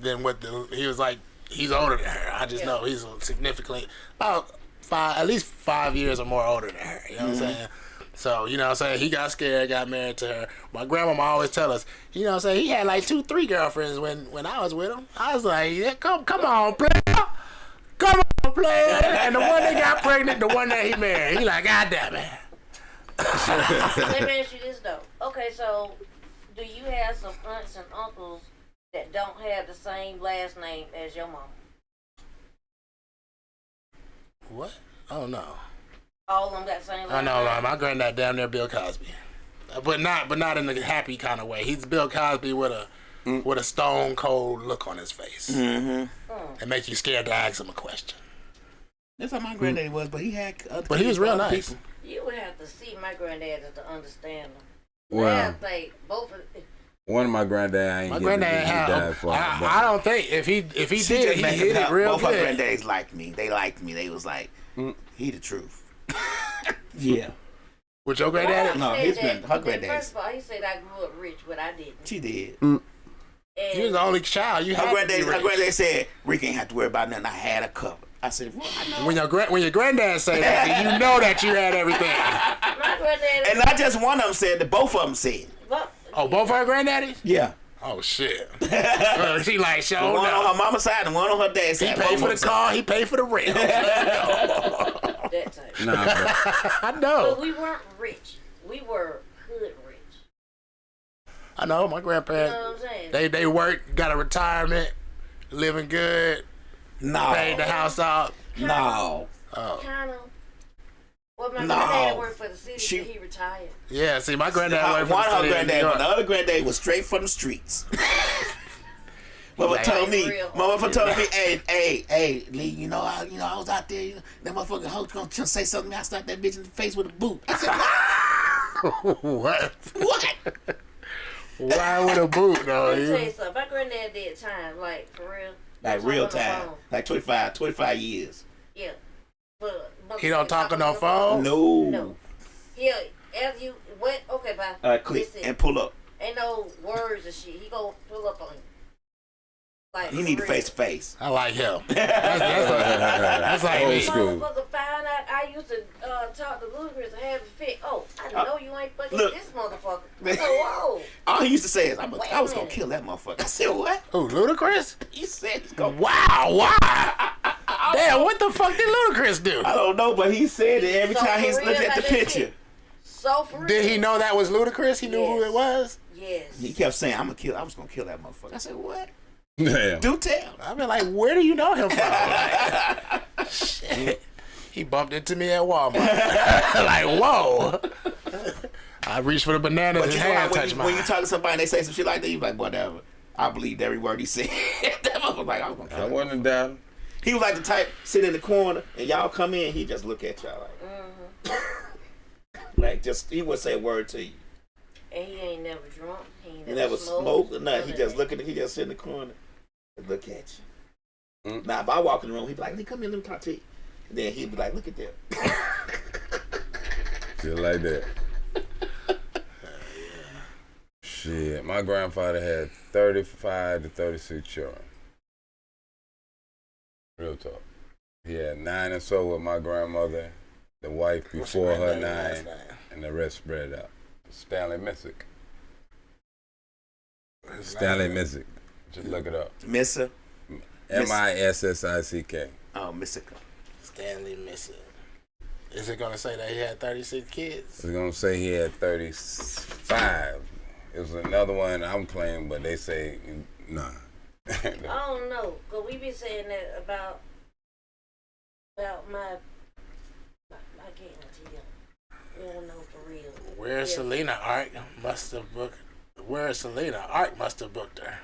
S2: than he's older than her. I just know he's significantly, at least 5 years or more older than her. You know what I'm saying? So, you know what I'm saying? He got scared, got married to her. My grandmama always tell us, you know what I'm saying? He had like 2-3 girlfriends when I was with him. I was like, yeah, come on, player. Come on, player. And the one that got pregnant, the one that he married, he like, God damn it.
S4: Let me ask you this, though. Okay, so do you have some aunts and uncles that don't have the same last name as your mama?
S2: What? Oh, no.
S4: All of them got the same last
S2: I know,
S4: name?
S2: my granddad damn near Bill Cosby, but not in the happy kind of way. He's Bill Cosby with a stone cold look on his face. It makes you scared to ask him a question.
S5: That's how my granddaddy was, but he had
S2: But he was real nice.
S5: People.
S4: You would have to see my granddad to understand them.
S3: Well, one of my granddad
S2: My granddad I don't think if he did, he hit it real
S5: good. Both my
S2: good.
S5: granddaddies liked me. They liked me. They was like, he the truth. Yeah.
S2: With your granddaddy?
S5: No, her granddaddy.
S4: First of all, he said I grew up rich, but I didn't.
S5: She did.
S2: You was the only child. Her
S5: granddaddy said, Rick ain't have to worry about nothing. I had a cover. I said, well, I know.
S2: When your granddad say that, you know that you had everything.
S4: My granddaddy.
S5: And not just one of them said, both of them said.
S2: Oh, both her granddaddies?
S5: Yeah.
S2: Oh shit. She like, show
S5: one on her mama's side and one on her dad's side.
S2: He paid for the car. He paid for the rent.
S4: That type.
S2: I know.
S4: But we weren't rich. We were hood rich.
S2: I know. My grandparents.
S4: You know what I'm saying?
S2: They worked, got a retirement, living good.
S5: No.
S2: Paid the house out.
S5: No.
S4: Kind of. Well, my granddad worked for the city, so he retired.
S2: Yeah, see, my granddad worked for
S5: one
S2: the
S5: of
S2: city.
S5: her granddad, but the other granddad was straight from the streets. Mama told me, hey, Lee, you know, I was out there, that motherfucking hoe gonna say something to me. I slapped that bitch in the face with a boot. I said,
S2: What?
S5: What?
S2: Why with a boot, though?
S4: Let me tell you something. My granddad did time, like, for real.
S5: Like, real time. Like 25 years.
S4: Yeah. But
S2: he don't talk on no phone?
S5: No.
S4: Yeah, as you, what? Okay, bye.
S5: Click and pull up.
S4: Ain't no words and shit. He gonna pull up on you. Like,
S5: he need face to face.
S2: I like him. That's like
S3: old
S2: me.
S3: school.
S4: Motherfucker found out I used to talk to Ludacris and have a fit. Oh, I know you ain't fucking this motherfucker. So, whoa.
S5: All he used to say is, I was gonna kill that motherfucker. I said, what?
S2: Who, Ludacris?
S5: He said he's gonna.
S2: Wow, why? Damn, what the fuck did Ludacris do?
S5: I don't know, but he said it every time he looked at the picture.
S4: So for real.
S2: Did he know that was Ludacris? He knew who it was?
S4: Yes.
S5: He kept saying, I was gonna kill that motherfucker. I said, what?
S3: Damn.
S5: Do tell.
S2: I mean, like, where do you know him from? Like, shit. He bumped into me at Walmart. Like, whoa. I reached for the bananas and hand touched mine.
S5: When you talk to somebody and they say some shit like that, you be like, whatever. I believed every word he said. That motherfucker like, I was gonna kill him.
S3: I wasn't down.
S5: He was like the type, sit in the corner, and y'all come in, he just look at y'all like, like just, he wouldn't say a word to you.
S4: And he ain't never drunk. He ain't
S5: never smoked or nothing. He just he just sit in the corner and look at you. Now, if I walk in the room, he'd be like, come here, let me talk to you. And then he'd be like, look at them.
S3: Shit like that. Shit, my grandfather had 35 to 36 children. Real talk. He had 9 or so with my grandmother, the wife before her 9, and the rest spread out. Stanley Missick. Stanley Missick. Just look it up.
S5: Missa?
S3: Missick.
S5: Oh, Missick.
S2: Stanley Missick. Is it going to say that he had 36 kids?
S3: It's going to say he had 35. It was another one I'm claiming, but they say, nah.
S4: I don't know, because we be saying that about my I can't tell you. We don't know for real.
S2: Where's Selena? Art must have booked. Where's Selena? Art must have booked her.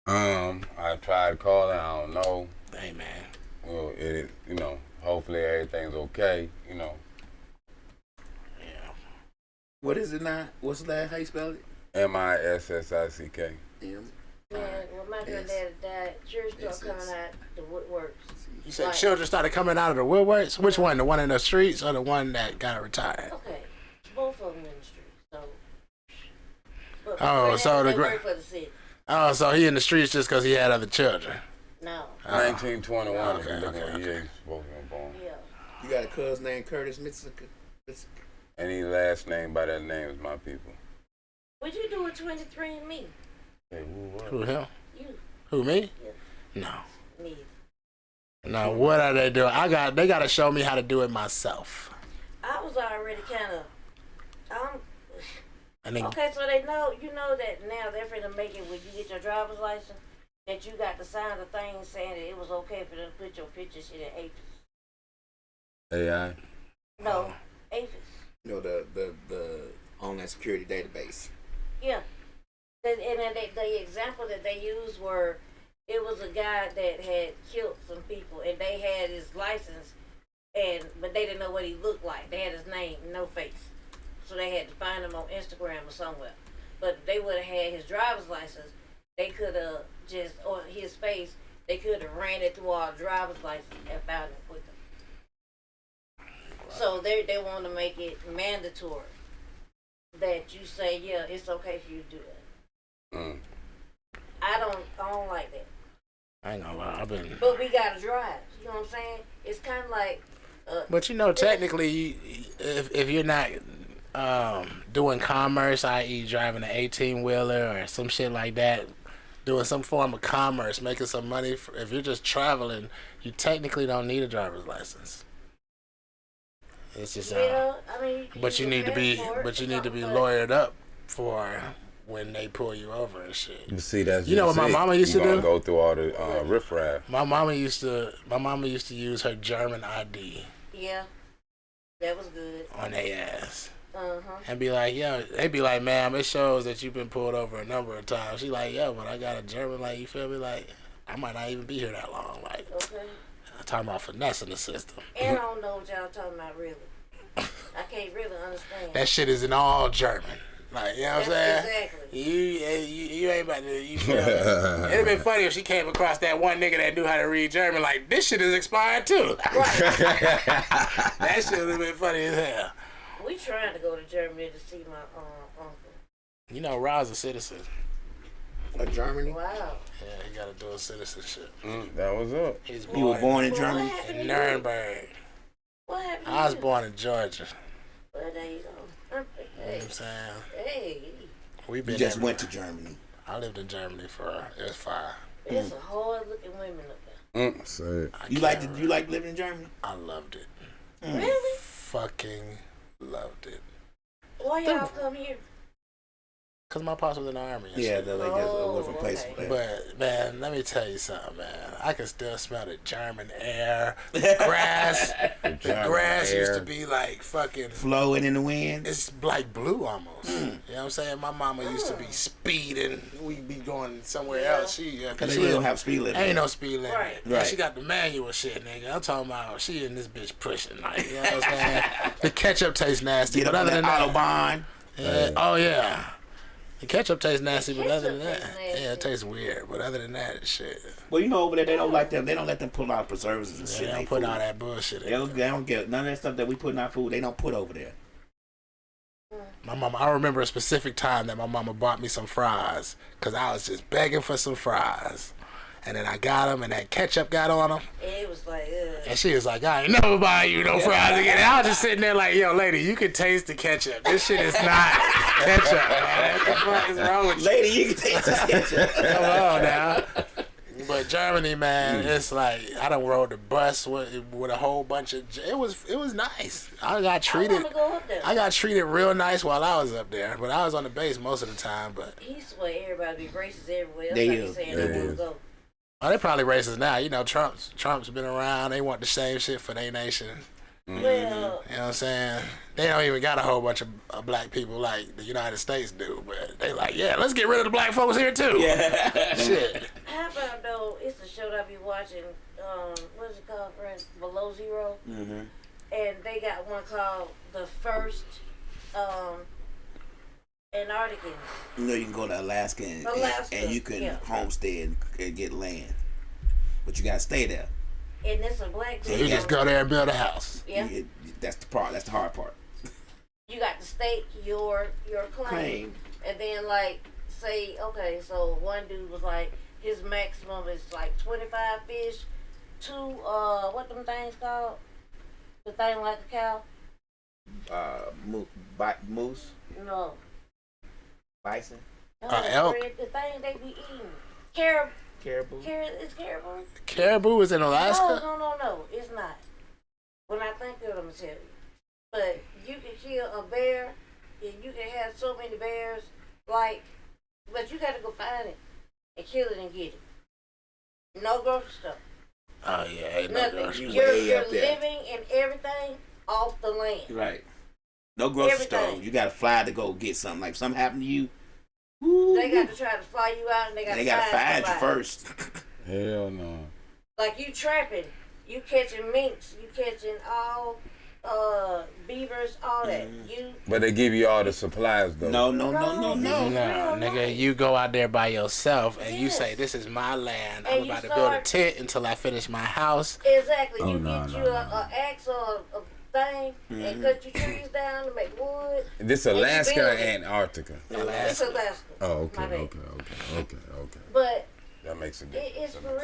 S7: I tried calling. I don't know.
S2: Hey man.
S7: Well, hopefully everything's okay.
S2: Yeah.
S5: What is it now? What's that? How you spell it?
S7: MISSICK.
S5: M.
S4: Yeah, when my granddad died, church started coming out the woodworks.
S2: You said children started coming out of the woodworks? Which one? The one in the streets or the one that got retired?
S4: Okay, both of them in the street. So. But
S2: for the city. Oh, so he in the streets just because he had other children?
S4: No.
S7: 1921.
S2: Okay.
S7: Both of them born.
S4: Yeah.
S5: You got a cousin named Curtis Mitsuka?
S7: Any last name by that name is my people.
S4: What you do with 23andMe?
S7: Hey,
S2: Who, him?
S4: You.
S2: Who, me?
S4: Yeah.
S2: No.
S4: Neither.
S2: No, what are they doing? They got to show me how to do it myself.
S4: I was already kind of.
S2: And then,
S4: Okay, so they know, that now they're finna make it when you get your driver's license, that you got to sign the thing saying that it was okay for them to put your picture shit in APIS.
S7: AI.
S4: No, APIS.
S5: The Homeland Security database.
S4: Yeah. And then the example that they used were, it was a guy that had killed some people, and they had his license, but they didn't know what he looked like. They had his name, no face. So they had to find him on Instagram or somewhere. But they would have had his driver's license. They could have or his face, they could have ran it through our driver's license and found him quicker. Right. So they want to make it mandatory that you say, yeah, it's okay for you to do that. I don't like that.
S2: I ain't gonna lie,
S4: But we gotta drive. You know what I'm saying? It's kind of like.
S2: But technically, if you're not doing commerce, i.e., driving an 18-wheeler or some shit like that, doing some form of commerce, making some money. If you're just traveling, you technically don't need a driver's license. It's just. But you need to be lawyered up for when they pull you over and shit.
S7: You see, that's
S2: what my mama used to do.
S7: Go through all the riffraff.
S2: My mama used to use her German ID.
S4: Yeah, that was good.
S2: On their ass. And be like, yo, they be like, ma'am, it shows that you've been pulled over a number of times. She like, yo, but I got a German, like, you feel me? Like, I might not even be here that long. Like,
S4: okay.
S2: I'm talking about finessing the system.
S4: And I don't know what y'all talking about really. I can't really understand.
S2: That shit is in all German. Like, you know what I'm saying?
S4: Exactly.
S2: You ain't about to, you feel me? It'd have been funny if she came across that one nigga that knew how to read German, like, this shit is expired too.
S4: Right.
S2: That shit would have been funny as hell.
S4: We trying to go to Germany to see my uncle.
S2: You know, Ra's a citizen.
S5: Of Germany?
S4: Wow.
S2: Yeah, he got to do a citizenship.
S7: That was up.
S5: You were born in Germany?
S2: In Nuremberg.
S4: What happened?
S2: I was born in Georgia.
S4: Well, there you go.
S2: Hey. You know what I'm saying?
S4: Hey.
S2: We been
S5: You just went to Germany.
S2: I lived in Germany it was 5.
S4: There's some hard looking women up there.
S5: You like living in Germany?
S2: I loved it.
S4: Really?
S2: Fucking loved it.
S4: Why y'all come here?
S2: Cause my pops was in the army. And
S5: yeah,
S2: shit.
S5: they're like a different place for that.
S2: But man, let me tell you something, man. I can still smell the German air, the grass. The grass used to be like fucking
S5: flowing in the wind.
S2: It's like blue almost. You know what I'm saying? My mama used to be speeding. We'd be going somewhere else.
S5: Cause they don't have speed limit.
S2: Ain't no speed limit.
S4: Right.
S2: Yeah, she got the manual shit, nigga. I'm talking about she in this bitch pushing, like, you know what I'm saying? The ketchup tastes nasty, but other than that,
S5: Autobahn.
S2: Oh yeah. The ketchup tastes nasty, but other than that, yeah, it tastes weird. But other than that, shit.
S5: Well, over there, they don't like them. They don't let them put out preservatives and shit.
S2: They don't put all that bullshit in.
S5: They don't get none of that stuff that we put in our food. They don't put over there.
S2: My mama, I remember a specific time that my mama bought me some fries because I was just begging for some fries. And then I got them, and that ketchup got on them.
S4: It was like,
S2: and she was like, I ain't never buy you no fries again. And I was just sitting there like, yo, lady, you can taste the ketchup. This shit is not ketchup, man. What the fuck is wrong with you?
S5: Lady, you can taste the ketchup.
S2: Come on now. But Germany, man, it's like I done rode the bus with a whole bunch of. It was nice. I got treated. I got treated real nice while I was up there, but I was on the base most of the time. But
S4: he swear everybody be racist everywhere.
S5: They
S4: That's like saying they want to go.
S2: Oh, they probably racist now. You know, Trump's been around. They want the same shit for their nation.
S4: Well,
S2: You know what I'm saying? They don't even got a whole bunch of black people like the United States do, but they like, yeah, let's get rid of the black folks here too.
S5: Yeah.
S2: Shit.
S4: how about though? It's a show that I be watching. What is it called, friend? Below Zero.
S5: Mm-hmm.
S4: And they got one called The First Antarcticans.
S5: You know, you can go to Alaska and you can homestead and get land, but you gotta stay there.
S4: And it's a black
S2: So
S4: dude.
S2: you just go there and build a house.
S4: Yeah.
S5: That's the part. That's the hard part.
S4: You got to stake your claim. And then like say, okay, so one dude was like his maximum is like 25 fish, 2 what them things called? The thing like a cow?
S5: Moose,
S4: No.
S5: bison,
S4: No,
S2: elk?
S4: The thing they be eating. Caribou.
S5: caribou.
S4: It's caribou?
S2: Caribou is in Alaska?
S4: No, it's not. When I think of it, I'm going to tell you. But you can kill a bear, and you can have so many bears, like, but you got to go find it and kill it and get it. No grocery store.
S2: Oh yeah, ain't no
S4: Nothing.
S2: grocery.
S4: You're
S5: up there.
S4: living and everything off the land.
S5: Right. No grocery
S4: Everything.
S5: store. You gotta fly to go get something. Like if something happened to you,
S4: They got to try to fly you out, and they got to
S5: find you
S4: somebody.
S5: first.
S7: Hell no.
S4: Like you trapping, you catching minks, you catching all beavers, all that. You
S7: But they give you all the supplies though.
S5: No.
S4: No,
S2: No, nigga, you go out there by yourself and you
S4: Yes.
S2: say, "This is my land.
S4: And
S2: I'm
S4: you
S2: about to build a
S4: start-
S2: tent until I finish my house."
S4: exactly.
S7: Oh,
S4: You
S7: no,
S4: get
S7: no,
S4: you
S7: no,
S4: a axe or a thing and cut your trees down to make wood.
S7: This
S4: And you
S7: Alaska or
S4: build it.
S7: Antarctica?
S4: It's Alaska.
S7: Oh, okay,
S4: My bad.
S7: okay.
S4: But
S7: That makes a difference.
S4: it's for real.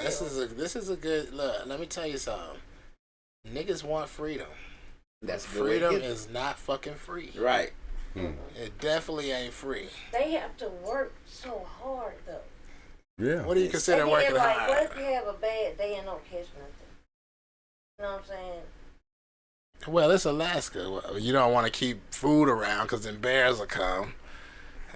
S2: This is a good look. Let me tell you something. Niggas want freedom.
S5: That's the way to
S2: Freedom
S5: get it.
S2: is not fucking free.
S5: Right.
S2: It definitely ain't free.
S4: They have to work so hard though.
S7: Yeah.
S2: What do you consider
S4: And
S2: working
S4: then, like,
S2: hard?
S4: what if you have a bad day and don't catch nothing? You know what I'm saying?
S2: Well, it's Alaska. Well, you don't want to keep food around because then bears will come.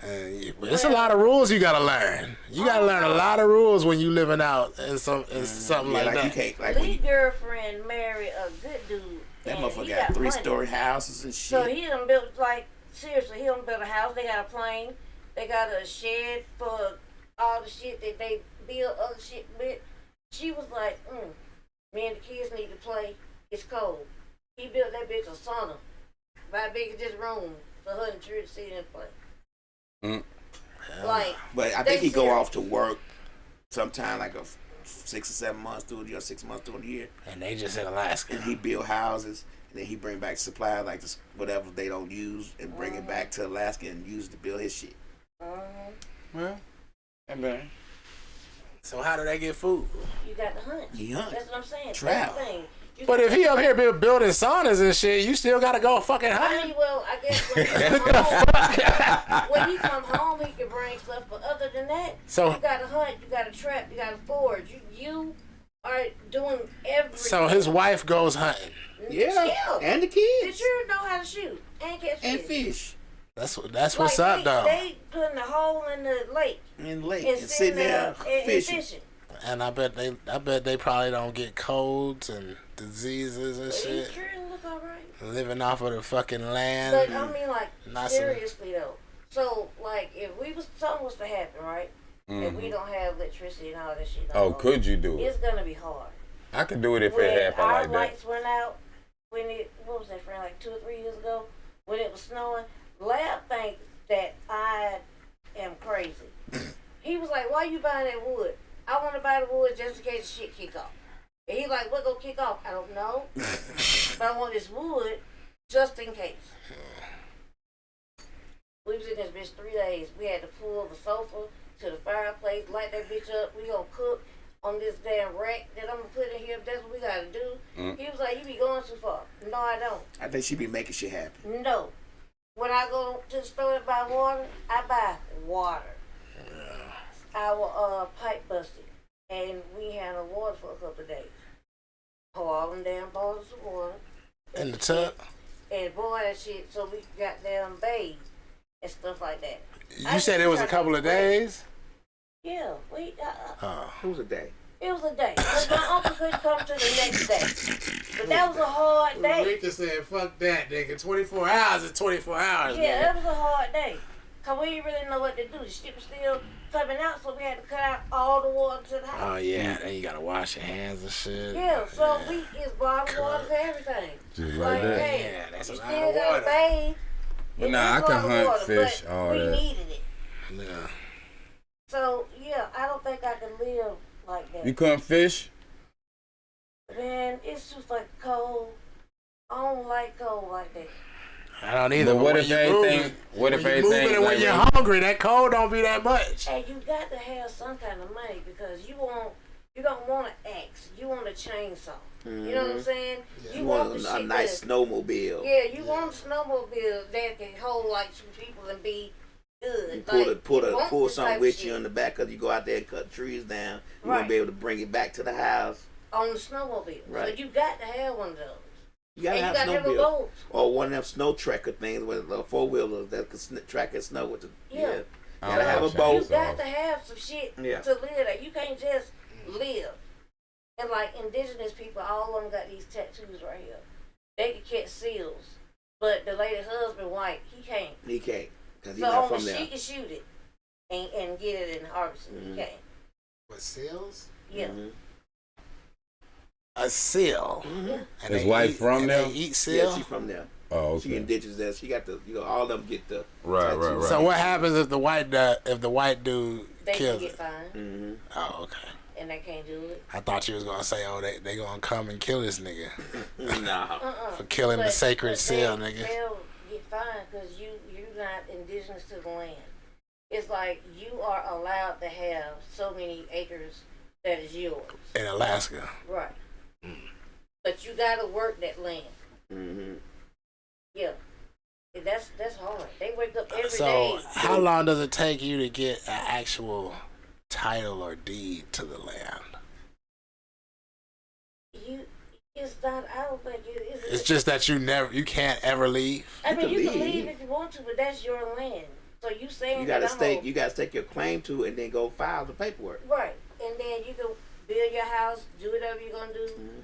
S2: And it's a lot of rules you gotta learn. You gotta learn a lot of rules when you living out in something
S5: Yeah,
S2: like
S5: like you
S2: that.
S5: can't. Like when
S4: Lee
S5: you,
S4: girlfriend married a good dude.
S5: that
S4: and
S5: motherfucker
S4: he
S5: got
S4: money.
S5: 3-story houses and
S4: So
S5: shit.
S4: he done built, like, seriously, he done built a house. They got a plane. They got a shed for all the shit that they build other shit with. She was like, me and the kids need to play. It's cold. He built that bitch a sauna. About big as this room for her and Drew to sit and play. Like,
S5: But I
S4: they
S5: think he go
S4: serious.
S5: off to work sometime like 6 or 7 months through the year, 6 months through the year,
S2: And they just in Alaska.
S5: and he build houses, and then he bring back supplies like this, whatever they don't use, and bring it back to Alaska and use it to build his shit.
S7: Well, and then
S2: So how do they get food?
S4: you got to hunt.
S5: He hunt.
S4: That's what I'm saying.
S5: Trap.
S4: Same thing. You
S2: But if he up here building saunas and shit, you still gotta go fucking
S4: I
S2: hunt.
S4: mean, well, I guess when he come home, he can bring stuff. But other than that,
S2: So-
S4: you gotta hunt, you gotta trap, you gotta forage. You are doing everything.
S2: So his wife goes hunting.
S5: Yeah, and the
S4: Did
S5: kids,
S4: you know how to shoot and catch
S5: and
S4: fish?
S5: fish,
S2: That's what's up though.
S4: They putting a hole in the lake
S5: and lake,
S4: and
S5: and sitting there
S4: and
S5: fishing.
S2: And I bet they probably don't get colds and diseases and
S4: But
S2: shit.
S4: it sure look all right.
S2: Living off of the fucking land.
S4: But I mean, like,
S2: Not so-
S4: seriously though. So, like, if something was to happen, right? If we don't have electricity and all that shit.
S7: oh, could you do it?
S4: It's gonna be hard.
S7: I could do it if
S4: When
S7: it happened
S4: our
S7: like that.
S4: lights went out, what was that, friend, like 2 or 3 years ago, when it was snowing, Lab thinks that I am crazy. He was like, why you buying that wood? I want to buy the wood just in case the shit kick off. And he like, what gonna kick off? I don't know. But I want this wood just in case. We was in this bitch 3 days. We had to pull the sofa to the fireplace, light that bitch up. We gonna cook on this damn rack that I'm gonna put in here. If that's what we gotta do. He was like, you be going too far. No, I don't.
S5: I think she be making shit happen.
S4: No. When I go to the store to buy water, I buy water. Our pipe busted, and we had no water for a couple of days. Pour all them damn bottles of water.
S2: In the tub.
S4: And boy, that shit, so we got damn bathed and stuff like that.
S2: You said it was a couple of days?
S4: Yeah,
S2: Oh.
S5: It was a day.
S4: it was a day. But my uncle couldn't come to the next day. But that was a hard day.
S2: Rika said, fuck that, nigga. 24 hours is 24 hours,
S4: Yeah,
S2: nigga.
S4: that was a hard day. Because we didn't really know what to do. The shit was still coming out, so we had to cut out all the water to the house.
S2: Oh, yeah. Then you got to wash your hands and shit.
S4: Yeah, so it's bottled water for everything.
S3: Just like that.
S4: Hey,
S2: Yeah, that's a
S4: you
S2: lot
S4: still
S2: of
S4: gotta
S2: water.
S4: bathe.
S3: But nah, I can hunt fish,
S4: but
S3: all
S4: we
S3: that.
S4: needed it.
S2: Yeah.
S4: So, yeah, I don't think I can live like that.
S3: You couldn't fish?
S4: Man, it's just like cold. I don't like cold like that.
S2: I don't either.
S3: But what
S2: when
S3: if
S2: you
S3: everything?
S2: moving-
S3: What if
S2: when you
S3: everything?
S2: moving and when
S3: like
S2: you're
S3: when-
S2: hungry, that cold don't be that much.
S4: And you got to have some kind of money because you don't want an axe. You want a chainsaw. You know what I'm saying?
S5: You want
S4: the
S5: a
S4: shit
S5: nice
S4: that-
S5: snowmobile.
S4: Yeah, you want a snowmobile that can hold like some people and be good.
S5: You
S4: Like,
S5: pull
S4: you want
S5: pull
S4: this
S5: something
S4: type
S5: with
S4: of
S5: you
S4: shit
S5: in the back because you go out there and cut trees down. You
S4: Right.
S5: want to be able to bring it back to the house.
S4: on the snowmobile.
S5: Right.
S4: So you got to have one of those.
S5: You gotta
S4: And
S5: have
S4: you got to have a
S5: snowmobile.
S4: boat.
S5: Or one of them snow tracker things with four wheelers that can track and snow with the
S4: Yeah.
S3: I
S5: Gotta
S3: don't
S5: have a
S3: know
S5: boat.
S4: You got
S3: chainsaws.
S4: to have some shit
S5: Yeah.
S4: to live there. You can't just live. And like indigenous people, all of them got these tattoos right here. They can catch seals, but the lady's husband, white, he can't.
S5: He can't because he's
S4: So
S5: not
S4: only
S5: from there.
S4: she can shoot it and get it and harvest it. He can't.
S2: What, seals?
S4: Yeah.
S5: Mhm.
S2: A seal.
S5: Mm-hmm.
S2: And
S3: His
S2: they
S3: wife
S2: eat-
S3: from
S2: and
S3: there?
S2: They eat
S5: Yeah,
S2: seal?
S5: she from there.
S3: Oh,
S5: She
S3: okay.
S5: indigenous there. She got the all of them get the
S3: Right,
S5: tattoos.
S3: right.
S2: So what happens if the white dude
S4: They can
S2: kills
S4: get
S2: it?
S4: fined,
S5: Mm-hmm.
S2: Oh, okay.
S4: and they can't do it.
S2: I thought you was gonna say, oh, they gonna come and kill this nigga
S5: Nah.
S2: for killing the sacred
S4: but
S2: seal,
S4: they-
S2: nigga.
S4: They'll get fined because you're not indigenous to the land. It's like you are allowed to have so many acres that is yours.
S2: In Alaska.
S4: Right. But you gotta work that land.
S5: Mm-hmm.
S4: Yeah. And that's hard. They wake up every day.
S2: So how long does it take you to get an actual title or deed to the land?
S4: It's not. I don't think
S2: It's just that you can't ever leave.
S4: I mean,
S5: You
S4: you
S5: can
S4: can
S5: leave.
S4: leave if you want to, but that's your land. So you saying
S5: You gotta
S4: that
S5: stake. You gotta stake your claim to it and then go file the paperwork.
S4: right, and then you can build your house, do whatever you're gonna do.
S5: Mhm.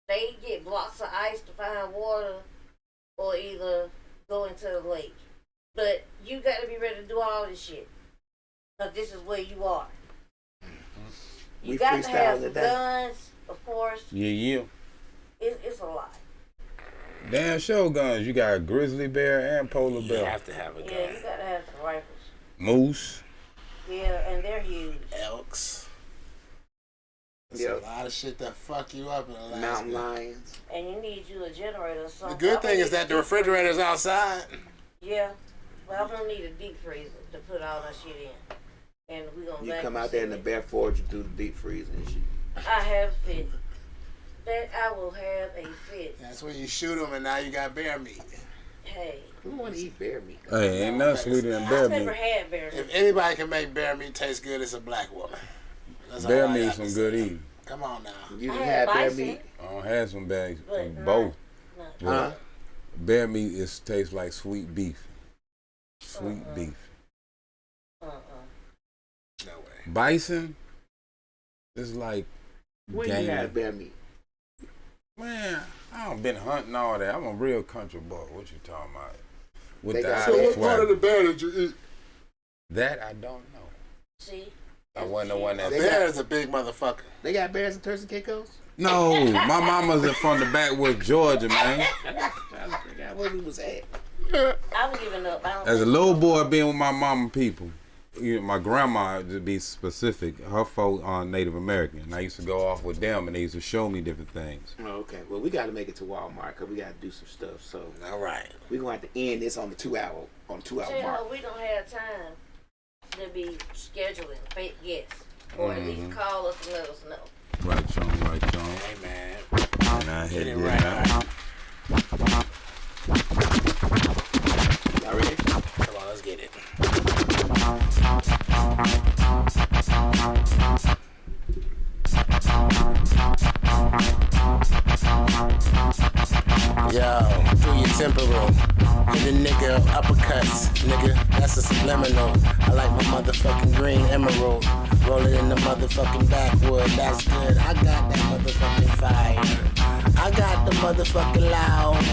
S4: They get blocks of ice to find water, or either go into the lake. But you got to be ready to do all this shit, cause this is where you are. You
S5: We
S4: got to have
S5: freestyle
S4: some
S5: today.
S4: guns, of course.
S3: Yeah.
S4: It's a lot.
S3: Damn show guns. You got a grizzly bear and polar
S2: You
S3: bear.
S2: have to have a gun.
S4: Yeah, you got to have some rifles.
S3: Moose.
S4: Yeah, and they're huge.
S2: Elks. There's
S5: Yep.
S2: a lot of shit that fuck you up in Alaska.
S5: Mountain lions.
S4: And you need you a generator or
S2: The
S4: something.
S2: good
S4: I'm
S2: thing
S4: gonna
S2: is
S4: need
S2: that
S4: a
S2: the refrigerator's outside.
S4: Yeah, but I'm gonna need a deep freezer to put all that shit in, and we gonna.
S5: You
S4: vacuum
S5: come out there in
S4: seal
S5: the
S4: it.
S5: bare forge and do the deep freeze and shit.
S4: I have a fit. That I will have a fit.
S2: That's when you shoot them and now you got bear meat.
S4: Hey,
S5: Who want to eat bear meat?
S3: Hey, ain't nothing sweeter than bear
S4: I've never
S3: meat.
S4: had bear meat.
S2: If anybody can make bear meat taste good, it's a black woman. That's
S3: Bear
S2: all I
S3: meat
S2: got
S3: some
S2: to
S3: good
S2: say.
S3: eating.
S2: Come on now.
S5: You
S4: I
S5: didn't
S4: had
S5: have bear
S4: bison.
S5: meat?
S3: I don't have some bags.
S4: But
S3: Both.
S4: No.
S3: But
S5: Huh?
S3: bear meat tastes like sweet beef. Sweet beef.
S4: Uh-uh.
S2: No way.
S3: Bison is like
S5: Where
S3: game.
S5: you have bear meat?
S3: Man, I don't been hunting all that. I'm a real country boy. What you talking about? With
S5: They
S3: the
S5: got-
S3: eye
S5: So what
S3: swag.
S2: bear did you eat?
S3: That I don't know.
S4: See.
S3: I wasn't the one that.
S5: They
S2: Bear
S5: got-
S2: is a big motherfucker.
S5: They got bears in Turks and Caicos?
S3: No, my mama's from the backwoods, Georgia, man.
S5: Trying to figure out where we was at.
S4: I'm giving up. I don't
S3: As a
S4: think-
S3: little boy, being with my mama people, my grandma, to be specific, her folk are Native American. And I used to go off with them, and they used to show me different things.
S5: Oh, okay. Well, we got to make it to Walmart because we got to do some stuff. So
S2: All right.
S5: we're going to have to end this on the 2 hour
S4: Tell you
S5: mark.
S4: what, we don't have time to be scheduling fake guests, or at least call us and let us know.
S3: Right, John, right, John.
S2: Hey, man.
S3: And I
S2: Get
S3: hit
S2: it
S3: it
S2: right.
S3: out.
S5: Y'all ready?
S2: Come on, let's get it. Yo, through your temporal. And the nigga uppercuts, nigga. That's a subliminal. I like my motherfucking green emerald. Rolling in the motherfucking backwood, that's good. I got that motherfucking fire. I got the motherfucking loud.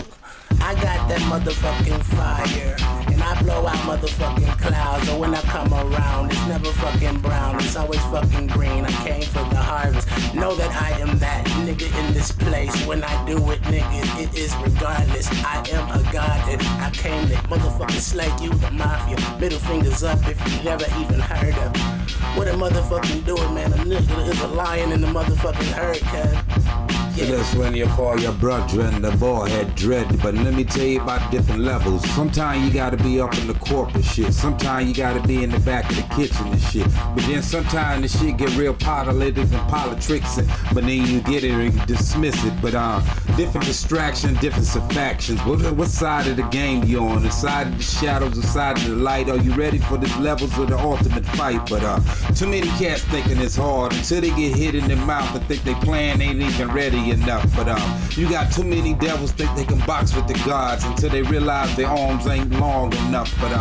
S2: I got that motherfucking fire. And I blow out motherfucking clouds. But when I come around, it's never fucking brown. It's always fucking green. I came for the harvest. Know that I am that nigga in this place. When I do it, nigga, it is regardless. I am a god and I came to motherfucking slay you, the mafia. Middle fingers up if you never even heard of what a motherfucking doing, man. A nigga is a lion in the motherfucking herd, cuz.
S8: Yeah. That's when you call your brethren the ball head dread. But let me tell you about different levels. Sometimes you gotta be up in the corporate shit. Sometimes you gotta be in the back of the kitchen and shit. But then sometimes the shit get real politics and politics. But then you get it or you dismiss it. But different distractions, different factions. What side of the game you on? The side of the shadows, the side of the light? Are you ready for these levels of the ultimate fight? But too many cats thinking it's hard until they get hit in the mouth and think they plan ain't even ready enough. But you got too many devils think they can box with the gods until they realize their arms ain't long enough. But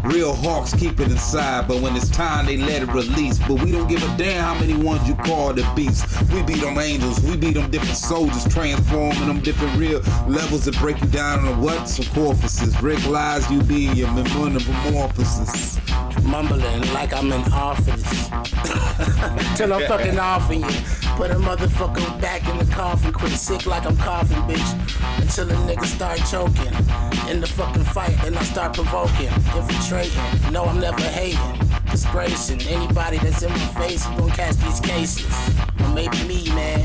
S8: real hawks keep it inside, but when it's time they let it release. But we don't give a damn how many ones you call the beast. We beat them angels, we beat them different soldiers, transforming them different real levels that break you down into what? Some corpses. Recognize you being your metamorphosis.
S2: Mumbling like I'm in office. Till I'm fucking off in you. Put a motherfucker back in the coffin. Quit sick like I'm coughing, bitch. Until a nigga start choking. In the fucking fight, then I start provoking. Infiltrating. No, I'm never hating. Disgracing. Anybody that's in my face, you gon' catch these cases. Or maybe me, man.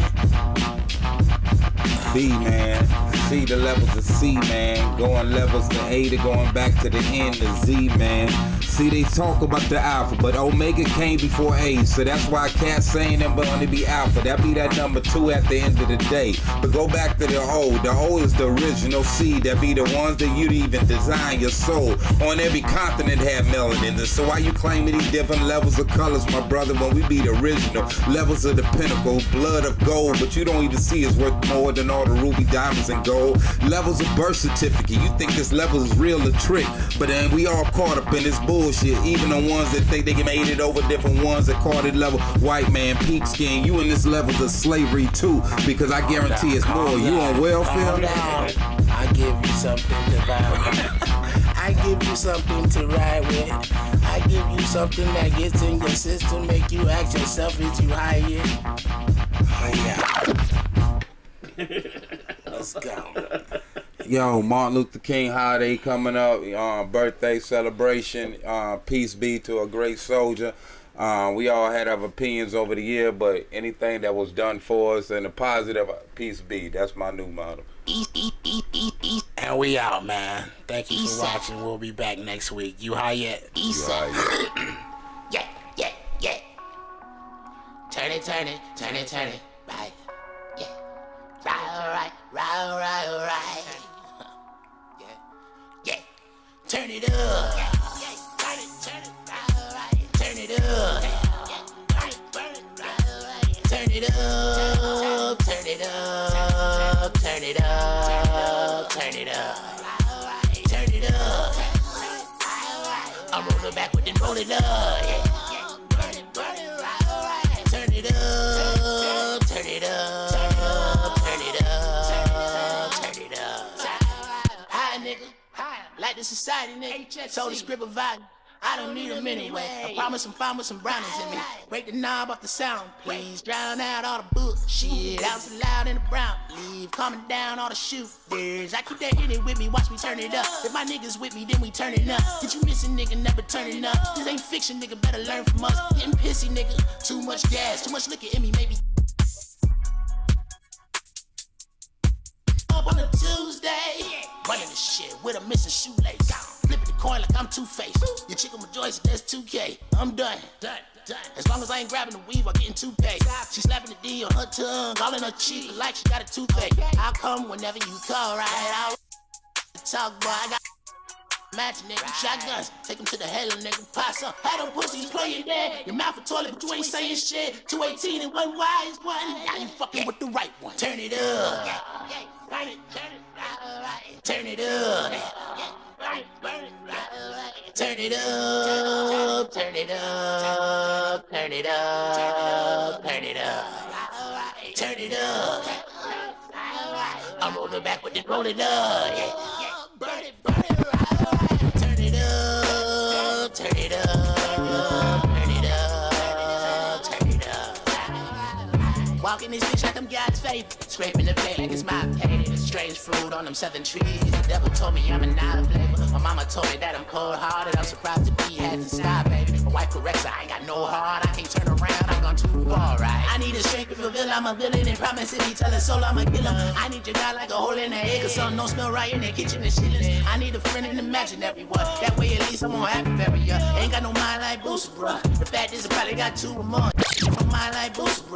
S8: B, man. See the levels of C, man. Going levels to A to going back to the N to Z, man. See, they talk about the alpha, but Omega came before A, so that's why cats saying them but only be alpha. That be that number 2 at the end of the day. But go back to the O. The O is the original C. That be the ones that you'd even design your soul. On every continent had melanin. So why you claiming these different levels of colors, my brother, when we be the original levels of the pinnacle, blood of gold, but you don't even see it's worth more than all the ruby diamonds and gold. Levels of birth certificate. You think this level is real or trick, but then we all caught up in this bullshit. Even the ones that think they made it over different ones that called it level white man, peak skin. You in this levels of slavery too, because I guarantee it's more. You on welfare?
S2: I give you something to ride with. I give you something to ride with. I give you something that gets in your system, make you ask yourself, is you high yet? Oh yeah. Let's go.
S8: Yo, Martin Luther King holiday coming up, birthday celebration. Peace be to a great soldier. We all had our opinions over the year, but anything that was done for us and a positive, peace be. That's my new motto.
S2: And we out, man. Thank you for watching. We'll be back next week. You high yet?
S8: You high yet?
S2: Yeah. Turn it. Right. Yeah. Right. Yeah. Turn it up. Turn it. Turn it up. Turn it up. Turn it up. Turn it up. Turn it up. Turn it up. I'm rolling backward and roll it up. Turn it up. Turn it up. Turn it up. Turn it up. Hi, nigga. Like the society, nigga. Told the script of value. I don't need them anyway. I promise I'm fine with some brownies in me. Break the knob off the sound, please. Drown out all the bullshit. Out so loud in the brown. Leave calming down all the shooters. I keep that in it with me, watch me turn it up. If my niggas with me, then we turn it up. Get you missing, nigga, never turning up. This ain't fiction, nigga, better learn from us. Getting pissy, nigga. Too much gas, too much liquor in me, maybe. Up on a Tuesday, running the shit with a missing shoelace. Flipping the coin like I'm Two-Faced. Your chick on my joints, that's 2K. I'm done. As long as I ain't grabbing the weave or getting too paid. She slapping the D on her tongue, all in her cheek like she got a toothache. I'll come whenever you call, right? I'll talk, boy. I got matching nigga, shotguns. Take them to the hell, nigga. Pass up. Had them pussies playing dead. Your mouth a toilet, but you ain't saying shit. 218 and one wise one. Now you fucking with the right one. Turn it up. Turn it up. Turn it up. Turn it up, turn it up, turn it up, turn it up, turn it up. I'm rolling back with it, roll it up. Burn it, burn it, turn it up, turn it up, turn it up, turn it up. Walking this bitch like I'm God's favorite, scraping the plate like it's my pay. Strange fruit on them southern trees. The devil told me I'm an island flavor. My mama told me that I'm cold-hearted. I'm surprised to be had to stop, baby. My wife corrects her, I ain't got no heart. I can't turn around, I'm gone too far, right? I need a strength to fulfill, I'm a villain. And promise if he tell us soul, I'ma kill him. I need your guy like a hole in the egg, cause something don't smell right in the kitchen and shillings. I need a friend in imaginary one. That way at least I'm gonna have a barrier. Ain't got no mind like Booster, bruh. The fact is I probably got 2 or more. No mind like Booster, bruh.